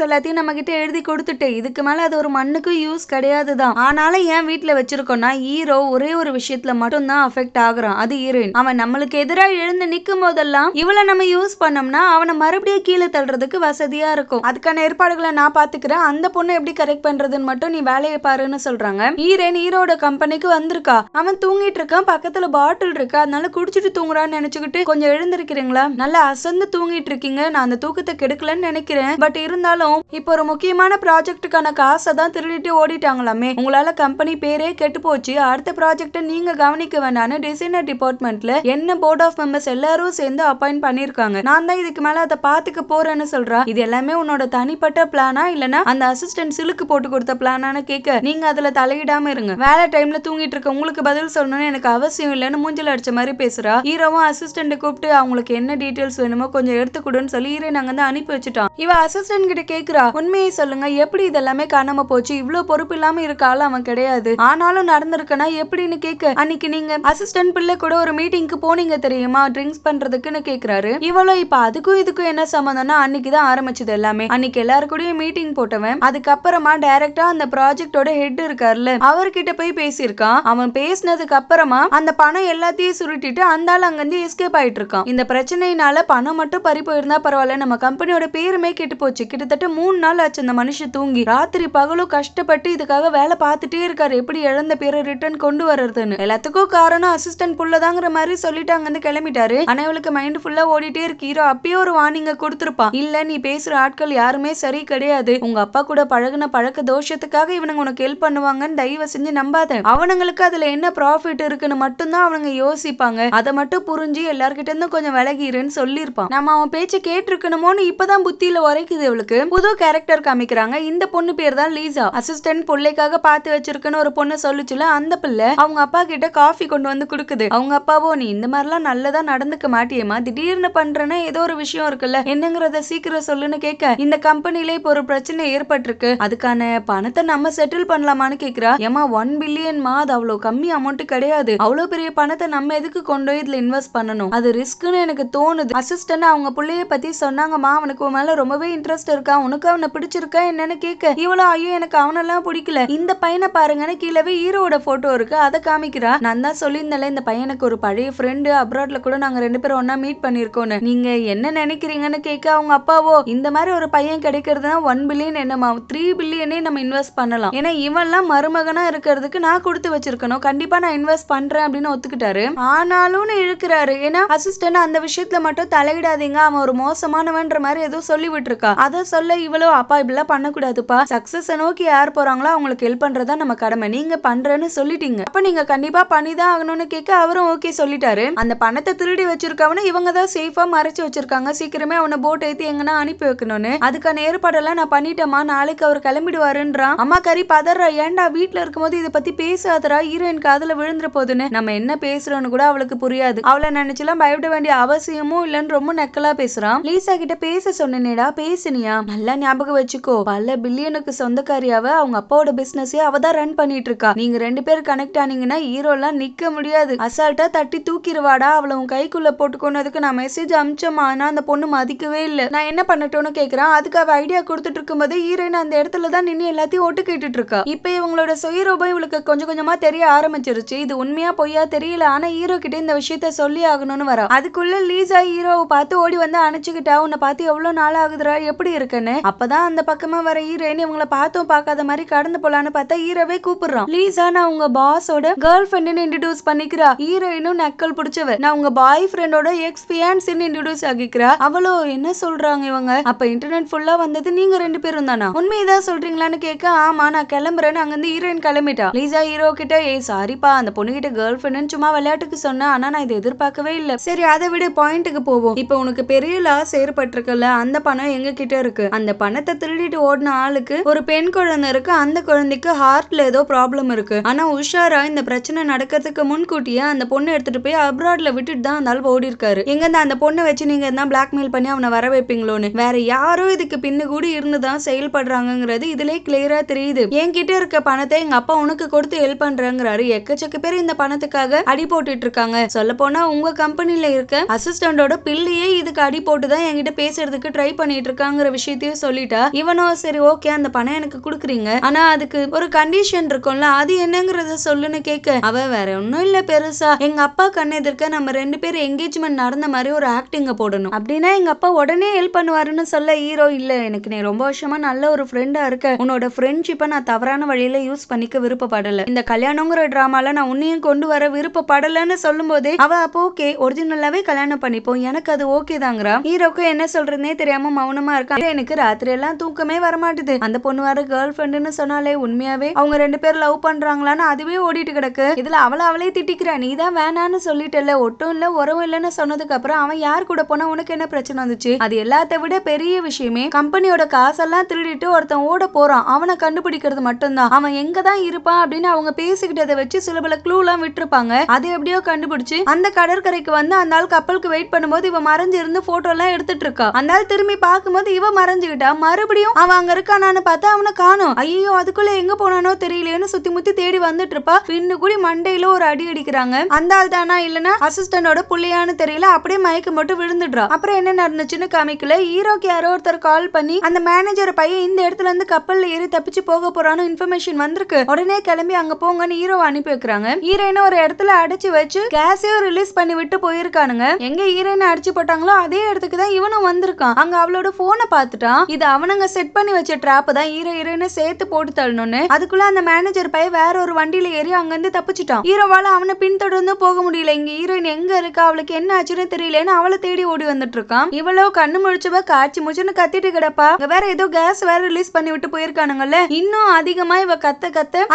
எல்லாத்தையும் நம்ம கிட்ட எழுதி கொடுத்துட்டு இதுக்கு மேல அது ஒரு மண்ணுக்கு யூஸ் கிடையாதுதான். ஆனாலும் ஏன் வீட்டுல வச்சிருக்கோம்னா ஹீரோ ஒரே ஒரு விஷயத்துல மட்டும் தான் அஃபெக்ட் ஆகுறான், அது ஹீரோயின். அவன் நம்மளுக்கு எதிராக எழுந்து நிக்கும் போதெல்லாம் இவளை நம்ம யூஸ் பண்ணோம்னா அவனை மறுபடியும் கீழே தள்ளுறதுக்கு வசதியா இருக்கும். அதுக்கான ஏற்பாடுகளை நான் பாத்துக்கிறேன், அந்த பொண்ணு எப்படி கரெக்ட் பண்றதுன்னு மட்டும் நீ வேலையை பாருன்னு சொல்றாங்க. ஹீரோயின் ஹீரோட கம்பெனிக்கு வந்திருக்கா. அவன் தூங்கிட்டு இருக்கான், பக்கத்துல பாட்டில் இருக்கு, அதனால குடிச்சிட்டு தூங்குறான்னு நினைச்சுக்கிட்டு கொஞ்சம் எழுந்திருக்கிறீங்களா, நல்லா அசந்து தூங்கிட்டு இருக்கீங்க, நான் அந்த தூக்கத்தை கெடுக்கலன்னு நினைக்கிறேன், பட் இருந்தாலும் இப்போ ஒரு முக்கியமான ப்ராஜெக்ட்டுக்கான காசை தான் திருடிட்டு ஓடிட்டாங்களாமே, உங்களால கம்பெனி பேரே கெட்டு போச்சு, அடுத்த ப்ராஜெக்ட்டை நீங்க கவனிக்க வேண்டாம்னு டிசைனர் டிபார்ட்மெண்ட்ல என்ன போர்ட் ஆஃப் மெம்பர்ஸ் எல்லாரும் சேர்ந்து அப்பாயிண்ட் பண்ணிருக்காங்க, நான் தான் இதுக்கு மேல அதை பாத்துக்க போறேன்னு சொல்றா. இது எல்லாமே உன்னோட தனிப்பட்ட பிளானா இல்லனா அந்த அசிஸ்டன்ட் சிலுக்கு போட்டு கொடுத்த பிளானான்னு கேட்க, நீங்க அதுல தலையிடாம இருங்க, வேலை டைம்ல தூங்கிட்டு இருக்க உங்களுக்கு பதில் சொல்லணும்னு எனக்கு அவசியம் இல்லைன்னு மூஞ்சில அடிச்ச மாதிரி பேசுறா. ஹீரோவும் அசிஸ்டன்ட் கூப்பிட்டு அவங்களுக்கு என்ன டீடைல்ஸ் வேணுமோ கொஞ்சம் எடுத்துக்கூடுன்னு சொல்லி ஹீரோயின் அங்க வந்து அனுப்பி வச்சுட்டான். இவ அசிஸ்டன்ட் கிட்ட கேக்குறா, உண்மையை சொல்லுங்க, எப்படி இதெல்லாமே காணாம போச்சு, இவ்வளவு பொறுப்பு இல்லாம இருக்கால அவன் கிடையாது, ஆனாலும் நடந்திருக்கனா எப்படின்னு கேட்க, அன்னைக்கு நீங்க அசிஸ்டன்ட் பிள்ளை கூட ஒரு மீட்டிங்க்கு போனீங்க தெரியுமா ட்ரிங்க்ஸ் பண்றதுக்குன்னு கேக்குறாரு. இவளும் இப்ப அதுக்கும் இதுக்கும் என்ன சம்பந்தம்னா அன்னைக்குதான் ஆரம்பிச்சது எல்லாமே, அன்னைக்கு எல்லாரு கூடயும் மீட்டிங் போட்டவன் அதுக்கப்புறமா டைரக்டா அந்த ப்ராஜெக்டோட ஹெட் இருக்காருல்ல அவர்கிட்ட போய் பேசியிருக்கான். அவன் பேசினதுக்கு அப்புறமா அந்த பணம் எல்லாத்தையும் சுருட்டிட்டு அந்த ஆள் அங்கிருந்து எஸ்கேப் ஆயிட்டு இருக்கான். இந்த பிரச்சனையினால பணம் மட்டும் பறி போயிருந்தா பரவாயில்ல, நம்ம கம்பெனியோட பேருமே கெட்டு போச்சு. கிட்டத்தட்ட 3 நாள் ஆச்சு அந்த மனுஷன் தூங்கி, ராத்திரி பகலும் கஷ்டப்பட்டு இதுக்காக வேலை பார்த்துட்டே இருக்காரு, எப்படி இழந்த பேரை ரிட்டர்ன் கொண்டு வர்றதுன்னு. எல்லாத்துக்கும் காரணம் அசிஸ்டன்ட் புள்ளதாங்கிற மாதிரி சொல்லிட்டு அங்கிருந்து கிளம்பிட்டாரு. ஆனா இவளுக்கு மைண்ட் ஃபுல்லா ஓடிட்டே இருக்கு. ஹீரோ அப்பயே ஒரு வார்னிங்க கொடுத்திருப்பான், இல்ல நீ பேசுற ஆட்கள் யாருமே சரி கிடையாது, உங்க அப்பா கூட பழகுன பழக்க தோஷத்துக்காக இவனுங்க உனக்கு ஹெல்ப் பண்ணுவாங்கன்னு தயவு செஞ்சு நம்பாத, அவனுங்களுக்கு அதுல என்ன ப்ராஃபிட் இருக்குன்னு மட்டும்தான் அவனுங்க யோசிப்பாங்க, அதை மட்டும் புரிஞ்சு எல்லார்கிட்ட இருந்தும் கொஞ்சம் விலகிருன்னு சொல்லியிருப்பான். நம்ம அவன் பேச்ச கேட்டிருக்கணுமோன்னு இப்பதான் புத்தியில உரைக்குது இவளுக்கு. புது கேரக்டர் காமிக்கிறாங்க. இந்த பொண்ணு பேர் தான் லீசா. அசிஸ்டன்ட் பிள்ளைக்காக பார்த்து வச்சிருக்குன்னு ஒரு பொண்ணு சொல்லுச்சுல, அந்த பிள்ளை அவங்க அப்பா கிட்ட காஃபி கொண்டு வந்து கொடுக்குது. அவங்க அப்பாவோ, நீ இந்த மாதிரிலாம் நல்லதா நடந்துக்க மாட்டியேமா, திடீர்னு பண்றேன்னா ஏதோ ஒரு விஷயம் இருக்குல்ல, என்னங்கறத சீக்கிரம் சொல்லுன்னு கேட்க, இந்த கம்பெனில இப்போ ஒரு பிரச்சனை ஏற்பட்டிருக்கு, அதுக்கான பணத்தை நம்ம செட்டில் பண்ணலாமான்னு கேக்குறா. ஏமா 1 பில்லியன்மா, அது அவ்வளவு கம்மி அமௌண்ட் கிடையாது, அவ்வளவு பெரிய பணத்தை நம்ம எதுக்கு கொண்டு போய் இதுல இன்வெஸ்ட் பண்ணணும், அது ரிஸ்க்னு எனக்கு தோணுது. அசிஸ்டன்ட் அவங்க புள்ளைய பத்தி சொன்னாங்கம்மா, அவனுக்கு மேல ரொம்பவே இன்ட்ரெஸ்ட் இருக்கா, உனக்கு அவனை பிடிச்சிருக்கா என்னன்னு கேட்க, இவ்வளோ ஐயோ எனக்கு அவனெல்லாம் பிடிக்கல, இந்த பையனை பாருங்கன்னு கீழவே ஹீரோட போட்டோ இருக்கு, அதை காமிக்கிறா. நான் தான் சொல்லியிருந்தேன் இந்த பையனுக்கு ஒரு பழைய ஃப்ரெண்டு, அப்ராட்ல கூட நாங்க 2 பேரும் ஒன்னா மீட் பண்ணிருக்கோன்னு, நீங்க என்ன நினைக்கிறீங்கன்னு கேட்க, அவங்க அப்பாவோ, இந்த மாதிரி ஒரு பையன் கிடைக்கிறதுனா 1 பில்லியன் என்னமா 3 பில்லியனே நம்ம இன்வெஸ்ட் பண்ணலாம், ஏன்னா இவன்லாம் மருமகனா இருக்கிறதுக்கு நான் கொடுத்து வச்சிருக்கணும், கண்டிப்பா நான் நான் இன்வெஸ்ட் பண்றேன் அப்படின்னு ஒத்துக்கிட்டாரு. ஆனாலும் இழுக்கிறாரு. ஏன்னா அசிஸ்டன்ட் அந்த விஷயத்துல மட்டும் தலையிடாதீங்க, அவன் ஒரு மோசமானவன்ற மாதிரி ஏதோ சொல்லி விட்டுருக்கா. அதை சொல்ல இவ்வளோ அப்பா இப்படிலாம் பண்ணக்கூடாதுப்பா, சக்சஸ் நோக்கி யார் போறாங்களோ அவங்களுக்கு ஹெல்ப் பண்றதா நம்ம கடமை, நீங்க பண்றேன்னு சொல்லிட்டீங்க, அப்ப நீங்க கண்டிப்பா பண்ணிதான் ஆகணும்னு கேட்க அவரும் ஓகே சொல்லிட்டாரு. அந்த பணத்தை திருடி வச்சிருக்கவன இவங்க தான் சேஃபா மறைச்சு வச்சிருக்காங்க, சீக்கிரமே அவனை போட் ஏத்தி எங்கன்னா அனுப்பி வைக்கணும்னு. அதுக்கான ஏற்பாடெல்லாம் நான் பண்ணிட்டேமா, நாளைக்கு அவர் கிளம்பிடுவாருன்றான். அம்மா கறி பதறா, ஏன்டா வீட்டுல இருக்கும்போது இதை பத்தி பேசாதரா, ஹீரோயின் காதுல விழுந்துற போதுன்னு. நம்ம என்ன பேசுறோம்னு கூட அவளுக்கு புரியாது, அவளை நினைச்செல்லாம் பயப்பட வேண்டிய அவசியமும் இல்லன்னு ரொம்ப நக்கலா பேசுறான். லீசா கிட்ட பேச சொன்னேடா, பேசுனியா, நல்லா ஞாபகம் வச்சுக்கோ, பல பில்லியனுக்கு சொந்தக்காரியாவ, அவங்க அப்பாவோட பிசினஸே அவ தான் ரன் பண்ணிட்டு இருக்கா. நீங்க 2 பேர் கனெக்ட் ஆனீங்கன்னா ஹீரோலாம் நிக்க முடியாது, அசால்ட்டா தட்டி தூக்கிடுவாடா, அவளை உன் கைக்குள்ள போட்டுக்கோனதுக்கு நான் மெசேஜ் அமிச்சோமா, ஆனா அந்த பொண்ணு மதிக்கவே இல்ல. நான் என்ன பண்ணட்டோன்னு கேக்குறான். அதுக்கு அவ ஐடியா கொடுத்துட்டு இருக்கும்போது ஹீரோயின் அந்த இடத்துல தான் நின்று எல்லாத்தையும் ஒட்டு கேட்டுட்டு இருக்கா. இப்ப இவங்களோட சுயரூபம் இவளுக்கு கொஞ்சம் கொஞ்சமா தெரிய ஆரம்பிச்சிருச்சு. இது உண்மையா பொய்யா தெரியல, ஆனா ஹீரோ கிட்ட இந்த விஷயத்த சொல்லி ஆகணும்னு வரா. அதுக்குள்ள லீசா ஹீரோவை பார்த்து ஓடி வந்து அணைச்சுக்கிட்டா, உன்னை பார்த்து எவ்வளவு நாள் ஆகுதுரா, எப்படி இருக்குன்னு. அப்பதான் அந்த பக்கமா வர ஹீரோயின் இவங்கள பார்த்தும் பார்க்காத மாதிரி கடந்து போலான்னு பார்த்தா ஹீரோவே கூப்பிடுறான். லீசா நான் உங்க பாஸோட கேர்ள் ஃப்ரெண்ட்னு இன்ட்ரோடியூஸ் பண்ணிக்கிறா. ஹீரோயினும் நக்கல் பிடிச்சவ, நான் உங்க பாய் ஃப்ரெண்டோட எக்ஸ் ஃபியான்சின்னு இன்ட்ரோடியூஸ் ஆகிக்கிறா. அவளோ என்ன சொல்றாங்க இவங்க, அப்ப இன்டர்நெட் ஃபுல்லா வந்தது நீங்க 2 பேரும் தானா, உண்மையதான் சொல்றீங்களான்னு கேட்க, ஆமா நான் கிளம்புறேன்னு அங்கிருந்து ஹீரோயின் கிளம்பிட்டா. லீசா ஹீரோ கிட்ட, ஏய் சாரிப்பா, அந்த பொண்ணு கிட்ட கேர்ள் ஃப்ரெண்ட்னு சும்மா விளையாட்டுக்கு சொன்னேன், ஆனா நான் இதை எதிர்பார்க்கவே இல்ல. சரி அதை விட பாயிண்ட்டுக்கு போவோம். இப்ப உனக்கு பெரிய லாஸ் ஏற்பட்டிருக்குல்ல, அந்த பணம் எங்க கிட்ட இருக்கு. அந்த பணத்தை திருடிட்டு ஓடின ஆளுக்கு ஒரு பெண் குழந்தை இருக்கு, அந்த குழந்தைக்கு ஹார்ட்ல ஏதோ ப்ராப்ளம் இருக்கு. ஆனா உஷாரா இந்த பிரச்சனை நடக்கிறதுக்கு முன்கூட்டியே அந்த பொண்ணை எடுத்துட்டு போய் அப்ராட்ல விட்டுட்டு தான் அந்த ஆள் ஓடி இருக்காரு. எங்க அந்த பொண்ணை வச்சு நீங்க தான் பிளாக்மெயில் பண்ணி அவனை வர வைப்பீங்களோன்னு. வேற யாரோ இதுக்கு பின்னு கூட இருந்துதான் செயல்படுறாங்கிறது இதுல கிளியரா தெரியுது. என்கிட்ட இருக்க பணத்தை எங்க அப்பா உனக்கு கொடுத்து ஹெல்ப் பண்றாங்கிறாரு. எக்கச்சக்க பேர் இந்த பணத்துக்காக அடி போட்டுட்டு இருக்காங்க. சொல்ல போனா உங்க கம்பெனில இருக்க அசிஸ்டண்டோட பிள்ளையே இதுக்கு அடி போட்டுதான் என்கிட்ட பேசுறதுக்கு ட்ரை பண்ணிட்டு இருக்காங்கிற விஷயத்தையும் சொல்லிட்டா. இவனோ சரி ஓகே அந்த பணம் எனக்கு குடுக்குறீங்க, ஆனா அதுக்கு ஒரு கண்டிஷன் இருக்கும்ல, அது என்னங்கறத சொல்லுன்னு கேட்க, அவ வேற ஒன்னும் இல்ல பெருசா, எங்க அப்பா கண்ணு எதிர்க்க நம்ம 2 பேரும் என்கேஜ்மெண்ட் நடந்த மாதிரி ஒரு ஆக்டிங்க போடணும், அப்படின்னா எங்க அப்பா உடனே ஹெல்ப் பண்ணுவாருன்னு சொல்ல ஹீரோ, இல்ல எனக்கு நீ ரொம்ப வருஷமா நல்ல ஒரு ஃப்ரெண்டா இருக்க, உன்னோட ஃப்ரெண்ட்ஷிப்பை நான் தவறான வழியில யூஸ் பண்ணிக்க விருப்பப்படல, இந்த கல்யாணங்கிற டிராமால நான் உன்னையும் கொண்டு வர விருப்பப்படலன்னு சொல்லும் போதே அவ அப்போ ஓகே ஒரிஜினலாவே கல்யாணம் பண்ணிப்போம், எனக்கு அது ஓகே தாங்கிறா. ஹீரோக்கு என்ன சொல்றதுனே தெரியாம மௌனமா இருக்கா. எனக்கு ராத்திரி எல்லாம் தூக்கமே வரமாட்டுது, அந்த பொண்ணு வர கேர்ள் ஃப்ரெண்டுன்னு சொன்னாலே உண்மையாவே அவங்க 2 பேரும் லவ் பண்றாங்களான்னு அதுவே ஓடிட்டு கிடக்கு. இதுல அவளே திட்டிக்கிறா, நீ தான் வேணான்னு சொல்லிட்டல, ஒட்டும் இல்ல உறவும் இல்லன்னு சொன்னதுக்கு அப்புறம் அவன் யார் கூட போனா உனக்கு என்ன பிரச்சனை வந்துச்சு. அது எல்லாத்த விட பெரிய விஷயமே கம்பெனியோட காசெல்லாம் திருடிட்டு ஒருத்தன் ஓட போறான், அவனை கண்டுபிடிக்கிறது மட்டும்தான். அவன் எங்க தான் இருப்பான் அப்படின்னு அவங்க பேசிக்கிட்டதை வச்சு சில பல க்ளூலாம் விட்டுருப்பாங்க. அது எப்படியோ கண்டுபிடிச்சு அந்த கடற்கரைக்கு வந்து அந்த ஆள் கப்பலுக்கு வெயிட் பண்ணும்போது இவ மறைஞ்சு இருந்து போட்டோ எல்லாம் எடுத்துட்டு இருக்கா. அந்த ஆள் திரும்பி பார்க்கும்போது இவ மறைஞ்சுக்கிட்டா. மறுபடியும் அவன் அங்க இருக்கானான்னு பார்த்தா அவனை காணோம். ஐயோ அதுக்குள்ள எங்க போனானோ தெரியலையேன்னு சுத்தி முத்தி தேடி வந்துட்டு இருப்பா. பின்னு கூடி மண்டையில ஒரு அடி அடிக்கிறாங்க. அந்த ஆள் தானா இல்லனா அசிஸ்டண்டோட புள்ளையான்னு தெரியல, அப்படியே மயக்கம் மட்டும் விழுந்துடுறா. அப்புறம் என்ன நடந்துச்சுன்னு காமிக்கல. ஹீரோக்கு யாரோ ஒருத்தர் கால் பண்ணி அந்த மேனேஜர் பையன் இந்த இடத்துல இருந்து கப்பல்ல ஏறி தப்பிச்சு போக போறான்னு இன்ஃபர்மேஷன் வந்திருக்கு, உடனே கிளம்பி அங்க போங்கன்னு ஹீரோவை அனுப்பி வைக்கிறாங்க. ஹீரோயினை ஒரு இடத்துல அடைச்சு வச்சு கேஸையும் ரிலீஸ் பண்ணி விட்டு போயிருக்கானுங்க. எங்க ஹீரோயினை அடிச்சு போட்டாங்களோ அதே இடத்துக்கு தான் இவனும் வந்திருக்கான். அங்க அவளோட போனை பார்த்துட்டான். இது அவனுங்க செட் பண்ணி வச்ச ட்ராப் தான், ஹீரோயினை சேர்த்து போட்டு தள்ளணும்னு. அதுக்குள்ள அந்த மேனேஜர் பையன் வேற ஒரு வண்டியில ஏறி அங்க இருந்து தப்பிச்சுட்டான். ஹீரோவால அவனை பின்தொடர்ந்து போக முடியல. இங்க ஹீரோயின் எங்க இருக்கா, அவளுக்கு என்ன ஆச்சுன்னு தெரியலன்னு அவளை தேடி ஓடி வந்துட்டு இருக்கான். இவ்வளவு கண்ணு முழிச்சவ காய்ச்சி முச்சுன்னு கத்திட்டு கிடப்பா. வேற ஏதோ கேஸ் வேற ரிலீஸ் பண்ணி விட்டு போயிருக்கானுங்கல்ல, இன்னும் அதிகமா இவ கத்த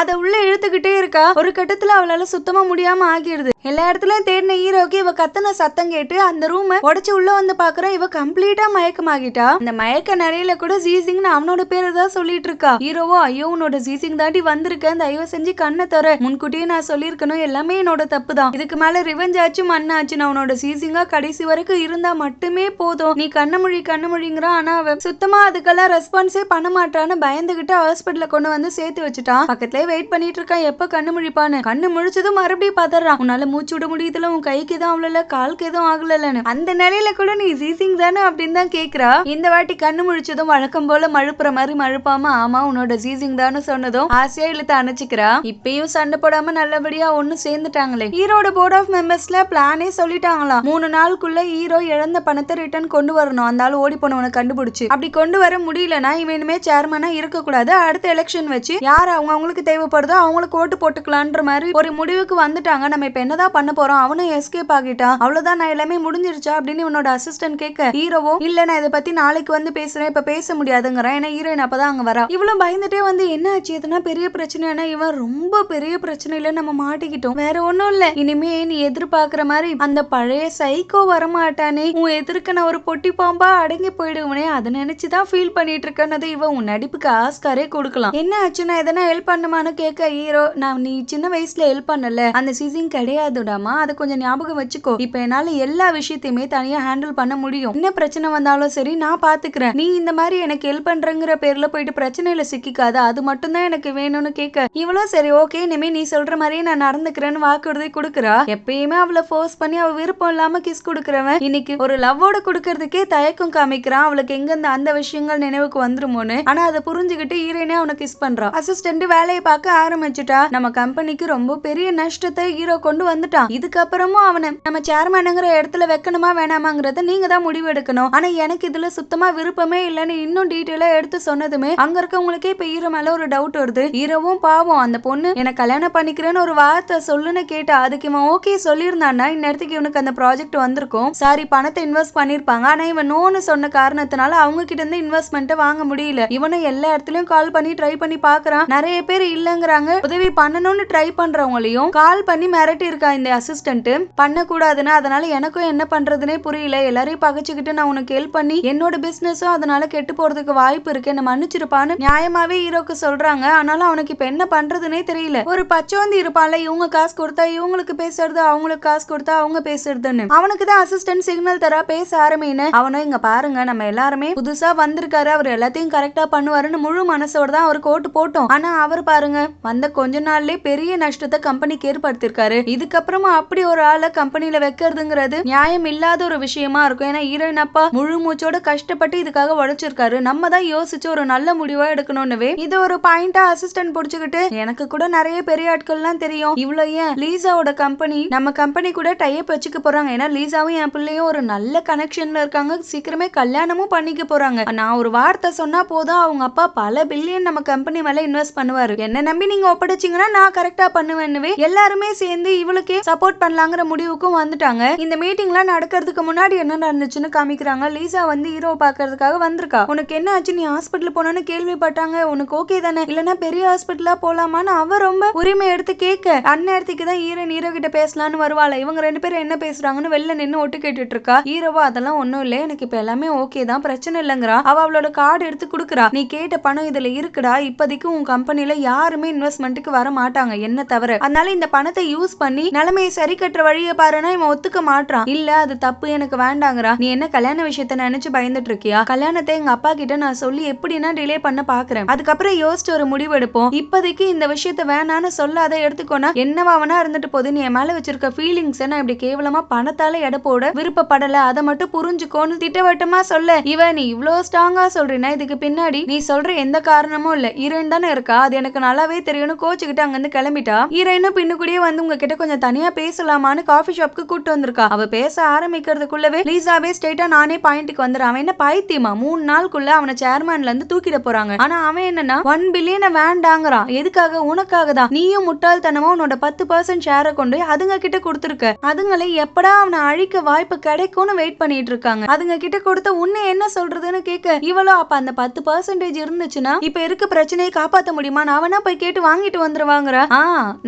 அதை உள்ள இழுத்துக்கிட்டே இருக்கா. ஒரு கட்டத்துல அவளால சுத்தமா முடியாம ஆகிடுது. எல்லா இடத்துலயும் தேடின ஹீரோக்கு இவ கத்தன சத்தம் கேட்டு அந்த ரூமை உடைச்சு உள்ள வந்து பாக்குற. இவ கம்ப்ளீட்டா மயக்கமாகிட்டா. இந்த மயக்க நிறையில கூட ஜீசிங்னு அவனோட பேரை தான் சொல்லிட்டு இருக்கா. ஹீரோவோ ஐயோ உன்னோட ஜீசிங் தாண்டி வந்திருக்கேன், தயவு செஞ்சு கண்ணை தர, முன்கூட்டியே நான் சொல்லியிருக்கணும், எல்லாமே என்னோட தப்பு தான், இதுக்கு மேல ரிவெஞ்ச் ஆச்சு மண்ணாச்சு, நான் உன்னோட ஜீசிங்கா கடைசி வரைக்கும் இருந்தா மட்டுமே போதும், நீ கண்ணமொழிங்கிறா. ஆனா அவ சுத்தமா அதுக்கெல்லாம் ரெஸ்பான்ஸே பண்ண மாட்டான்னு பயந்துகிட்டு ஹாஸ்பிட்டல கொண்டு வந்து சேர்த்து வச்சுட்டான். பக்கத்துலயே வெயிட் பண்ணிட்டு இருக்கான் எப்ப கண்ணு முழிப்பான்னு. கண்ணு முழிச்சதும் மறுபடியும் பதறான். உன்னால மூச்சு விட முடியுதுல, உன் கைக்கு எதுவும் ஆகல, காலுக்கு எதுவும் ஆகலன்னு. அந்த நிலையில கூட நீ ஜீசிங் தானே அப்படின்னு தான் கேக்குறா. இந்த வாட்டி கண்ணு முழிச்சதும் வழக்கம் போல மழுப்புற மாதிரி மழுப்பாம ஆமா உன்னோட ஜீசிங் தானு சொன்னதும் ஆசையா இழுத்து அணைச்சிக்கிறா. இப்பயும் சண்டை போடாம நல்லபடியா ஒண்ணு சேர்ந்துட்டாங்களே. ஹீரோட போர்ட் ஆஃப் மெம்பர்ஸ்ல பிளானே சொல்லிட்டாங்களாம். 3 நாளுக்குள்ள ஹீரோ இழந்த பணத்தை ரிட்டர்ன் கொண்டு வரணும், அந்த ஆள் ஓடி போனவனை கண்டுபிடிச்சு. அப்படி கொண்டு வர முடியலன்னா இவனுமே சேர்மனா இருக்க கூடாது, அடுத்த எலெக்ஷன் வச்சு யார் அவங்களுக்கு தேவைப்படுதோ அவங்களுக்கு ஓட்டு போட்டுக்கலான்ற மாதிரி எல்லாரும் ஒரு முடிவுக்கு வந்துட்டாங்க. நம்ம இப்ப என்னதான் பண்ண போறோம்? அவனும் எஸ்கேப் ஆகிட்டான். அவ்வளவுதான், நான் எல்லாமே முடிஞ்சிருச்சா அப்படின்னு இவனோட அசிஸ்டன்ட் கேட்க ஹீரோவோ இல்ல நான் இதை பத்தி நாளைக்கு வந்து பேசுறேன், இப்ப பேச முடியாதுங்கிறான். ஏன்னா ஹீரோயின் அப்பதான் அங்க வரா. இவ்வளவு பயந்துட்டே வந்து என்ன ஆச்சு, எதுனா பெரிய பிரச்சனைனா? இவன் ரொம்ப பெரிய பிரச்சனையில நம்ம மாட்டிக்கிட்டோம், வேற ஒண்ணும் இல்ல, இனிமே நீ எதிர்பார்க்கிற மாதிரி அந்த பழைய சைக்கோ வரமாட்டானே, உன் எதிர்க்க நான் ஒரு பொட்டி பாம்பா அடங்கி போயிடுவனே, அதை நினைச்சுதான் ஃபீல் பண்ணிட்டு இருக்கேன்னு இவன் உன் நடிப்புக்கு ஆஸ்காரே கொடுக்கலாம். என்ன ஆச்சு, நான் எதனா ஹெல்ப் பண்ணுமான்னு கேட்க ஹீரோ நான் நீ சின்ன வயசுல ஹெல்ப் பண்ணல, அந்த சீசிங் கிடையாதுடாமா, அதை கொஞ்சம் ஞாபகம் வச்சுக்கோ. இப்ப என்னால எல்லா விஷயத்தையுமே தனியா ஹேண்டில் பண்ண முடியும். என்ன பிரச்சனை வந்தாலும் சரி நான் பாத்துக்கிறேன். நீ இந்த மாதிரி எனக்கு ஹெல்ப் பண்றங்கிற பேர்ல போயிட்டு பிரச்சனையில சிக்கிக்காத, அது மட்டும் தான் எனக்கு வேணும்னு கேட்க இவ்வளவு சரி ஓகே இனிமே நீ சொல்ற மாதிரியே நான் நடந்துக்கிறேன்னு வாக்குறுதி கொடுக்குறா. எப்பயுமே அவளை ஃபோர்ஸ் பண்ணி அவ விருப்பம் இல்லாம கிஸ் கொடுக்கறவன் இன்னைக்கு ஒரு லவ்வோட கொடுக்கறதுக்கே தயக்கம் காமிக்கிறான். அவளுக்கு எங்க அந்த விஷயங்கள் நினைவுக்கு வந்துருமோன்னு. ஆனா அதை புரிஞ்சுக்கிட்டு ஹீரோயினே அவனை கிஸ் பண்றான். அசிஸ்டன்ட் வேலையை பார்க்க ஆரம்பிச்சுட்டா. நம்ம கம்பெனிக்கு ரொம்ப பெரிய நஷ்டத்தை ஹீரோ கொண்டு வந்துட்டான். இதுக்கப்புறமும் அவனை நம்ம சேர்மேனுங்கிற இடத்துல வைக்கணுமா வேணாமாங்கிறத நீங்க தான் முடிவு எடுக்கணும். ஆனா எனக்கு இதுல சுத்தமா விருப்பமே இல்லைன்னு இன்னும் டீட்டெயிலா எடுத்து சொன்னதுமே அங்க இருக்கவங்களுக்கே இப்ப ஹீரோ மேல ஒரு டவுட் வருது. ஹீரோவும் பாவம் அந்த பொண்ணு எனக்கு கல்யாணம் பண்ணிக்கிறேன்னு ஒரு வார்த்தை சொல்லுன்னு கேட்டா அதுக்கு இவன் ஓகே சொல்லியிருந்தான்னா இந்நேரத்துக்கு இவனுக்கு அந்த ப்ராஜெக்ட் வந்திருக்கும். சாரி பணத்தை இன்வெஸ்ட் பண்ணிருப்பாங்க. ஆனா இவன் நோன்னு சொன்ன காரணத்தினால அவங்க கிட்ட இருந்து இன்வெஸ்ட்மெண்ட் வாங்க முடியல. இவனும் எல்லா இடத்துலயும் கால் பண்ணி ட்ரை பண்ணி பாக்குறான். நிறைய பேர் இல்லங்கிறாங்க. உதவி பண்ணணும்னு ட்ரை பண்றவங்களையும் கால் பண்ணி மிரட்டி இருக்கா இந்த அசிஸ்டன்ட். பண்ணக்கூடாதுன்னா அதனால எனக்கும் என்ன பண்றதுனே புரியல, எல்லாரையும் பகைச்சுக்கிட்டு நான் உனக்கு ஹெல்ப் பண்ணி என்னோட பிசினஸும் அதனால கெட்டு போறதுக்கு வாய்ப்பு இருக்கு, என்ன மன்னிச்சிருப்பான்னு நியாயமாவே ஹீரோக்கு சொல்றாங்க. ஆனாலும் அவனுக்கு இப்ப என்ன பண்றதுனே தெரியல. ஒரு பச்சோந்தி இருப்பான்ல, இவங்க காசு கொடுத்தா இவங்களுக்கு பேசுறது, அவங்களுக்கு காசு கொடுத்தா அவங்க பேசுறதுன்னு. அவனுக்கு தான் அசிஸ்டன்ட் சிக்னல் தரா பேச ஆரம்பின்னு. அவனும் இங்க பாருங்க நம்ம எல்லாருமே புதுசா வந்திருக்காரு, அவர் எல்லாத்தையும் கரெக்டா பண்ணுவாருன்னு முழு மனசோட தான் அவர் கோட்டு போட்டோம். ஆனா அவர் பாருங்க வந்த கொஞ்ச நாள்லயே பெரிய நஷ்டத்தை கம்பெனிக்கு ஏற்படுத்திருக்காரு. இதுக்கப்புறமா அப்படி ஒரு ஆளை கம்பெனில வைக்கிறதுங்கிறது நியாயம் இல்லாத ஒரு விஷயமா இருக்கும். ஏன்னா ஹீரோயின் அப்பா முழு மூச்சோட கஷ்டப்பட்டு இதுக்காக உழைச்சிருக்காரு. நம்ம தான் யோசிச்சு ஒரு நல்ல முடிவா எடுக்கணும்னுவே இது ஒரு பாயிண்டா அசிஸ்டன்ட் புடிச்சுக்கிட்டு எனக்கு கூட நிறைய பெரிய ஆட்கள்லாம் தெரியும், இவ்வளவு ஏன் லீசாவோட கம்பெனி நம்ம கம்பெனி கூட டைப் வச்சுக்க போறாங்க. ஏன்னா லீசாவும் என் பிள்ளையும் ஒரு நல்ல கனெக்ஷன்ல இருக்காங்க, சீக்கிரமே கல்யாணமும் பண்ணிக்க போறாங்க. நான் ஒரு வார்த்தை சொன்னா போதும் அவங்க அப்பா பல பில்லியன் நம்ம கம்பெனி மேல இன்வெஸ்ட் பண்ணுவாரு. என்ன நம்பி நீங்க ஒப்படைச்சீங்கன்னா நான் கரெக்டா பண்ணுவேன்னு எல்லாருமே சேர்ந்து இவளுக்கே சப்போர்ட் பண்ணலாங்கிற முடிவுக்கும் வந்துட்டாங்க. இந்த மீட்டிங்லாம் நடக்கிறதுக்கு முன்னாடி என்ன நடந்துச்சுன்னு காமிக்கிறாங்க. லீசா வந்து ஹீரோ பாக்குறதுக்காக வந்திருக்கா. உனக்கு என்ன ஆச்சு, நீ ஹாஸ்பிட்டல் போனோன்னு கேள்விப்பட்டாங்க, உனக்கு ஓகே தானே, இல்லனா பெரிய ஹாஸ்பிட்டலா போலாமான்னு அவ ரொம்ப உரிமை எடுத்து கேட்க அந்நேரத்துக்கு தான் ஹீரோ கிட்ட பேசலான்னு வருவாள. இவங்க ரெண்டு பேரும் என்ன பேசுறாங்கன்னு வெளில நின்னு ஒட்டு கேட்டுட்டு இருக்கா. ஹீரோவா அதெல்லாம் ஒண்ணும் இல்ல, எனக்கு இப்ப எல்லாமே ஓகே தான், பிரச்சனை இல்லங்கிறா. அவ அவளோட கார்டு எடுத்து குடுக்குறா. நீ கேட்ட பணம் இதுல இருக்குடா, இப்போதைக்கு உன் கம்பெனில யாருமே இன்வெஸ்ட்மெண்ட்டுக்கு வர மாட்டாங்க என்ன தவிர, அதனால இந்த பணத்தை யூஸ் பண்ணி நிலைமையை சரி கட்டுற வழியை பாருன்னா இவன் ஒத்துக்க மாட்டான். இல்ல அது தப்பு, எனக்கு வேண்டாங்கிறா. நீ என்ன கல்யாண விஷயத்த நினைச்சு பயந்துட்டு இருக்கியா? கல்யாணத்தை எங்க அப்பா கிட்ட நான் சொல்லி எப்படின்னா டிலே பண்ண பாக்குறேன், அதுக்கப்புறம் யோசிச்சு ஒரு முடிவு எடுப்போம். இப்போதைக்கு இந்த விஷயத்த வேணான்னு சொல்லாத, எடுத்துக்கோனா என்னவாவனா இருந்துட்டு போது, நீ என் மேல வச்சிருக்க ஃபீலிங்ஸ் நான் இப்படி கேவலமா பணத்தால எடை போட விருப்பப்படல, அதை மட்டும் புரிஞ்சுக்கோன்னு திட்டவட்டமா சொல்ல இவ நீ இவ்வளோ ஸ்ட்ராங்கா சொல்றீனா இதுக்கு பின்னாடி நீ சொல்ற எந்த காரணமும் இல்ல, ஹீரோயின் தானே இருக்கா, அது எனக்கு நல்லாவே தெரியும்னு கோச்சுக்கிட்டு அங்கிருந்து கிளம்பிட்டா. ஹீரோயினும் பின்னுக்குடியே வந்து உங்ககிட்ட கொஞ்சம் தனியா பேசலாமான்னு காஃபி ஷாப்க்கு கூட்டு வந்திருக்கா. அவ பேச ஆரம்பிக்கிறதுக்குள்ளவே லீசாவே ஸ்ட்ரைட்டா நானே பாயிண்ட்க்கு வந்துடுறான். அவன் என்ன பைத்தியமா, 3 நாளுக்குள்ள அவனை சேர்மேன்ல இருந்து தூக்கிட போறாங்க. ஆனா அவன் என்னன்னா 1 பில்லியன் வேண்டாங்கிறான். எதுக்காக? உனக்காக தான். நீயும் முட்டாள்தனமா உன்னோட 10% ஷேரை கொண்டு அதுங்க கிட்ட கொடுத்துருக்க. அதுங்களை எப்படா அவனை அழிக்க வாய்ப்பு கிடைக்கும்னு வெயிட் பண்ணிட்டு இருக்காங்க. அதுங்க கிட்ட கொடுத்த உன்னை என்ன சொல்றதுன்னு கேட்க இவளோ அப்ப அந்த 10% இருந்துச்சுன்னா இப்ப இருக்க பிரச்சனையை காப்பாத்த முடியுமா, நான் அவனா போய் கேட்டு வாங்கிட்டு வந்துருவாங்கிற.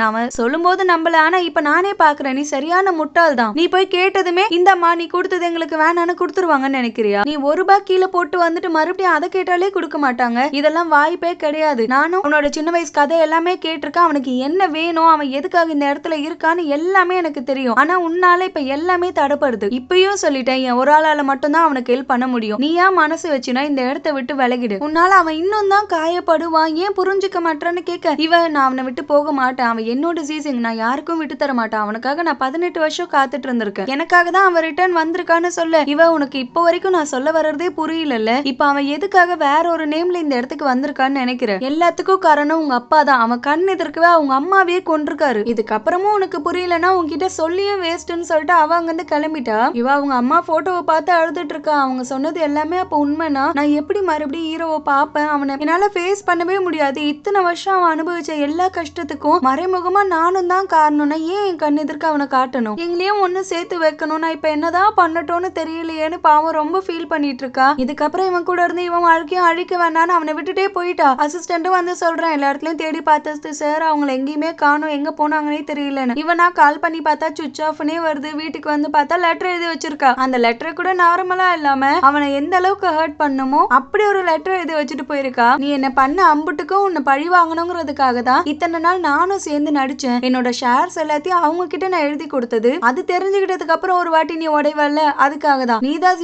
நான் சொல்லும் போது நம்பல, ஆனா இப்ப நானே பாக்குறேன் நீ சரியான முட்டாள் தான். நீ போய் கேட்டதுமே இந்தம்மா நீ கொடுத்தது எங்களுக்கு வேணான்னு கொடுத்துருவாங்கன்னு நினைக்கிறியா? நீ ₹1 கீழே போட்டு வந்துட்டு மறுபடியும் அதை கேட்டாலே கொடுக்க மாட்டாங்க. இதெல்லாம் வாய்ப்பே கிடையாது. நானும் அவனோட சின்ன வயசு கதை எல்லாமே கேட்டிருக்கேன். அவனுக்கு என்ன வேணும், அவன் எதுக்காக இந்த இடத்துல இருக்கான்னு எல்லாமே எனக்கு தெரியும். ஆனா உன்னால இப்ப எல்லாமே தடைப்படுது. இப்பயும் சொல்லிட்டேன், என் ஒரு ஆளால மட்டும்தான் அவனுக்கு ஹெல்ப் பண்ண முடியும். நீயா மனசு வச்சுனா இந்த இடத்த விட்டு விலகிடு. உன்னால அவன் இன்னும் தான் காயப்படுவான், ஏன் புரிஞ்சுக்க மாட்டான்னு கேட்க நான் அவனை விட்டு போக மாட்டேன். அவன் என்னோட சீசிங், நான் யாருக்கும் விட்டு தர மாட்டேன். அவனுக்காக நான் 18 வருஷம் காத்துட்டு இருந்திருக்கேன். எனக்காக தான் அவன் ரிட்டர்ன் வந்திருக்கான்னு சொல்ல உனக்கு இப்போ வரைக்கும் நான் சொல்ல வர்றதே புரியல. இப்ப அவன் எதுக்காக வேற ஒரு நேம்ல இந்த இடத்துக்கு வந்திருக்கான்னு நினைக்கிறேன். எல்லாத்துக்கும் காரணம் உங்க அப்பா தான். அவன் கண் எதிர்க்கவே அவங்க அம்மாவே கொண்டிருக்காரு. இதுக்கப்புறமும் உனக்கு புரியலன்னா உன்கிட்ட சொல்லியும் வேஸ்ட்னு சொல்லிட்டு அவ அங்கிருந்து கிளம்பிட்டா. அவங்க அம்மா போட்டோவை பார்த்து அழுதுட்டு இருக்கா. அவங்க சொன்னது எல்லாமே அப்ப உண்மைனா நான் எப்படி மறுபடியும் ஹீரோவை பார்ப்பேன்? அவனை என்னால ஃபேஸ் பண்ணவே முடியாது. இத்தனை வருஷம் அவன் அனுபவிச்ச எல்லா கஷ்டத்துக்கும் மறைமுகமா நானும் தான் காரணம்னா ஏன் என் கண் எதிர்க்க அவனை காட்டணும்? எங்களையும் ஒண்ணு சேர்த்து வைக்கணும். நான் இப்ப என்னதான் பண்ணட்டோன்னு தெரியலையேன்னு பாவம் ரொம்ப ஃபீல் பண்ணிட்டு இருக்கா. இதுக்கப்புறம் இவன் கூட இருந்து இவன் வாழ்க்கையும் அழிக்க வேண்டான்னு அவனை விட்டுட்டே போயிட்டா. அசிஸ்டன்ட்டும் வந்து சொல்றான், எல்லா இடத்துலயும் தேடி பார்த்தது சார், அவங்களை எங்கேயுமே காணும், எங்க போனாங்கன்னே தெரியலன்னு. இவனா கால் பண்ணி பார்த்தா சுவிட்ச் ஆஃப்னே வருது. வீட்டுக்கு வந்து பார்த்தா லெட்டர் எழுதி வச்சிருக்கா. அந்த லெட்டரை கூட நார்மலா இல்லாம அவனை எந்த அளவுக்கு ஹர்ட் பண்ணுமோ அப்படி ஒரு லெட்டர் எழுதி வச்சுட்டு போயிருக்கா. நீ என்ன பண்ண அம்புட்டுக்கும் உன்னை பழி வாங்கணுங்கிறதுக்காக தான் இத்தனை நாள் நானும் சேர்ந்து நடிச்சேன். என்னோட ஷேர்ஸ் எல்லாத்தையும் அவங்க கிட்ட நான் எழுதி கொடுத்தது. அது தெரிஞ்சுக்கிட்டதுக்கு அப்புறம் ஒரு வாட்டி நீ உடைவல்ல, அதுக்காக தான். நீதான்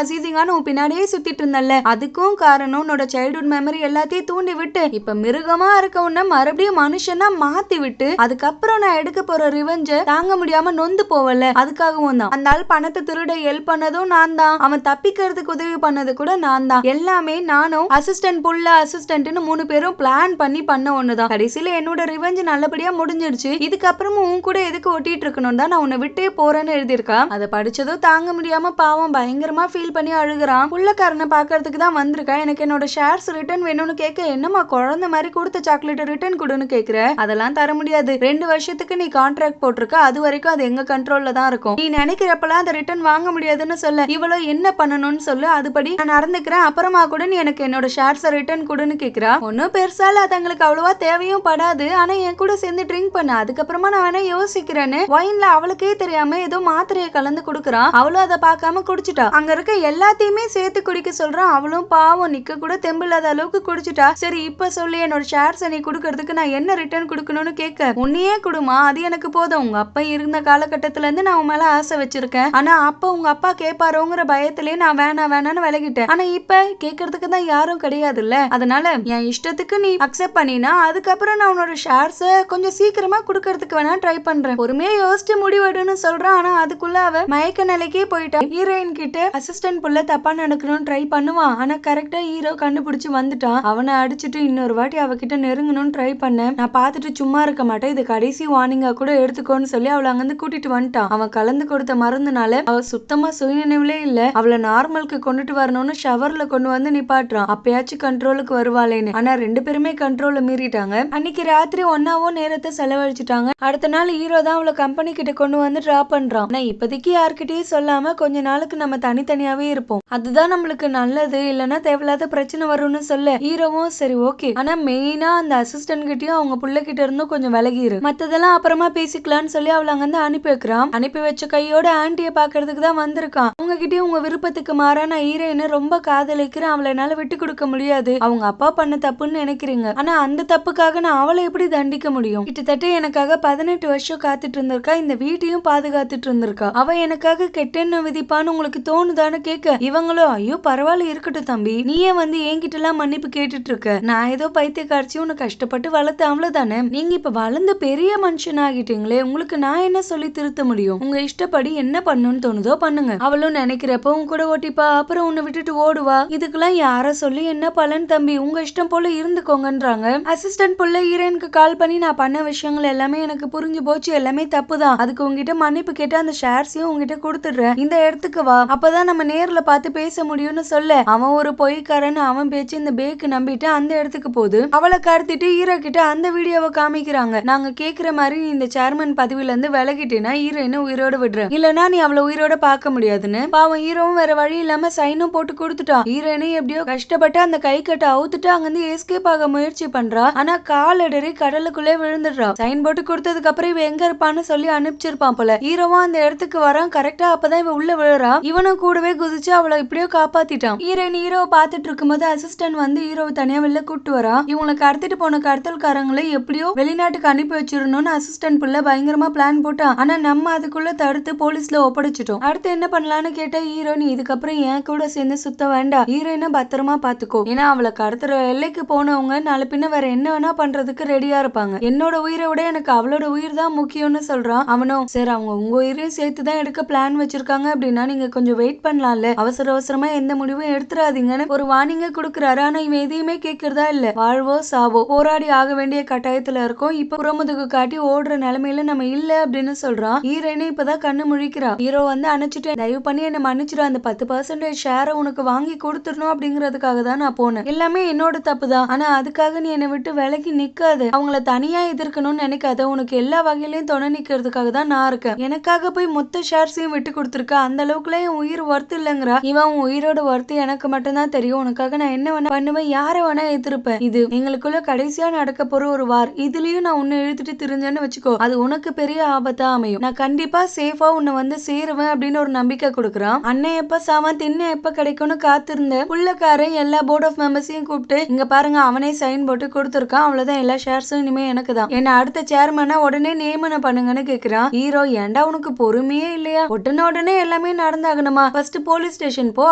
சீசிங்கான்னு உன் பின்னாடியே சுத்திட்டு இருந்தல்ல, அதுக்கும் காரணம் உன்னோட சைல்ட்ஹுட் மெமரி எல்லாத்தையும் தூண்டி விட்டு இப்ப மிருகமா இருக்க உன்ன மறுபடியும் மனுஷனா மாத்தி விட்டு அதுக்கப்புறம் நான் எடுக்க போற ரிவெஞ்ச தாங்க முடியாம நொந்து போவல, அதுக்காகவும் தான். அந்த ஆள் பணத்தை திருட ஹெல்ப் பண்ணதும் நான் தான். அவன் தப்பிக்கிறதுக்கு உதவி பண்ணது கூட நான் தான். எல்லாமே நானும் அசிஸ்டன்ட் புள்ள அசிஸ்டன்ட்னு 3 பேரும் பிளான் பண்ணி பண்ண ஒண்ணுதான். கடைசியில என்னோட ரிவெஞ்ச் நல்லபடியா முடிஞ்சிருச்சு. இதுக்கப்புறமும் உன் கூட எதுக்கு ஒட்டிட்டு இருக்கணும் தான் நான் உன்னை விட்டே போறேன்னு எழுதியிருக்கா. அதை படிச்சதும் தாங்க முடியாம பாவம் பயங்கரமா ஃபீல் பண்ணி அழுகுறான். புள்ளக்காரனை பாக்குறதுக்கு தான் வந்திருக்கா. எனக்கு என்னோட ஷேர்ஸ் ரிட்டர்ன் வேணும்னு கேட்க, என்னமா குழந்தை மாதிரி கொடுத்த சாக்லேட் ரிட்டர்ன் கொடுன்னு கேக்குற? அதெல்லாம் தர முடியாது. 2 வருஷத்துக்கு நீ கான்ட்ராக்ட் போட்டிருக்க, அது வரைக்கும் அது எங்க கண்ட்ரோல்ல தான் இருக்கும். நீ நினைக்கிறப்பெல்லாம் அதை ரிட்டர்ன் வாங்க முடியாதுன்னு சொல்ல, இவ்வளோ என்ன பண்ணணும்னு சொல்லு, அதுபடி நான் நடந்துக்கிறேன். அப்புறமா கூட நீ எனக்கு என்னோட ஷேர்ஸ் ரிட்டர்ன் கொடுன்னு கேக்குறா. ஒன்னும் பெருசால அது எங்களுக்கு அவ்வளவா தேவையும் படாது. ஆனா என் கூட சேர்ந்து ட்ரிங்க் பண்ண, அதுக்கப்புறமா நான் வேணா யோசிக்கிறேன்னு ஒயின்ல அவளுக்கே தெரியாம ஏதோ மாத்திரையை கலந்து கொடுக்குறான். அவளும் அதை பார்க்காம குடிச்சிட்டா. அங்க இருக்க எல்லாத்தையுமே சேர்த்து குடிக்க சொல்றான். அவளும் பாவம் நிக்க கூட தெம்பு இல்லாத அளவுக்கு குடிச்சிட்டா. சரி இப்ப சொல்லி என்னோட ஷேர்ஸ் நீ கொடுக்கறதுக்கு நான் என்ன ரிட்டர்ன் கொடுக்கணும்னு கேட்க, உன்னையே கொடுமா, அது எனக்கு போதும். உங்க அப்பா இருந்த காலகட்டத்துல இருந்து நான் உன் மேல ஆசை வச்சிருக்கேன். ஆனா அப்ப உங்க அப்பா கேட்பாரோங்கிற பயத்திலேயே நான் வேணான்னு விலகிட்டேன். ஆனா இப்ப கேட்கறதுக்கு தான் யாரும் கிடையாதுல்ல, அதனால என் இஷ்டத்துக்கு நீ அக்செப்ட் பண்ணினா அதுக்கப்புறம் நான் உன்னோட ஷேர்ஸ கொஞ்சம் சீக்கிரமா கொடுக்கறதுக்கு வேணா ட்ரை பண்றேன். பொறுமையா யோசிச்சு முடிவெடுன்னு சொல்றான். ஆனா அதுக்குள்ள அவ மயக்க நிலைக்கே போயிட்டா. ஹீரோயின் கிட்ட அசிஸ்டன்ட் புள்ள தப்பா நடக்கணும்னு ட்ரை பண்ணுவான். ஆனா கரெக்டா ஹீரோ கண்டுபிடிச்சு வந்துட்டான். அவனை அடிச்சுட்டு இன்னொரு வாட்டி அவகிட்ட நெருங்கணும்னு ட்ரை பண்ண, நான் பார்த்துட்டு சும்மா இருக்க மாட்டேன், இது கடைசி வார்னிங்கா கூட எடுத்துக்கோன்னு சொல்லி அவளை அங்கிருந்து கூட்டிட்டு வந்துட்டான். அவன் கலந்து கொடுத்த மருந்துனால அவ சுத்தமா சுயநினைவுலே இல்ல. அவளை நார்மலுக்கு கொண்டுட்டு வரணும்னு ஷவர்ல கொண்டு வந்து நிப்பாட்டுறான். அப்பயாச்சும் கண்ட்ரோலுக்கு வருவாளேன்னு. ஆனா 2 பேருமே கண்ட்ரோல மீறிட்டாங்க. அன்னைக்கு ராத்திரி ஒன்னாவோ நேரத்தை செலவழிச்சுட்டாங்க. அடுத்த நாள் ஹீரோ தான் அவளை கம்பெனி கிட்ட கொண்டு வந்து டிராப் பண்றான். ஆனா இப்போதைக்கு யார்கிட்டயும் சொல்லாம கொஞ்ச நாளுக்கு நம்ம தனித்தனியாவே இருப்போம், அதுதான் நம்மளுக்கு நல்லது, இல்லைன்னா தேவையில்லாத பிரச்சனை வரும்னு சொல்ல ஹீரோவும் சரி ஓகே. ஆனா மெயினா அந்த அசிஸ்டன்ட் கிட்டயும் அவங்க புள்ள கிட்ட இருந்தும் கொஞ்சம் விலகிரு, மத்ததெல்லாம் அப்புறமா பேசிக்கலாம்னு சொல்லி அவளை அங்கிருந்து அனுப்பி வைக்கிறான். அனுப்பி வச்ச கையோட ஆன்டிய பாக்குறதுக்கு தான் வந்திருக்கான். அவங்க கிட்டயும் உங்க விருப்பத்துக்கு மாறான ஹீரோயினை ரொம்ப காதலிக்கிறேன், அவளை என்னால விட்டு கொடுக்க முடியாது, அவங்க அப்பா பண்ண தப்புன்னு நினைக்கிறீங்க, ஆனா அந்த தப்புக்காக நான் அவளை எப்படி தண்டிக்க முடியும்? கிட்டத்தட்ட எனக்காக 18 வருஷம் காத்துட்டு இருந்திருக்கா, இந்த வீட்டையும் பாதுகாத்துட்டு இருந்திருக்கா, அவ எனக்காக கெட்டென்ன விதிப்பான்னு உங்களுக்கு தோணுதான்னு கேட்க, இவங்களும் ஐயோ பரவாயில்ல இருக்கட்டும் தம்பி, நீயே வந்து என்கிட்ட எல்லாம் மன்னிப்பு கேட்டுட்டு இருக்க, நான் ஏதோ பைத்தியக்காரச்சி உன்னை கஷ்டப்பட்டு வளர்த்து அவ்வளவுதானே, நீங்க இப்ப வளர்ந்து பெரிய மனுஷன் ஆகிட்டீங்களே, உங்களுக்கு நான் என்ன சொல்லி திருத்த முடியும், உங்க இஷ்டப்படி என்ன பண்ணுன்னு தோணுதோ பண்ணுங்க. அவளும் நினைக்கிறப்ப உன் கூட ஓட்டிப்பா, அப்புறம் உன்னை விட்டுட்டு ஓடுவா, இதுக்கெல்லாம் யார சொல்லி என்ன பலன் தம்பி, உங்க இஷ்டம் போல இருந்துக்கோங்கன்றாங்க. அசிஸ்டன்ட் புள்ள ஹீரோயினுக்கு கால் பண்ணி நான் பண்ண விஷயங்கள் எல்லாமே எனக்கு புரிஞ்சு போச்சு, எல்லாமே தப்பு தான், அதுக்கு உங்ககிட்ட மன்னிப்பு கேட்டு அந்த ஷேர்ஸையும் உங்ககிட்ட கொடுத்துடுறேன், இந்த இடத்துக்கு வா, அப்பதான் நம்ம நேர்ல பார்த்து பேச முடியும்னு சொல்ல, அவன் ஒரு பொய்க்காரன்னு அவன் பேச்சு இந்த பேக்கு நம்பிட்டு அந்த இடத்துக்கு போகுது. அவளை கடத்திட்டு ஹீரோ கிட்ட அந்த வீடியோவை காமிக்கிறாங்க. நாங்க கேக்குற மாதிரி நீ இந்த சேர்மன் பதவியில இருந்து விலகிட்டேன்னா ஹீரோயினை உயிரோட விடுறேன், இல்லனா நீ அவளை உயிரோட பார்க்க முடியாதுன்னு. பாவம் ஹீரோவும் வேற வழி இல்லாம சைனும் போட்டு கொடுத்துட்டான். ஹீரோயினை எப்படியோ கஷ்டப்பட்டு அந்த கை கட்ட அவுத்துட்டு அங்கிருந்து எஸ்கேப் ஆக முயற்சி பண்றா. ஆனா கால் இடறி கடலுக்குள்ளே விழுந்துடுறா. சைன் போட்டு கொடுத்ததுக்கு அப்புறம் இவ எங்க இருப்பான்னு சொல்லி அனுப்பிச்சிருப்பான் போல. ஹீரோவும் அந்த இடத்துக்கு வரான். கரெக்டா அப்பதான் இவ உள்ள விழுறா. இவனும் கூடவே குதிச்சு அவளை இப்படியோ காப்பாத்திட்டான். ஹீரோவை பார்த்துட்டு இருக்கும்போது அசிஸ்டன்ட் வந்து ஹீரோவை தனியா வெளில கூட்டு வரா. இவங்களை கடத்திட்டு போன கடத்தல்காரங்களை எப்படியோ வெளிநாட்டுக்கு அனுப்பி வச்சிடணும்னு அசிஸ்டன்ட் புள்ள பயங்கரமா பிளான் போட்டான். ஆனா நம்ம அதுக்குள்ள தடுத்து போலீஸ்ல ஒப்படைச்சிட்டோம். அடுத்து என்ன பண்ணலான்னு கேட்ட ஹீரோ, நீ இதுக்கப்புறம் என் கூட சேர்ந்து சுத்த வேண்டாம், ஹீரோயினை பத்திரமா பாத்துக்கோ, ஏன்னா அவளை கடத்துற எல்லைக்கு போனவங்க நாளை பின்ன வேற என்ன வேணா பண்றதுக்கு ரெடியா இருப்பாங்க, என்னோட உயிரை விட எனக்கு அவளோட உயிர் தான் முக்கியம்னு சொல்றான். அவனும் சரி அவங்க உங்க உயிரையும் சேர்த்துதான் எடுக்க பிளான் வச்சிருக்காங்க அப்படின்னா நீங்க கொஞ்சம் வெயிட் பண்ணலாம்ல, அவசரமா எந்த முடிவும் எடுத்துறாதீங்கன்னு ஒரு வார்னிங்க கொடுக்குறாரு. ஆனா இவன் எதையுமே கேட்கறதா இல்ல. வாழ்வோ சாவோ போராடி ஆக வேண்டிய கட்டாயத்துல இருக்கும், இப்ப புறமுதுகு காட்டி ஓடுற நிலைமையில நம்ம இல்ல அப்படின்னு சொல்றான். ஹீரோயினே இப்பதான் கண்ணு முழிக்கிறா. ஹீரோ வந்து அணைச்சிட்டு தயவு பண்ணி என்ன மன்னிச்சிரு, அந்த 10% ஷேரை உனக்கு வாங்கி கொடுத்துடணும் அப்படிங்கறதுக்காக தான் நான் போனேன், எல்லாமே என்னோட தப்பு தான், ஆனா அதுக்காக நீ என்னை விட்டு விலகி நிக்காது, அவங்கள தனியா எதிர்க்கணும்னு நினைக்காத, உனக்கு எல்லா வகையிலயும் துணை நிக்கிறதுக்காக தான் நான் இருக்கேன். எனக்காக போய் மொத்த ஷேர்ஸையும் விட்டு கொடுத்துருக்க, அந்த அளவுக்குலாம் என் உயிர் ஒர்த்து இல்லைங்கிறா. இவன் உன் உயிரோட ஒர்த்து எனக்கு மட்டும்தான் தெரியும், உனக்காக நான் என்ன வேணா பண்ணுவேன், யாரை வேணா எதிர்ப்பேன். இது எங்களுக்குள்ள கடைசியா நடக்க போற ஒரு வார். இதுலயும் நான் உன்னை இழுத்துட்டு திரிஞ்சேன்னு வச்சுக்கோ, அது உனக்கு பெரிய ஆபத்தா அமையும். நான் கண்டிப்பா சேஃபா உன்னை வந்து சேருவேன் அப்படின்னு ஒரு நம்பிக்கை கொடுக்குறான். அண்ணன் எப்ப சாவான், தின்ன எப்ப கிடைக்கும்னு காத்திருந்த புள்ளக்காரன் எல்லா போர்ட் ஆஃப் மெம்பர்ஸையும் கூப்பிட்டு, இங்க பாருங்க அவனே சைன் போட்டு கொடுத்துருக்கான், அவ்வளவுதான், எல்லா ஷேர்ஸும் இனிமே எனக்கு தான், என்ன அடுத்த சேர்மனா உடனே நியமனம் பண்ணுங்கன்னு கேக்குறான். ஹீரோ, ஏன்டா உனக்கு பொறுமையே இல்லையா, உடனே எல்லாமே நடந்தாகணுமா, ஃபர்ஸ்ட் போலீஸ் ஸ்டேஷன் போ,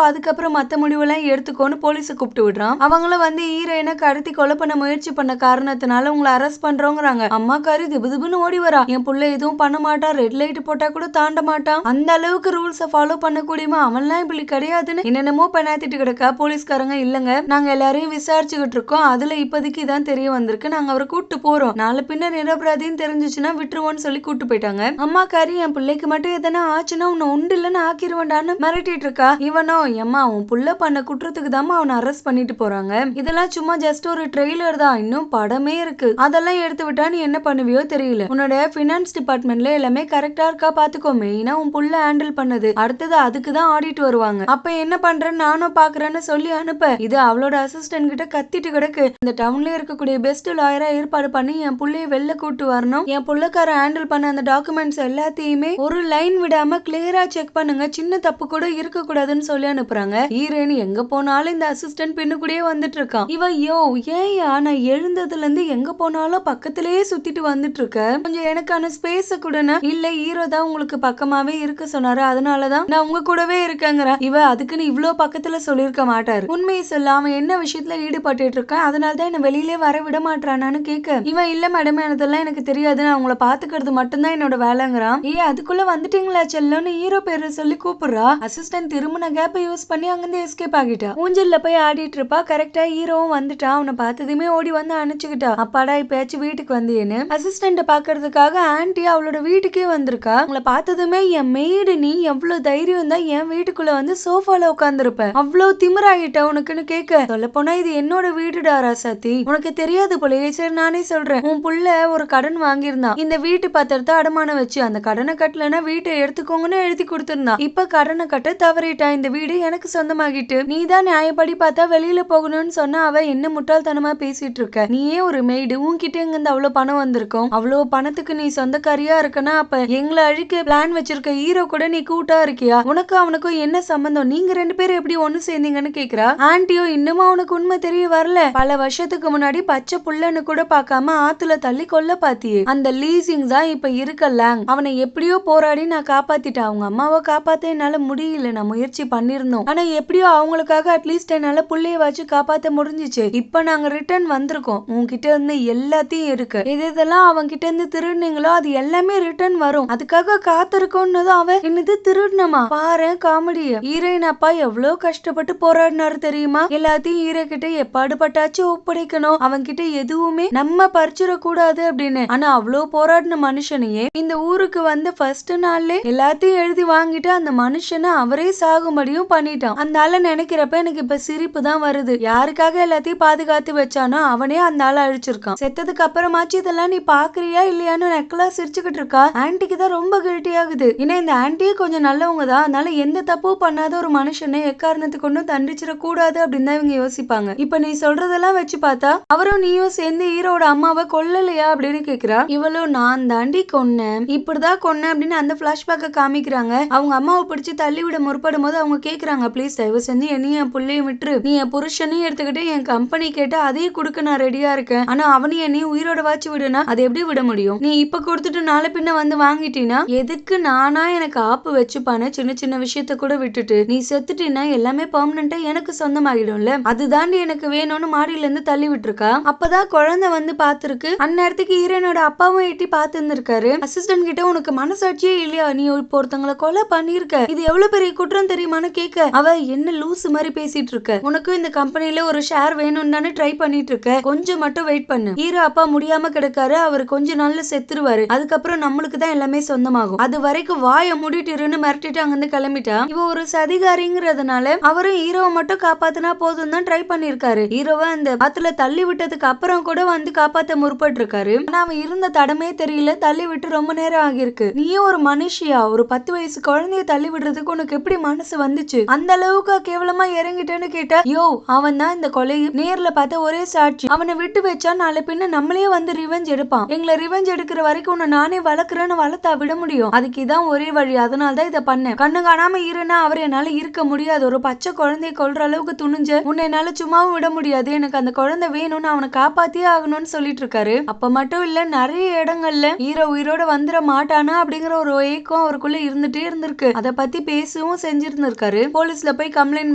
அதுக்கப்புறம் மத்த முடிவெல்லாம் எடுத்துக்கோன்னு போலீஸ கூப்பிட்டு விடுறான். அவங்களும் வந்து ஹீரோயினை கடத்தி கொலை பண்ண முயற்சி பண்ண காரணத்தினால உங்களை அரெஸ்ட் பண்றோங்கிறாங்க. அம்மாக்காரி திபுதிபுன்னு ஓடி வரா, என் புள்ள எதுவும் பண்ண மாட்டான், ரெட் லைட் போட்டா கூட தாண்ட மாட்டான், அந்த அளவுக்கு ரூல்ஸை ஃபாலோ பண்ணக்கூடியமா, அவன்லாம் இப்படி கிடையாதுன்னு என்னென்னமோ பண்ணாத்திட்டு கிடக்கா. போலீஸ்காரங்க, இல்லங்க நாங்க எல்லாரையும் விசாரிச்சுக்கிட்டு இருக்கோம், அதுல இப்போதைக்கு இதான் தெரிய வந்திருக்கு, நாங்க அவரை கூட்டு போறோம், நாளை பின்ன நிரபராதின்னு தெரிஞ்சுச்சுன்னா விட்டுருவோம்னு சொல்லி கூட்டு போயிட்டாங்க. அம்மாக்காரி, என் பிள்ளைக்கு மட்டும் எதனா ஆச்சுன்னா உன்னை உண்டு இல்லன்னு ஆக்கிருவேண்டான்னு மிரட்டிட்டு இருக்கா. இவனோ, எம்மா உன் புள்ள பண்ண குற்றத்துக்கு தான் அவனை அரெஸ்ட் பண்ணிட்டு போறாங்க, இதெல்லாம் சும்மா ஜஸ்ட் ஒரு ட்ரெய்லர் தான், இன்னும் படமே இருக்கு, அதெல்லாம் எடுத்து விட்டா நீ என்ன பண்ணுவியோ தெரியல, உன்னோட பினான்ஸ் டிபார்ட்மெண்ட்ல எல்லாமே கரெக்டா இருக்கா பாத்துக்கோ, மெயினா உன் புள்ள ஹேண்டில் பண்ணது, அடுத்தது அதுக்கு தான் ஆடிட் வருவாங்க, அப்ப என்ன பண்றேன்னு நானும் பாக்குறேன்னு சொல்லி அனுப்ப. இது அவளோட அசிஸ்டன்ட் கிட்ட கத்திட்டு கிடக்கு. இந்த டவுன்ல இருக்கக்கூடிய பெஸ்ட் லாயரா ஏற்பாடு பண்ணி என் புள்ளைய வெளில கூட்டு வரணும், என் புள்ளக்கார ஹேண்டில் பண்ண அந்த டாக்குமெண்ட்ஸ் எல்லாத்தையுமே ஒரு லைன் விடாம கிளியரா செக் பண்ணுங்க, சின்ன தப்பு கூட இருக்க கூடாதுன்னு சொல்லி அனுப்புறாங்க. ஹீரோயின் எங்க போனாலும் இந்த அசிஸ்டன்ட் பின்னு கூடயே வந்துட்டு இருக்கான். இவ, யோ ஏயா நான் எழுந்ததுல இருந்து எங்க போனாலும் பக்கத்திலேயே சுத்திட்டு வந்துட்டு இருக்க, கொஞ்சம் எனக்கான ஸ்பேஸ கூடனா. இல்ல ஹீரோ தான் உங்களுக்கு பக்கமாவே இருக்க சொன்னாரு, அதனாலதான் நான் உங்க கூடவே இருக்கேங்கிறா. இவ அதுக்குன்னு இவ்ளோ பக்கத்துல சொல்லிருக்க மாட்டாரு, உண்மையை சொல்ல அவன் என்ன விஷயத்துல ஈடுபட்டு இருக்கான், அதனாலதான் என்ன வெளியிலே வர விட மாட்டானான்னு கேட்க, இவன் இல்ல மேடம் அதெல்லாம் எனக்கு தெரியாது, நான் உங்களை பாத்துக்கிறது மட்டும்தான் என்னோட வேலைங்கிறான். அதுக்குள்ள வந்துட்டீங்களா செல்லோன்னு ஹீரோ பேரு சொல்லி கூப்பிடுறா. அசிஸ்டன்ட் திரும்பின கேப்பை யூஸ் பண்ணி அங்கிருந்து எஸ்கேப் ஆகிட்டா. ஊஞ்சல்ல போய் ஆடிட்டு இருப்பா. கரெக்டா ஹீரோவும் வந்துட்டான். அவனை பார்த்ததுமே ஓடி வந்து அனுச்சுக்கிட்டா. அப்பாடா இப்பயாச்சும் வீட்டுக்கு வந்தேன்னு அசிஸ்டன்ட பாக்குறதுக்காக ஆன்டி அவளோட வீட்டுக்கே வந்திருக்கா. உங்களை பார்த்ததுமே, என் மெய்டு நீ எவ்வளவு தைரியம் தான் என் வீட்டுக்குள்ள வந்து சோஃபால உட்காந்துருப்ப, அவ்வளவு திமிராகிட்ட உனக்குன்னு கேட்க, சொல்ல போனா இது என்னோட வீடுடா ராசாத்தி, உனக்கு தெரியாது போலயே, சரி நானே சொல்றேன், உன் புள்ள ஒரு கடன் வாங்கியிருந்தான், இந்த வீட்டு பத்திரத்தை அடமானம் வச்சு அந்த கடனை கட்டலன்னா வீட்டை எடுத்துக்கோங்கன்னு எழுதி கொடுத்திருந்தான், இப்ப கடனை கட்ட தவறிட்டா, இந்த வீடு எனக்கு சொந்தமாகிட்டு, நீ தான் நியாயப்படி பார்த்தா வெளியில போகணும்னு சொன்னா அவ என்ன முட்டாள்தனமா பேசிட்டு இருக்க, நீயே ஒரு மெய்டு, உன்கிட்ட எங்க இருந்து அவ்வளவு பணம் வந்திருக்கும், அவ்வளவு பணத்துக்கு நீ சொந்தக்காரியா இருக்கனா, அப்ப எங்களை அழிக்க பிளான் வச்சிருக்க ஹீரோ கூட நீ கூட்டா இருக்கியா, உனக்கு அவனுக்கும் என்ன சம்பந்தம், நீங்க ரெண்டு பேரும் எப்படி ஒண்ணு சேர்ந்தீங்கன்னு கேக்குறா. ஆன்டியோ இன்னுமா அவனுக்கு உண்மை தெரிய வரல, பல வருஷத்துக்கு முன்னாடி பச்சை புள்ளன்னு கூட பார்க்காம ஆத்துல தள்ளி கொல்ல பாத்தியே, அந்த லீசிங் தான் இப்ப இருக்கல, அவனை எப்படியோ போராடி நான் காப்பாத்திட்டேன், அவங்க அம்மாவை காப்பாத்த என்னால முடியல, நான் முயற்சி பண்ணிருந்தோம், ஆனா எப்படியோ அவங்களுக்காக அட்லீஸ்ட் என்னால புள்ளைய வச்சு காப்பாத்த முடிஞ்சிச்சு, இப்ப நாங்க ரிட்டர்ன் வந்திருக்கோம், உன்கிட்ட இருந்து எல்லாத்தையும் இருக்கு, இதெல்லாம் அவங்க கிட்ட இருந்து திருடுனீங்களோ அது எல்லாமே ரிட்டர்ன் வரும், அதுக்காக காத்திருக்கோன்னதும் அவ என்னது திருடணுமா, பாரு காமெடிய, ஹீரோயின் அப்பா எவ்வளவு கஷ்டப்பட்டு போராடினாரு தெரியுமா, எல்லாத்தையும் ஹீரோ கிட்ட எப்பாடுபட்டாச்சு ஒப்படைக்கணும், அவங்க கிட்ட எதுவுமே நம்ம பறிச்சிட கூடாது அப்படின்னு, ஆனா அவ்வளவு போராடின மனுஷனையே இந்த ஊருக்கு வந்து ஃபர்ஸ்ட் நாள்ல எல்லாத்தையும் எழுதி வாங்கிட்டு அந்த மனுஷனை அவரே சாகும்படியும் பண்ணிட்டான். அந்த ஆளை நினைக்கிறப்ப எனக்கு இப்ப சிரிப்பு தான் வருது, யாருக்காக எல்லாத்தையும் பாதுகாத்து வச்சானோ அவனே அந்த ஆளை அழிச்சிருக்கான், செத்ததுக்கு அப்புறமாச்சு இதெல்லாம் நீ பாக்குறியா இல்லையான்னு நெக்கலா சிரிச்சுக்கிட்டு இருக்கா. ஆன்டிக்கு தான் ரொம்ப கில்ட்டி ஆகுது, ஏன்னா இந்த ஆன்டியே கொஞ்சம் நல்லவங்க தான், அதனால எந்த தப்பும் பண்ணாத ஒரு மனுஷனை எக்காரணத்துக்கு ஒன்னும் தண்டிச்சிட கூடாது அப்படின்னு தான் இவங்க யோசிப்பாங்க. இப்ப நீ சொல்றதெல்லாம் வச்சு பார்த்தா அவரும் நீயும் சேர்ந்து ஹீரோட அம்மாவை கொல்லலையா அப்படின்னு கேக்குறா. இவளும் நான் தாண்டி கொன்னேன், இப்படிதான் கொன்னேன் அப்படின்னு அந்த பிளாஷ்பேக்க காமிக்கிறாங்க. அவங்க அம்மாவை பிடிச்சு தள்ளி விட முற்படும் போது அவங்க கேக்குறாங்க, ப்ளீஸ் தயவு செஞ்சு என்னையும் என் பிள்ளையும் விட்டுரு, நீ என் புருஷனையும் எடுத்துக்கிட்டு என் கம்பெனி கேட்டா அதையும் கொடுக்க நான் ரெடியா இருக்கேன், ஆனா அவனையும் என்னையும் உயிரோட வாச்சு விடுனா அதை எப்படி விட முடியும், நீ இப்ப கொடுத்துட்டு நாளை பின்ன வந்து வாங்கிட்டீனா எதுக்கு நானா எனக்கு ஆப்பு வச்சுப்பானு, சின்ன சின்ன விஷயத்த கூட விட்டுட்டு நீ செத்துட்டீன்னா எல்லாமே பெர்மனண்டா எனக்கு சொந்தமாகிடும்ல, அதுதாண்டி எனக்கு வேணும்னு மாடியில இருந்து தள்ளி விட்டுருக்கா. அப்பதான் குழந்தை வந்து பாத்துருக்கு. அந்நேரத்துக்கு ஹீரோனோட அப்பாவும் எட்டி பார்த்து இருந்திருக்காரு. அசிஸ்டன்ட் கிட்ட உனக்கு மனசாட்சியே இல்லையா, நீ இப்போ ஒருத்தங்களை கொலை பண்ணிருக்க, இது எவ்வளவு பெரிய குற்றம் தெரியுமான்னு கேட்க, அவ என்ன லூசு மாதிரி பேசிட்டு இருக்க, உனக்கு இந்த கம்பெனில ஒரு ஷேர் வேணும்னு தானே ட்ரை பண்ணிட்டு இருக்க, கொஞ்சம் மட்டும் வெயிட் பண்ணு, ஹீரோ அப்பா முடியாம கிடக்காரு, அவர் கொஞ்ச நாள்ல செத்துருவாரு, அதுக்கப்புறம் நம்மளுக்கு தான் எல்லாமே சொந்தமாகும், அது வரைக்கும் வாயை மூடிட்டு மிரட்டிட்டு அங்கிருந்து கிளம்பிட்டா. இவ ஒரு சதிகாரிங்கிறதுனால அவரும் ஹீரோவை மட்டும் காப்பாத்தினா போதும் தான் ட்ரை பண்ணிருக்காரு. ஹீரோவை அந்த பாத்துல தள்ளி விட்டதுக்கு அப்புறம் கூட வந்து காப்பாத்த முற்பட்டு இருக்காரு. ஆனா அவன் இருந்த தடமே தெரியல, தள்ளி விட்டு ரொம்ப நேரம் ஆகிருக்கு. நீயும் ஒரு மனுஷியா? ஒரு 10 வயசு குழந்தைய தள்ளி விடுறதுக்கு உனக்கு எப்படி மனசு வந்துச்சு? அந்த அளவுக்கு கேவலமா இறங்கிட்டேன்னு கேட்டா, யோ அவன் தான் இந்த கொலை நேர்ல பார்த்த ஒரே சாட்சி. அவனை விட்டு வச்சா நாளை பின்ன நம்மளே வந்து ரிவெஞ்ச் எடுப்பான். எங்களை ரிவெஞ்ச் எடுக்கிற வரைக்கும் உன்னை நானே வளர்க்குறேன்னு வளர்த்தா விட முடியும். அதுக்கு இதான் ஒரே வழி. அதனால தான் இதை பண்ணேன். கண்ணு காணாம இருனா அவர் என்னால இருக்க முடியாது. ஒரு பச்சை குழந்தைய கொல்ற அளவுக்கு துணிஞ்ச உன்னை என்னால சும்மாவும் விட முடியாது. எனக்கு அந்த குழந்தை வேணும்னு அவனை காப்பாத்தியே ஆகணும்னு சொல்லிட்டு இருக்காரு. அப்ப மட்டும் இல்ல, நிறைய இடங்கள்ல ஹீரோ உயிரோட வந்துட மாட்டானா அப்படிங்கிற ஒரு ஏக்கம் அவருக்குள்ள இருந்துட்டே இருந்திருக்கு. அதை பத்தி பேசவும் செஞ்சிருந்திருக்காரு. போலீஸ்ல போய் கம்ப்ளைண்ட்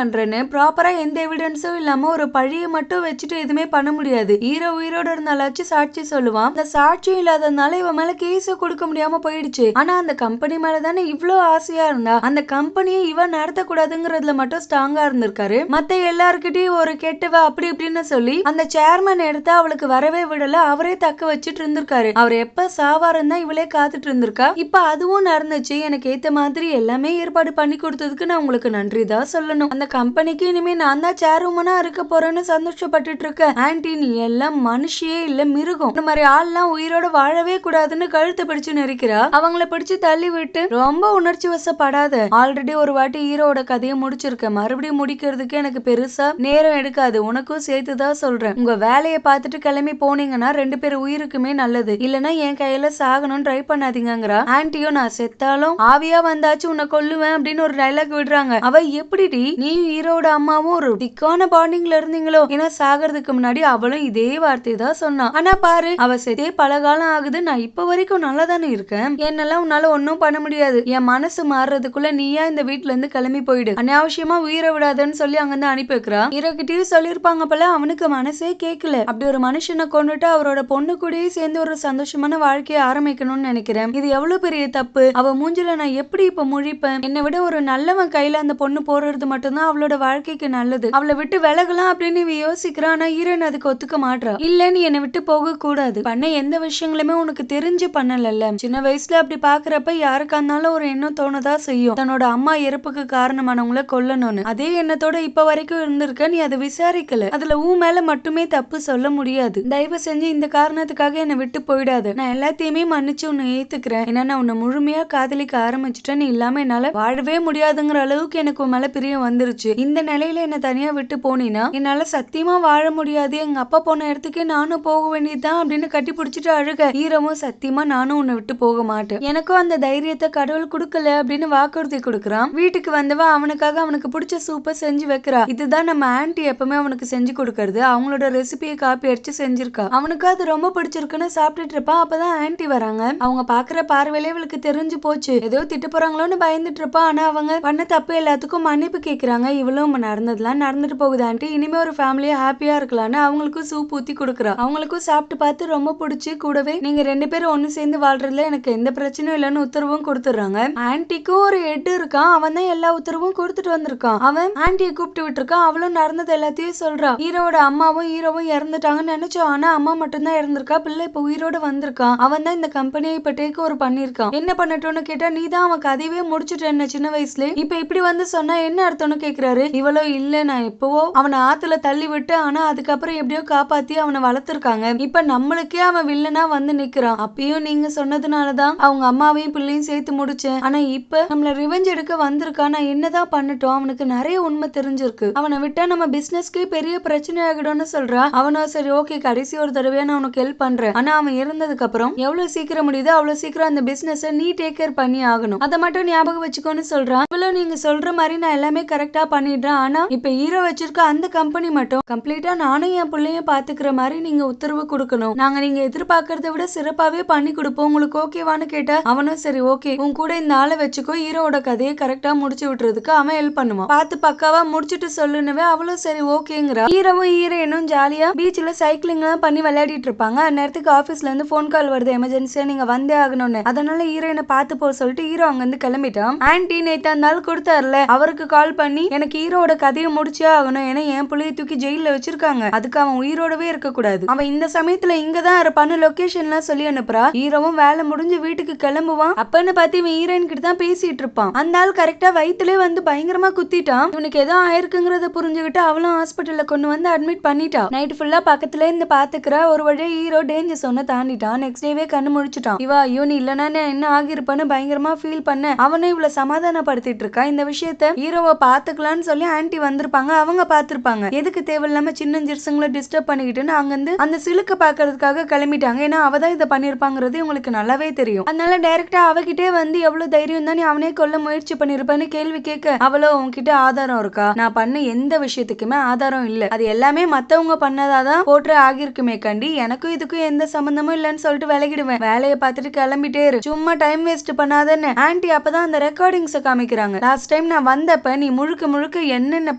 பண்றேன்னு ப்ராப்பரா எந்த எவிடன்ஸும் இல்லாம ஒரு பழியை மட்டும் வச்சுட்டு எதுவுமே பண்ண முடியாது. ஹீரோ உயிரோட இருந்தாலாச்சும் சாட்சி சொல்லுவான். அந்த சாட்சியும் இல்லாததுனால இவன் மேல கேஸ கொடுக்க முடியாம போயிடுச்சு. ஆனா அந்த கம்பெனி மேலதானே இவ்வளவு ஆசையா இருந்தா, அந்த கம்பெனியை இவன் நடத்த கூடாதுங்கிறதுல மட்டும் ஸ்ட்ராங்கா இருந்திருக்காரு. மத்த எல்லார்கிட்டயும் ஒரு கெட்டவ அப்படி இப்படின்னு சொல்லி அந்த சேர்மன் எடுத்து அவளுக்கு வரவே விடல. அவரே தக்க வச்சுட்டு இருந்திருக்காரு. அவர் எப்ப சாவாருன்னு தான் இவளே காத்துட்டு இருந்திருக்கா. இப்ப அதுவும் நடந்துச்சு. எனக்கு ஏத்த மாதிரி எல்லாமே ஏற்பாடு பண்ணி கொடுத்ததுக்கு நான் உங்களுக்கு நன்றி தான் சொல்லணும். அந்த கம்பெனிக்கு இனிமே நான் தான் சேர்மனா இருக்க போறேன்னு சந்தோஷப்பட்டுட்டு இருக்க. ஆன்டி நீ எல்லாம் மனுஷியே இல்ல மிருகம். இந்த மாதிரி ஆள்லாம் உயிரோட வாழவே கூடாதுன்னு கழுத்தை பிடிச்சு நெரிக்கிறா. அவங்கள பிடிச்சு தள்ளி விட்டு ரொம்ப உணர்ச்சி வசப்படாத. ஆல்ரெடி ஒரு வாட்டி ஹீரோட கதையை முடிச்சிருக்க. மறுபடியும் முடிக்கிறதுக்கு எனக்கு பெருசா நேரம் எடுக்காது. உனக்கும் சேர்த்துதான் சொல்றேன். உங்க வேலையை பார்த்துட்டு கிளம்பி போனீங்கன்னா 2 பேர் உயிருக்குமே நல்லது. இல்லனா என் கையில சாகணும்னு ட்ரை பண்ணாதீங்கங்கிறா. ஆன்டியும் நான் செத்தாலும் ஆவியா வந்தாச்சு உன்னை கொல்லுவேன் அப்படின்னு ஒரு டைலாக் விடுறாங்க. அவ எப்படிடி நீயும் ஹீரோட அம்மாவும் ஒரு திக்கான பாண்டிங்ல இருந்தீங்களோ? ஏன்னா சாகிறதுக்கு முன்னாடி அவளும் இதே வார்த்தையை தான் சொன்னான். ஆனா பாரு அவ செத்தே பல காலம் ஆகுது. நான் இப்ப வரைக்கும் நல்லா தானே இருக்கேன். என்னெல்லாம் உன்னால ஒன்னும் பண்ண முடியாது. என் மனசு மாறுறதுக்குள்ள நீயா இந்த வீட்டுல இருந்து கிளம்பி போயிடு. அனாவசியமா உயிரை விடாதுன்னு சொல்லி அங்கிருந்து அனுப்பி வைக்கிறா. ஹீரோகிட்டயும் சொல்லிருப்பாங்க போல. அவனுக்கு மனசே கேட்கல. அப்படி ஒரு மனுஷனை கொண்டுட்டு அவரோட பொண்ணு கூடயே சேர்ந்து ஒரு சந்தோஷமான வாழ்க்கையை ஆரம்பிக்கணும்னு நினைக்கிறேன். இது எவ்வளவு பெரிய தப்பு. அவ மூஞ்சில நான் எப்படி இப்ப முழிப்பேன்? என்னை விட ஒரு நல்லவன் கையில அந்த பொண்ணு போறது மட்டும்தான் அவளோட வாழ்க்கைக்கு நல்லது. அவளை விட்டு விலகலாம் அப்படின்னு இவ யோசிக்கிறான். ஆனா ஹீரோயின் அதுக்கு ஒத்துக்க மாட்றா. இல்ல நீ என்னை விட்டு போக கூடாது. பண்ண எந்த விஷயங்களுமே உனக்கு தெரிஞ்சு பண்ணல. சின்ன வயசுல அப்படி பாக்குறப்ப யாருக்கா இருந்தாலும் ஒரு எண்ணம் தோணதா செய்யும். தன்னோட அம்மா இறப்புக்கு காரணமானவங்கள கொல்லணும்னு. அதே எண்ணத்தோட இப்ப வரைக்கும் இருந்திருக்க. நீ அதை விசாரிக்கல. அதுல ஊ மேல மட்டுமே தப்பு சொல்ல முடியாது. தயவு செஞ்சு இந்த காரணத்துக்காக என்னை விட்டு போயிடாது. நான் எல்லாத்தையுமே மன்னிச்சு உன்னை ஏத்துக்கிறேன். ஏன்னா நான் உன்னை முழுமையா காதலிக்க ஆரம்பிச்சுட்டேன். நீ இல்லாம என்னால வாழவே முடியாதுங்கிற அளவுக்கு எனக்கு உன் மேல பிரியம் வந்துருச்சு. இந்த நிலையில என்ன தனியா விட்டு போனீனா என்னால சத்தியமா வாழ முடியாது. எங்க அப்பா போன இடத்துக்கே நானும் போக வேண்டியதுதான் அப்படின்னு கட்டி பிடிச்சிட்டு அழுக. ஹீரோவும் சத்தியமா நானும் உன்னை விட்டு போக மாட்டேன். எனக்கும் அந்த தைரியத்தை கடவுள் கொடுக்கல அப்படின்னு வாக்குறுதி கொடுக்கறான். வீட்டுக்கு வந்தவ அவனுக்காக அவனுக்கு பிடிச்ச சூப்பை செஞ்சு வைக்கிறா. இதுதான் நம்ம ஆன்டி எப்பவுமே அவனுக்கு செஞ்சு கொடுக்கறது. அவங்களோட ரெசிபியை காப்பி அடிச்சு செஞ்சிருக்கா. அவனுக்கு அது ரொம்ப பிடிச்சிருக்குன்னு சாப்பிட்டுட்டு இருப்பான். அப்பதான் ஆன்டி வராங்க. அவங்க பாக்குற பார்வையிலே இவளுக்கு தெரிஞ்சு போச்சு. ஏதோ திட்டு போறாங்களோன்னு பயந்துட்டு இருப்பா. ஆனா அவங்க பண்ண தப்பு எல்லாத்துக்கும் மன்னிப்பு கேக்குறாங்க. இவளும் நடந்ததுலாம் நடந்துட்டு போகுது ஆன்டி. இனிமே ஒரு ஃபேமிலியா ஹாப்பியா இருக்கலாம்னு அவங்களுக்கும் சூப் ஊத்தி கொடுக்குறா. அவங்களுக்கும் சாப்பிட்டு பார்த்து ரொம்ப பிடிச்சி கூடவே நீங்க 2 பேரும் ஒண்ணு சேர்ந்து வாழ்றதுல எனக்கு எந்த பிரச்சனையும் இல்லைன்னு உத்தரவும் கொடுத்துறாங்க. ஆன்டிக்கும் ஒரு ஹெட் இருக்கான். அவன் தான் எல்லா உத்தரவும் கொடுத்துட்டு வந்திருக்கான். அவன் ஆன்டியை கூப்பிட்டு விட்டுருக்கான். அவளும் நடந்தது எல்லாத்தையும் சொல்றா. ஹீரோட அம்மாவும் ஹீரோவும் இறந்துட்டாங்கன்னு நினைச்சோம். ஆனா அம்மா மட்டும்தான் இறந்திருக்கா. பிள்ளை இப்ப உயிரோட வந்திருக்கான். அவன் தான் இந்த கம்பெனியை இப்ப டேக் ஓவர் பண்ணிருக்கான். என்ன பண்ணட்டும்னு கேட்டா நீ தான் அவன் கதையவே முடிச்சுட்டு என்ன சின்ன வயசுல இப்ப இப்படி வந்து சொன்னா என்ன அர்த்தம்னு கேக்குறாரு. இவ்வளோ இல்ல நான் எப்பவோ அவனை ஆத்துல தள்ளி விட்டு ஆனா அதுக்கப்புறம் எப்படியோ காப்பாத்தி அவனை வளர்த்திருக்காங்க. இப்ப நம்மளுக்கே அவன் வில்லனா வந்து நிக்கிறான். அப்பயும் நீங்க சொன்னதுனாலதான் அவங்க அம்மாவையும் பிள்ளையும் சேர்த்து முடிச்சேன். ஆனா இப்ப நம்மள ரிவெஞ்ச் எடுக்க வந்திருக்கான். நான் என்னதான் பண்ணட்டும்? அவனுக்கு நிறைய உண்மை தெரிஞ்சிருக்கு. அவனை விட்டா நம்ம பிசினஸ்க்கே பெரிய பிரச்சனை ஆகிடும்னு சொல்றா. அவனோ சரி ஓகே கடைசி ஒரு தடவையா நான் உனக்கு ஹெல்ப் பண்றேன். ஆனா அவன் இறந்ததுக்கு அப்புறம் எவ்வளவு சீக்கிரம் முடியுதோ அவ்வளவு சீக்கிரம் அந்த பிசினஸ் நீ டேக் கேர் பண்ணி ஆகணும். அதை மட்டும் ஞாபகம் வச்சுக்கோன்னு சொல்றான். இவ்வளவு நீங்க சொல்ற மாதிரி நான் எல்லாமே கரெக்டா பண்ணிடுறேன். ஆனா இப்ப ஹீரோ வச்சிருக்க அந்த கம்பெனி மட்டும் கம்ப்ளீட்டா நானும் என் பிள்ளையும் பாத்துக்கிற மாதிரி நீங்க உத்தரவு கொடுக்கணும். நாங்க நீங்க எதிர்பார்க்கறத விட சிறப்பாவே பண்ணி கொடுப்போம். உங்களுக்கு ஓகேவான்னு கேட்டா அவனும் சரி ஓகே உன் கூட இந்த ஆளை வச்சுக்கோ. ஹீரோட கதையை கரெக்டா முடிச்சு விட்டுறதுக்கு அவன் ஹெல்ப் பண்ணுவான். பார்த்து பக்காவா முடிச்சுட்டு சொல்லுனவே அவளும் சரி ஓகேங்கிறா. ஹீரோவும் ஹீரோயினும் ஜாலியா பீச்ல சைக்கிளிங் எல்லாம் பண்ணி விளையாடிட்டு இருப்பாங்க. அந்நேரத்துக்கு ஆபீஸ்ல இருந்து போன் கால் வருது. எமர்ஜென்சியா நீங்க வந்தே ஆகணும்னு. அதனால ஹீரோயினை பார்த்து போக சொல்லிட்டு ஹீரோ அங்க இருந்து கிளம்பிட்டான். ஆன்டி நேத்து அந்த ஆள் கொடுத்தாருல அவருக்கு கால் பண்ணி எனக்கு ஹீரோட கதையை முடிச்சே ஆகணும். ஏன்னா என் பிள்ளைய தூக்கி ஜெயில வச்சிருக்காங்க. அதுக்கு அவன் உயிரோடவே இருக்க கூடாது. அவன் இந்த சமயத்துல இங்கதான் இருப்பான்னு லொகேஷன்லாம் சொல்லி அனுப்புறா. ஹீரோவும் வேலை முடிஞ்சு வீட்டுக்கு கிளம்புவான். அப்பன்னு பார்த்து இவன் ஹீரோயின் கிட்ட தான் பேசிட்டு இருப்பான். அந்த ஆள் கரெக்டா வயிற்றுலே வந்து பயங்கரமா குத்திட்டான். இவனுக்கு ஏதோ ஆயிருக்குங்கிறத புரிஞ்சுக்கிட்டு அவளும் ஹாஸ்பிட்டல்ல கொண்டு வந்து அட்மிட் பண்ணிட்டா. நைட் ஃபுல்லா பக்கத்துல இருந்து பாத்துக்கிறா. ஒரு வழியா ஹீரோ டேஞ்சர் சொன்ன தாண்டிட்டான். நெக்ஸ்ட் டேவே கண்ணு முழிச்சிட்டான். இவா ஐயோ நீ இல்லனா என்ன ஆகிருப்பான்னு பயங்கரமா ஃபீல் பண்ண அவனே இவ்வளவு சமாதானப்படுத்திட்டு இருக்கா. இந்த விஷயத்த ஹீரோவை பாத்துக்கலாம்னு சொல்லி ஆன்ட்டி வந்திருப்பாங்க. அவங்க பாத்திருப்பாங்க. எதுக்கு தேவையில்லாம சின்ன ஜிர்சுங்களை டிஸ்டர்ப் பண்ணிக்கிட்டுன்னு அங்கிருந்து அந்த சிலுக்க பாக்குறதுக்காக கிளம்பிட்டாங்க. ஏன்னா அவதான் இதை பண்ணிருப்பாங்கிறது உங்களுக்கு நல்லாவே தெரியும். அதனால டைரக்டா அவகிட்டே வந்து எவ்வளவு தைரியம் தான் நீ அவனே கொல்ல முயற்சி பண்ணிருப்பான்னு கேள்வி கேட்க அவளோ உன்கிட்ட ஆதாரம் இருக்கா? நான் பண்ண எந்த விஷயத்துக்குமே ஆதாரம் இல்ல. அது எல்லாமே மத்தவங்க பண்ணதாதான் போட்டு ஆகிருக்குமே கண்டி எனக்கும் இதுக்கும் எந்த சம்பந்தமும் இல்லன்னு சொல்லிட்டு விலகிடுவேன். வேலையை பார்த்துட்டு கிளம்பிட்டே இரு. சும்மா டைம் வேஸ்ட் பண்ணாதன்னு ஆன்ட்டி அப்பதான் அந்த ரெக்கார்டிங்ஸ் காமிக்கிறாங்க. லாஸ்ட் டைம் நான் வந்தப்ப நீ முழுக்க முழுக்க என்னென்ன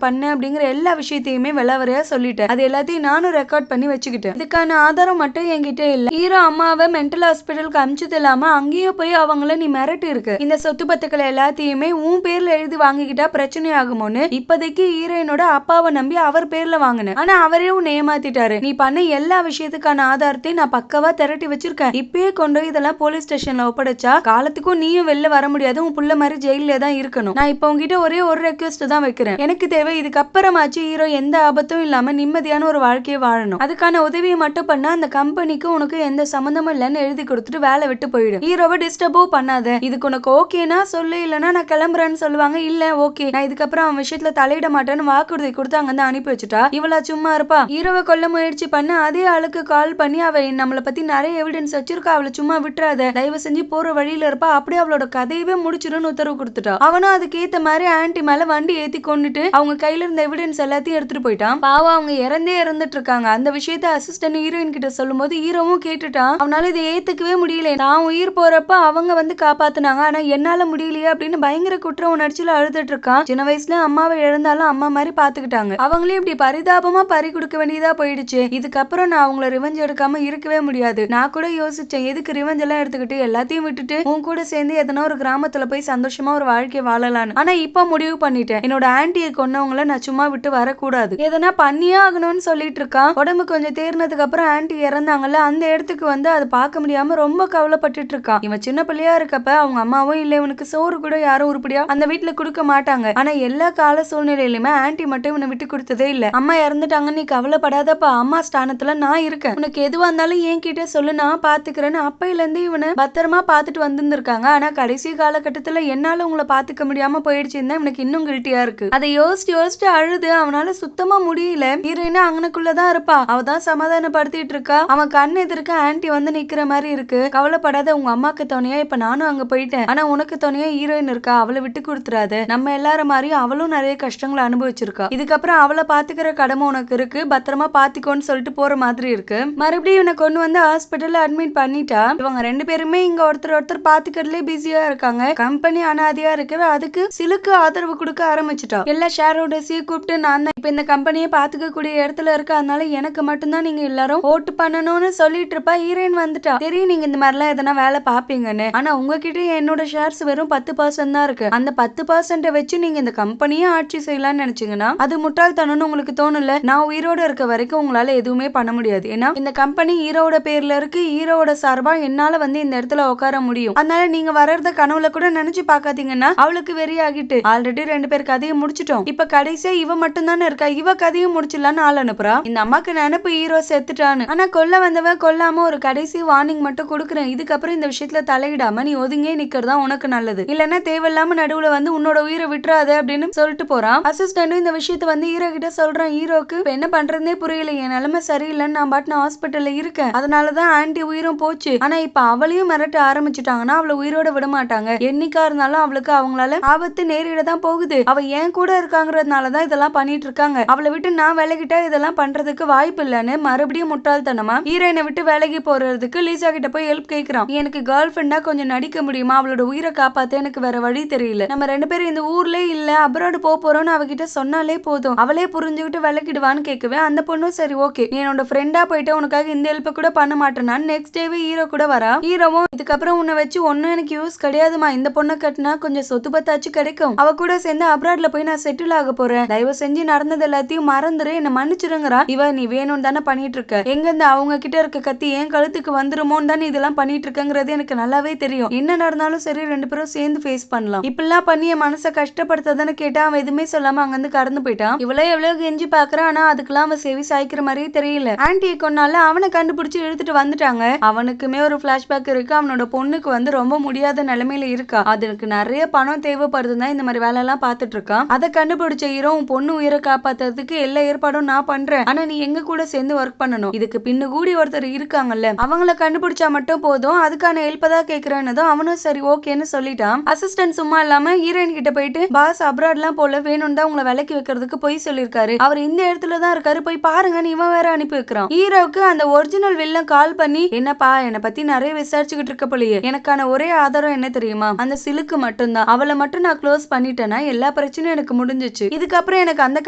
பண்ண அப்படிங்கிற எல்லா விஷயத்தையுமே விளவரையா சொல்லிட்டேன். அது எல்லாத்தையும் நானும் ரெக்கார்ட் பண்ணி வச்சுக்கிட்டேன். இதுக்கான ஆதாரம் மட்டும் என்கிட்ட இல்ல. ஹீரோ அம்மாவை மென்டல் ஹாஸ்பிட்டலுக்கு அனுப்பிச்சது இல்லாம அங்கேயும் போய் அவங்கள நீ மிரட்டி இருக்கு. இந்த சொத்து பத்துக்களை எல்லாத்தையுமே உன் பேர்ல எழுதி வாங்கிக்கிட்டா பிரச்சனை ஆகுமோன்னு இப்போதைக்கு ஹீரோயினோட அப்பாவை நம்பி அவர் பேர்ல வாங்கினேன். ஆனா அவரே உன்னை ஏமாத்திட்டாரு. நீ பண்ண எல்லா விஷயத்துக்கான ஆதாரத்தையும் நான் பக்கவா திரட்டி வச்சிருக்கேன். இப்பயே கொண்டு இதெல்லாம் போலீஸ் ஸ்டேஷன்ல ஒப்படைச்சா காலத்துக்கும் நீயும் வெளில வர முடியாது. உன் புள்ள மாதிரி ஜெயில தான் இருக்கணும். நான் இப்ப உங்ககிட்ட ஒரே ஒரு ரெக்வெஸ்ட் தான் வைக்கிறேன். எனக்கு தேவை இதுக்கப்புறமாச்சு ஹீரோ எந்த ஆபத்தும் இல்லாம நிம்மதியான ஒரு வாழ்க்கையை வாழணும். அதுக்கான உதவியை மட்டும் பண்ண அந்த கம்பெனிக்கு உனக்கு எந்த சம்பந்தமும் இல்லைன்னு எழுதி கொடுத்துட்டு வேலை விட்டு போயிடு. ஹீரோவை டிஸ்டர்போ பண்ணாத. இதுக்கு உனக்கு ஓகேனா சொல்லு, இல்லனா நான் கிளம்புறேன்னு சொல்லுவாங்க. இல்ல ஓகே நான் இதுக்கப்புறம் அவன் விஷயத்துல தலையிட மாட்டேன்னு வாக்குறுதி கொடுத்து அங்க அனுப்பி வச்சுட்டா இவளா சும்மா இருப்பா? ஹீரோவை கொல்ல முயற்சி பண்ண அதே ஆளுக்கு கால் பண்ணி அவ நம்மளை பத்தி நிறைய எவிடன்ஸ் வச்சிருக்கா, அவளை சும்மா விட்டுறாத, தயவு செஞ்சு போற வழியில இருப்பா, அப்படியே அவளோட கதையவே முடிச்சிருன்னு உத்தரவு கொடுத்துட்டா. அவனும் அதுக்கு ஏத்த மாதிரி ஆன்ட்டி மேல வண்டி ஏத்தி கொண்டுட்டு அவங்க கையில இருந்த எவிடன்ஸ் எல்லாத்தையும் எடுத்துட்டு போயிட்டான். பாவம் அவங்க இறந்தே இருந்துட்டு இருக்காங்க. அந்த விஷயத்த அசிஸ்டன்ட் ஹீரோயின் கிட்ட சொல்லும் போது ஹீரோவும் கேட்டுட்டான். அவனால இதை ஏத்துக்கவே முடியல. நான் உயிர் போறப்ப அவங்க வந்து காப்பாத்துனாங்க, ஆனா என்னால முடியலையே அப்படின்னு பயங்கர குற்ற உணர்ச்சியில அழுதுட்டு இருக்கான். சின்ன வயசுல அம்மாவை இழந்தாலும் அம்மா மாதிரி பாத்துக்கிட்டாங்க. அவங்களே இப்படி பரிதாபமா பறி கொடுக்க வேண்டியதா போயிடுச்சு. இதுக்கப்புறம் நான் அவங்கள ரிவெஞ்ச் எடுக்காம இருக்கவே முடியாது. நான் கூட யோசிச்சேன் எதுக்கு ரிவெஞ்ச் எல்லாம் எடுத்துக்கிட்டு எல்லாத்தையும் விட்டுட்டு உன் கூட சேர்ந்து எதனா ஒரு கிராமத்துல போய் சந்தோஷமா ஒரு வாழ்க்கை வாழலான்னு. ஆனா இப்ப முடிவு பண்ணிட்டேன். என்னோட ஆன்ட்டியை கொன்னவங்கள நான் சும்மா விட்டு வரக்கூடாது. எதனா பண்ணியே ஆகணும்னு சொல்லிட்டு இருக்கான். உடம்பு கொஞ்சம் தேர்னதுக்கு அப்புறம் ஆன்ட்டி இறந்தாங்கல்ல அந்த இடத்துக்கு வந்து அதை பார்க்க முடியாம ரொம்ப கவலைப்பட்டுட்டு இருக்கான். இவன் சின்ன பிள்ளையா இருக்கப்ப அவங்க அம்மாவும் இல்ல, இவனுக்கு சோறு கூட யாரும் உருப்படியா அந்த வீட்டுல கொடுக்க மாட்டாங்க. ஆனா எல்லா கால சூழ்நிலையிலுமே ஆன்ட்டி மட்டும் இவனை விட்டு கொடுத்ததே இல்ல. அம்மா இறந்துட்டாங்க நீ கவலைப்படாதப்பா, அம்மா ஸ்தானத்துல நான் இருக்கேன், உனக்கு எதுவா இருந்தாலும் என் கிட்ட சொல்லு நான் பாத்துக்கிறேன்னு அப்பையில இருந்து இவனை பத்திரமா பாத்துட்டு வந்திருக்காங்க. ஆனா கடைசி காலகட்டத்துல என்னால உங்களை பாத்துக்க முடியாம போயிடுச்சுன்னா இவனுக்கு இன்னும் கில்ட்டியா இருக்கு. அதை யோசிச்சு அழுது அவனால சுத்தமா முடியல. ஹீரோயினா அங்கனுக்குள்ளதான் இருப்பா. அவதான் சமாதானப்படுத்திட்டு இருக்கா. அவன் கண் எதிர்க்க ஆன்ட்டி வந்து நிக்கிற மாதிரி இருக்கு. கவலைப்படாத, உங்க அம்மாக்கு துணையா இப்ப நானும் அங்க போயிட்டேன். ஆனா உனக்கு துணையா ஹீரோயின் இருக்கா, அவளை விட்டு கொடுத்துறாத. நம்ம எல்லாரும் மாதிரி அவளும் நிறைய கஷ்டங்களை அனுபவிச்சிருக்கா. இதுக்கப்புறம் அவளை பாத்துக்கிற கடமை உனக்கு இருக்கு, பத்திரமா பாத்துக்கோன்னு சொல்லிட்டு போற மாதிரி இருக்கு. மறுபடியும் இவனை கொண்டு வந்து ஹாஸ்பிட்டல்ல அட்மிட் பண்ணிட்டா. இவங்க ரெண்டு பேருமே இங்க ஒருத்தர் பாத்துக்கிறதுலே பிஸியா இருக்காங்க. கம்பெனி அனாதையா இருக்கவே அதுக்கு சிலுக்கு ஆதரவு கொடுக்க ஆரம்பிச்சுட்டா. எல்லா ஷேர் ஹோல்டர்ஸையும் கூப்பிட்டு நான் தான் இப்ப இந்த கம்பெனியை பாத்துக்க கூடிய இடத்துல இருக்க, அதனால எனக்கு மட்டும்தான் நீங்க எல்லாரும் ஓட்டு பண்ணணும்னு சொல்லிட்டு இருப்பா. ஹீரோயின் வந்துட்டா. தெரியும் நீங்க இந்த மாதிரிலாம் எதனா வேலை பாப்பீங்கன்னு, ஆனா உங்ககிட்ட என்னோட ஷேர்ஸ் வெறும் 10% தான் இருக்கு. அந்த 10% வச்சு நீங்க இந்த கம்பெனியை ஆட்சி செய்யலாம்னு நினைச்சீங்கன்னா அது முட்டாள்தனம்னு உங்களுக்கு தோணல. நான் உயிரோட இருக்க வரைக்கும் உங்களால எதுவுமே பண்ண முடியாது. ஏன்னா இந்த கம்பெனி ஹீரோட பேர்ல இருக்கு. ஹீரோட சார்பா என்னால வந்து இந்த இடத்துல உட்கார முடியும். அதனால நீங்க வர்றத கனவுல கூட நினைச்சு பாக்காதீங்கன்னா அவளுக்கு வெறி ஆகிட்டு ஆல்ரெடி 2 பேர் கதையை முடிச்சிட்டோம். இப்ப கடைசியா இவ மட்டும் தானே இருக்கா, இவ கதையும் முடிச்சிடலான்னு ஆள் அனுப்புறா. இந்த அம்மாக்கு நினைப்பு ஹீரோ செத்துட்டான்னு. ஆனா கொல்ல வந்தவ கொல்லாம ஒரு கடைசி வார்னிங் மட்டும் கொடுக்குறேன். இதுக்கப்புறம் இந்த விஷயத்துல தலையிடாம நீ ஒதுங்கே நிக்கிறதா உனக்கு நல்லது. இல்லன்னா தேவையில்லாம நடுவுல வந்து உன்னோட உயிரை விட்டுறாத அப்படின்னு சொல்லிட்டு போறான். அசிஸ்டன்ட் இந்த விஷயத்த வந்து ஹீரோ கிட்ட சொல்றான். ஹீரோக்கு என்ன பண்றதுனே புரியல. என் நிலைமை சரியில்லைன்னு நான் பாட்டு ஹாஸ்பிட்டல்ல இருக்கேன். அதனாலதான் ஆன்ட்டி உயிரும் போச்சு. ஆனா இப்ப அவளையும் மிரட்ட ஆரம்பிச்சுட்டாங்கன்னா அவளை உயிரோட விட மாட்டாங்க. என்னைக்கா இருந்தாலும் அவளுக்கு அவங்களால ஆபத்து நேரிட தான் போகுது. அவ ஏன் கூட இருக்காங்கிறதுனாலதான் இதெல்லாம் பண்ணிட்டு இருக்காங்க. அவளை விட்டு நான் விலகிட்டா இதெல்லாம் பண்றதுக்கு வாய்ப்பு இல்லன்னு மறுபடியும் முட்டாள்தனமா ஹீரோயினை விட்டு விலகி போறதுக்கு லீசா கிட்ட போய் ஹெல்ப் கேட்கிறான். எனக்கு கேர்ள் ஃப்ரெண்டா கொஞ்சம் நடிக்க முடியுமா, அவளோட உயிரை காப்பாத்த எனக்கு வேற வழி தெரியல. நம்ம 2 பேரும் இந்த ஊர்ல இல்ல அப்ராட் போறோம்னு அவகிட்ட சொன்னாலே போதும், அவளே புரிஞ்சுக்கிட்டு விலகிடுவான்னு கேட்கவே அந்த பொண்ணும் சரி ஓகே நீ என்னோட ஃப்ரெண்டா போயிட்டு உனக்காக இந்த ஹெல்ப் கூட பண்ண மாட்டேன்னா நெக்ஸ்ட் டேவே ஹீரோ கூட வரா. ஹீரோவும் இதுக்கப்புறம் உன்னை வச்சு ஒன்னும் எனக்கு யூஸ் கிடையாதுமா, இந்த பொண்ணை கட்டினா கொஞ்சம் சொத்து பத்தாச்சு கிடைக்கும், அவ கூட சேர்ந்து அப்ராட்ல போய் நான் செட்டில் ஆக போறேன், தயவு செஞ்சு நடந்தது எல்லாத்தையும் மறந்துரு, என்ன மன்னிச்சிருங்கறா. இவ நீ வேணும்னு தானே பண்ணிட்டு இருக்க, எங்க இருந்து அவங்க கிட்ட இருக்க கத்தி என் கழுத்துக்கு வந்துருமோன்னு தானே இதெல்லாம் பண்ணிட்டு இருக்கங்கிறது எனக்கு நல்லாவே தெரியும். என்ன நடந்தாலும் சரி 2 பேரும் சேர்ந்து ஃபேஸ் பண்ணலாம். இப்பெல்லாம் பண்ணி என் மனசை கஷ்டப்படுத்தாதானே கேட்டா அவன் எதுவுமே சொல்லாம அங்கிருந்து கடந்து போயிட்டான். இவ்வளவு எவ்வளவு கெஞ்சி பாக்குறான். ஆனா அதுக்கெல்லாம் அவன் செவி சாய்க்கிற மாதிரியே தெரியல. ஆன்ட்டியை கொன்னாலும் சும்மால அவனை கண்டுபிடிச்சு இழுத்துட்டு வந்துட்டாங்க. அவனுக்குமே ஒரு பிளாஷ்பேக் இருக்கு. அவனோட பொண்ணுக்கு வந்து ரொம்ப முடியாத நிலைமையில இருக்கா. அதுக்கு நிறைய பணம் தேவைப்படுதுதான் இந்த மாதிரி வேலை எல்லாம் பாத்துட்டு இருக்கான். அதை கண்டுபிடிச்ச ஹீரோ உன் பொண்ணு உயிரை காப்பாத்துறதுக்கு எல்லா ஏற்பாடும் நான் பண்றேன். ஆனா நீ எங்க கூட சேர்ந்து ஒர்க் பண்ணணும். இதுக்கு பின்னு கூடி ஒருத்தர் இருக்காங்கல்ல, அவங்கள கண்டுபிடிச்சா மட்டும் போதும். அதுக்கான ஹெல்ப் தான் கேக்குறேன்னதும் அவனும் சரி ஓகேன்னு சொல்லிட்டான். அசிஸ்டன்ட் சும்மா இல்லாம ஹீரோயின் கிட்ட போயிட்டு பாஸ் அப்ராட்லாம் போல வேணும் தான் உங்களை விலைக்கு வைக்கிறதுக்கு போய் சொல்லிருக்காரு. அவர் இந்த இடத்துல தான் இருக்காரு, போய் பாருங்கன்னு இவன் வேற அனுப்பி வைக்கிறான். ஹீரோவுக்கு அந்த ஒரிஜினல் வில்லன் கால் பண்ணி என்னப்பா என்னை பத்தி நிறைய விசாரிச்சுக்கிட்டு இருக்க போலியே, எனக்கான ஒரே ஆதாரம் என்ன தெரியுமா, அந்த சிலுக்கு மட்டும்தான். அவளை மட்டும் நான் க்ளோஸ் பண்ணிட்டேன்னா எல்லா பிரச்சனையும் எனக்கு முடிஞ்சிச்சு. இதுக்கப்புறம் எனக்கு அந்த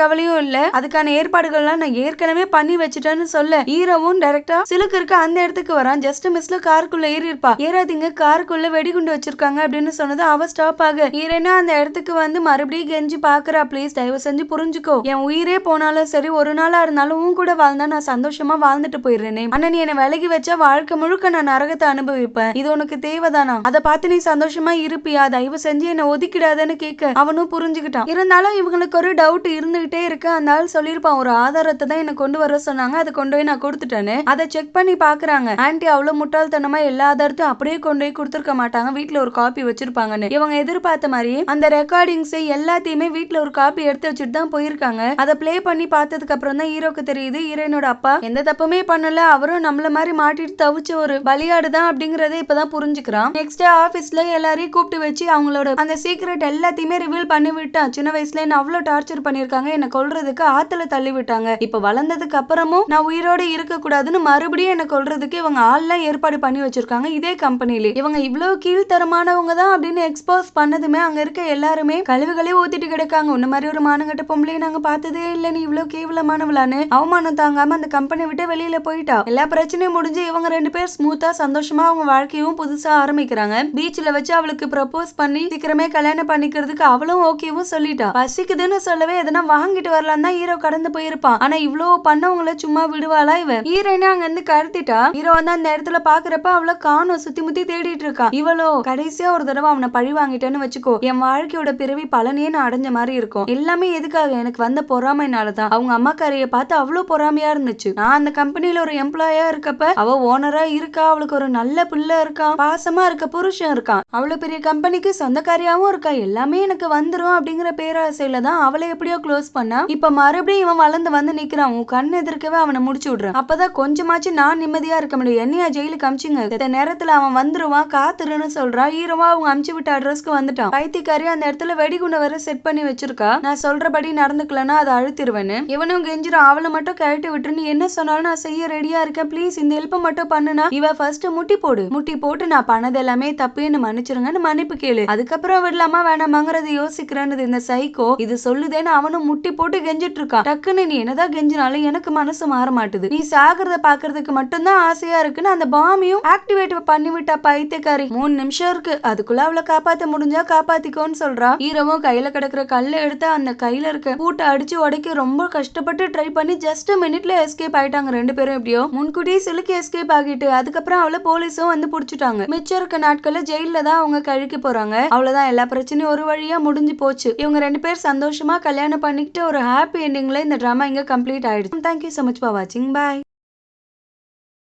கவலையும் இல்ல. அதுக்கான ஏற்பாடுகள்லாம் நான் ஏற்கனவே பண்ணி வச்சுட்டேன்னு சொல்ல ஹீரோவும் டைரக்டா சிலுக்கு இருக்க அந்த இடத்துக்கு வரான். ஜஸ்ட் மிஸ்ல காருக்குள்ள ஏறி இருப்பா. ஏறாதீங்க, காருக்குள்ள வெடிகுண்டு வச்சிருக்காங்க அப்படின்னு சொன்னது அவ ஸ்டாப் ஆக ஹீரோனா அந்த இடத்துக்கு வந்து மறுபடியும் கெஞ்சி பாக்குறா. ப்ளீஸ் தயவு செஞ்சு புரிஞ்சுக்கோ, என் உயிரே போனாலும் சரி ஒரு நாளா இருந்தாலும் உன் கூட வாழ்ந்தா நான் சந்தோஷமா வாழ்ந்துட்டு போயிடுறேனே. ஆனா நீ என்ன விலகி வச்சா வாழ்க்கை முழுக்க நான் நரகத்தை அனுபவிப்பேன். இது உனக்கு தேவைதானா? அதை பார்த்து நீ சந்தோஷமா இருப்பியா? தயவு செஞ்சு என்ன ஒதுக்கிடாதன்னு கேட்க அவனும் புரிஞ்சுக்கிட்டான். இருந்தாலும் இவங்களுக்கு ஒரு டவுட் இருந்துகிட்டே இருக்கு. அந்த ஆள் சொல்லிருப்பான், ஒரு ஆதாரத்தை தான் என்ன கொண்டு வர சொன்னாங்க, அதை கொண்டு போய் நான் கொடுத்துட்டேன்னு. அதை செக் பண்ணி பாக்குறாங்க. ஆன்டி அவ்வளவு முட்டாள்தனமா எல்லா ஆதாரத்தையும் அப்படியே கொண்டு போய் கொடுத்துருக்க மாட்டாங்க, வீட்டுல ஒரு காப்பி வச்சிருப்பாங்கன்னு. இவங்க எதிர்பார்த்த மாதிரி அந்த ரெக்கார்டிங்ஸ் எல்லாத்தையுமே வீட்டுல ஒரு காப்பி எடுத்து வச்சுட்டு தான் போயிருக்காங்க. அதை பிளே பண்ணி பார்த்ததுக்கு அப்புறம் தான் ஹீரோக்கு தெரியுது ஹீரோயினோட அப்பா எந்த தப்புமே பண்ணல, அவரும் நம்மள மாதிரி மாட்டிட்டு தவிச்ச ஒரு பலியாடுதான் அப்படிங்கறத இப்பதான் புரிஞ்சுக்கிறான். நெக்ஸ்ட் ஆபீஸ்ல எல்லாரையும் கூப்பிட்டு வச்சு அவங்களோட அந்த சீக்ரெட் எல்லாத்தையுமே ரிவீல் பண்ணி விட்டான். சின்ன வயசுல என்ன அவ்வளவு டார்ச்சர் பண்ணிருக்காங்க, என்ன கொல்றதுக்கு ஆத்துல தள்ளி விட்டாங்க. இப்ப வளர்ந்ததுக்கு அப்புறமும் நான் உயிரோட இருக்க கூடாதுன்னு மறுபடியும் என்ன கொல்றதுக்கு இவங்க ஆள்லாம் ஏற்பாடு பண்ணி வச்சிருக்காங்க இதே கம்பெனில. இவங்க இவ்வளவு கீழ்த்தரமானவங்க தான் அப்படின்னு எக்ஸ்போஸ் பண்ணதுமே அங்க இருக்க எல்லாருமே கழிவுகளே ஊத்திட்டு கிடக்காங்க. உன்ன மாதிரி ஒரு மானங்கட்ட பொம்பளையை நாங்க பார்த்ததே இல்ல, நீ இவ்வளவு கேவலமானவளான்னு அவமானம் தாங்காம அந்த கம்பெனி விட்டு வெளியில போயிட்டா. எல்லா பிரச்சனையும் முடிஞ்சு இவங்க 2 பேர் ஸ்மூத்தா சந்தோஷமா அவங்க வாழ்க்கையும் புதுசா ஆரம்பிக்கிறாங்க. பீச்ல வச்சு அவளுக்கு ப்ரப்போஸ் பண்ணி சீக்கிரமே கல்யாணம் பண்ணிக்கிறதுக்கு அவளும் ஓகேவும் சொல்லிட்டா. பசிக்குதுன்னு சொல்லவே எதனா வாங்கிட்டு வரலாம் தான் ஹீரோ கடந்து போயிருப்பான். ஆனா இவ்வளவு பண்ணவங்கள சும்மா விடுவாளா இவ? ஹீரோயினா அங்க இருந்து கடத்திட்டா. ஹீரோ வந்து அந்த இடத்துல பாக்குறப்ப அவளை காணோம், சுத்தி முத்தி தேடிட்டு இருக்கான். இவளோ கடைசியா ஒரு தடவை அவனை பழி வாங்கிட்டேன்னு வச்சுக்கோ, என் வாழ்க்கையோட பிறவி பலனையே நான் அடைஞ்ச மாதிரி இருக்கும். எல்லாமே எதுக்காக? எனக்கு வந்த பொறாமைனாலதான். அவங்க அம்மாக்காரைய பார்த்து அவ்வளவு பொறாமையா இருந்துச்சு. நான் அந்த கம்பெனில ஒரு எம்ப்ளாயா இருக்கப்ப அவ ஓனரா இருக்கா, அவளுக்கு ஒரு நல்ல பிள்ளை இருக்கான், பாசமா இருக்க புருஷன் இருக்கான், அவ்வளவு பெரிய கம்பெனிக்கு சொந்தக்காரியாவும் இருக்கா. எல்லாமே எனக்கு வந்துரும் அப்படிங்கிற பேராசையில தான் அவளை எப்படியோ க்ளோஸ் பண்ணா. இப்ப மறுபடியும் இவன் வளர்ந்து வந்து நிக்கிறான். உன் கண் எதிர்க்கவே அவனை முடிச்சு விடுறான். அப்பதான் கொஞ்சமாச்சு நான் நிம்மதியா இருக்க முடியும். என்னையா ஜெயிலுக்கு அமிச்சிங்க, இந்த நேரத்துல அவன் வந்துருவான் காத்துருன்னு சொல்றான். ஹீரோவா அவங்க அமிச்சு விட்ட அட்ரஸ்க்கு வந்துட்டான். பைத்தியக்காரி அந்த இடத்துல வெடிகுண்ட வர செட் பண்ணி வச்சிருக்கா. நான் சொல்றபடி நடந்துக்கலன்னா அதை அழுத்திருவேன்னு. இவனும் கெஞ்சிரும், அவளை மட்டும் கழட்டி விட்டு நீ என்ன சொன்னாலும் நான் செய்ய ரெடியா இருக்கேன், ப்ளீஸ் இந்த ஹெல்ப் மட்டும் பண்ணுனா. இவ ஃபர்ஸ்ட் முட்டி போடு, முட்டி போட்டு நான் பண்ணது எல்லாமே தப்புன்னு மன்னிச்சிருங்கன்னு மன்னிப்பு கேளு, அதுக்கப்புறம் விடலாமா வேணாமாங்கறத யோசிக்கிறேன்னு இந்த சைக்கோ இது சொல்லுதேன்னு அவனும் முட்டி போட்டு கெஞ்சிட்டு இருக்கான். டக்குன்னு நீ என்னதான் கெஞ்சினாலும் எனக்கு மனசு மாற மாட்டுது, நீ சாகிறத பாக்குறதுக்கு மட்டும்தான் ஆசையா இருக்குன்னு அந்த பாமையும் ஆக்டிவேட் பண்ணி விட்டா பைத்தியக்காரி. 3 நிமிஷம் இருக்கு, அதுக்குள்ள அவளை காப்பாத்த முடிஞ்சா காப்பாத்திக்கோன்னு சொல்றா. ஹீரோவும் கையில கிடக்குற கல்ல எடுத்து அந்த கையில இருக்க பூட்டை அடிச்சு உடைக்க ரொம்ப கஷ்டப்பட்டு ட்ரை பண்ணி ஜஸ்ட் மினிட்ல எஸ்கேப் ஆயிட்டாங்க 2 பேரும். எப்படியோ முன்கூட்டியே சிலுக்கு எஸ்கேப் ஆகிட்டு அதுக்கப்புறம் அவளை போலீஸும் வந்து புடிச்சுட்டாங்க. மிச்சம் இருக்க நாட்கள்ல ஜெயில தான் அவங்க கழிக்க போறாங்க. அவ்வளவுதான், எல்லா பிரச்சனையும் ஒரு வழியா முடிஞ்சு போச்சு. இவங்க 2 பேர் சந்தோஷமா கல்யாணம் பண்ணிக்கிட்டு ஒரு ஹாப்பி எண்டிங்ல இந்த டிராமா இங்க கம்ப்ளீட் ஆயிடுச்சு. Thank you so much for watching. Bye.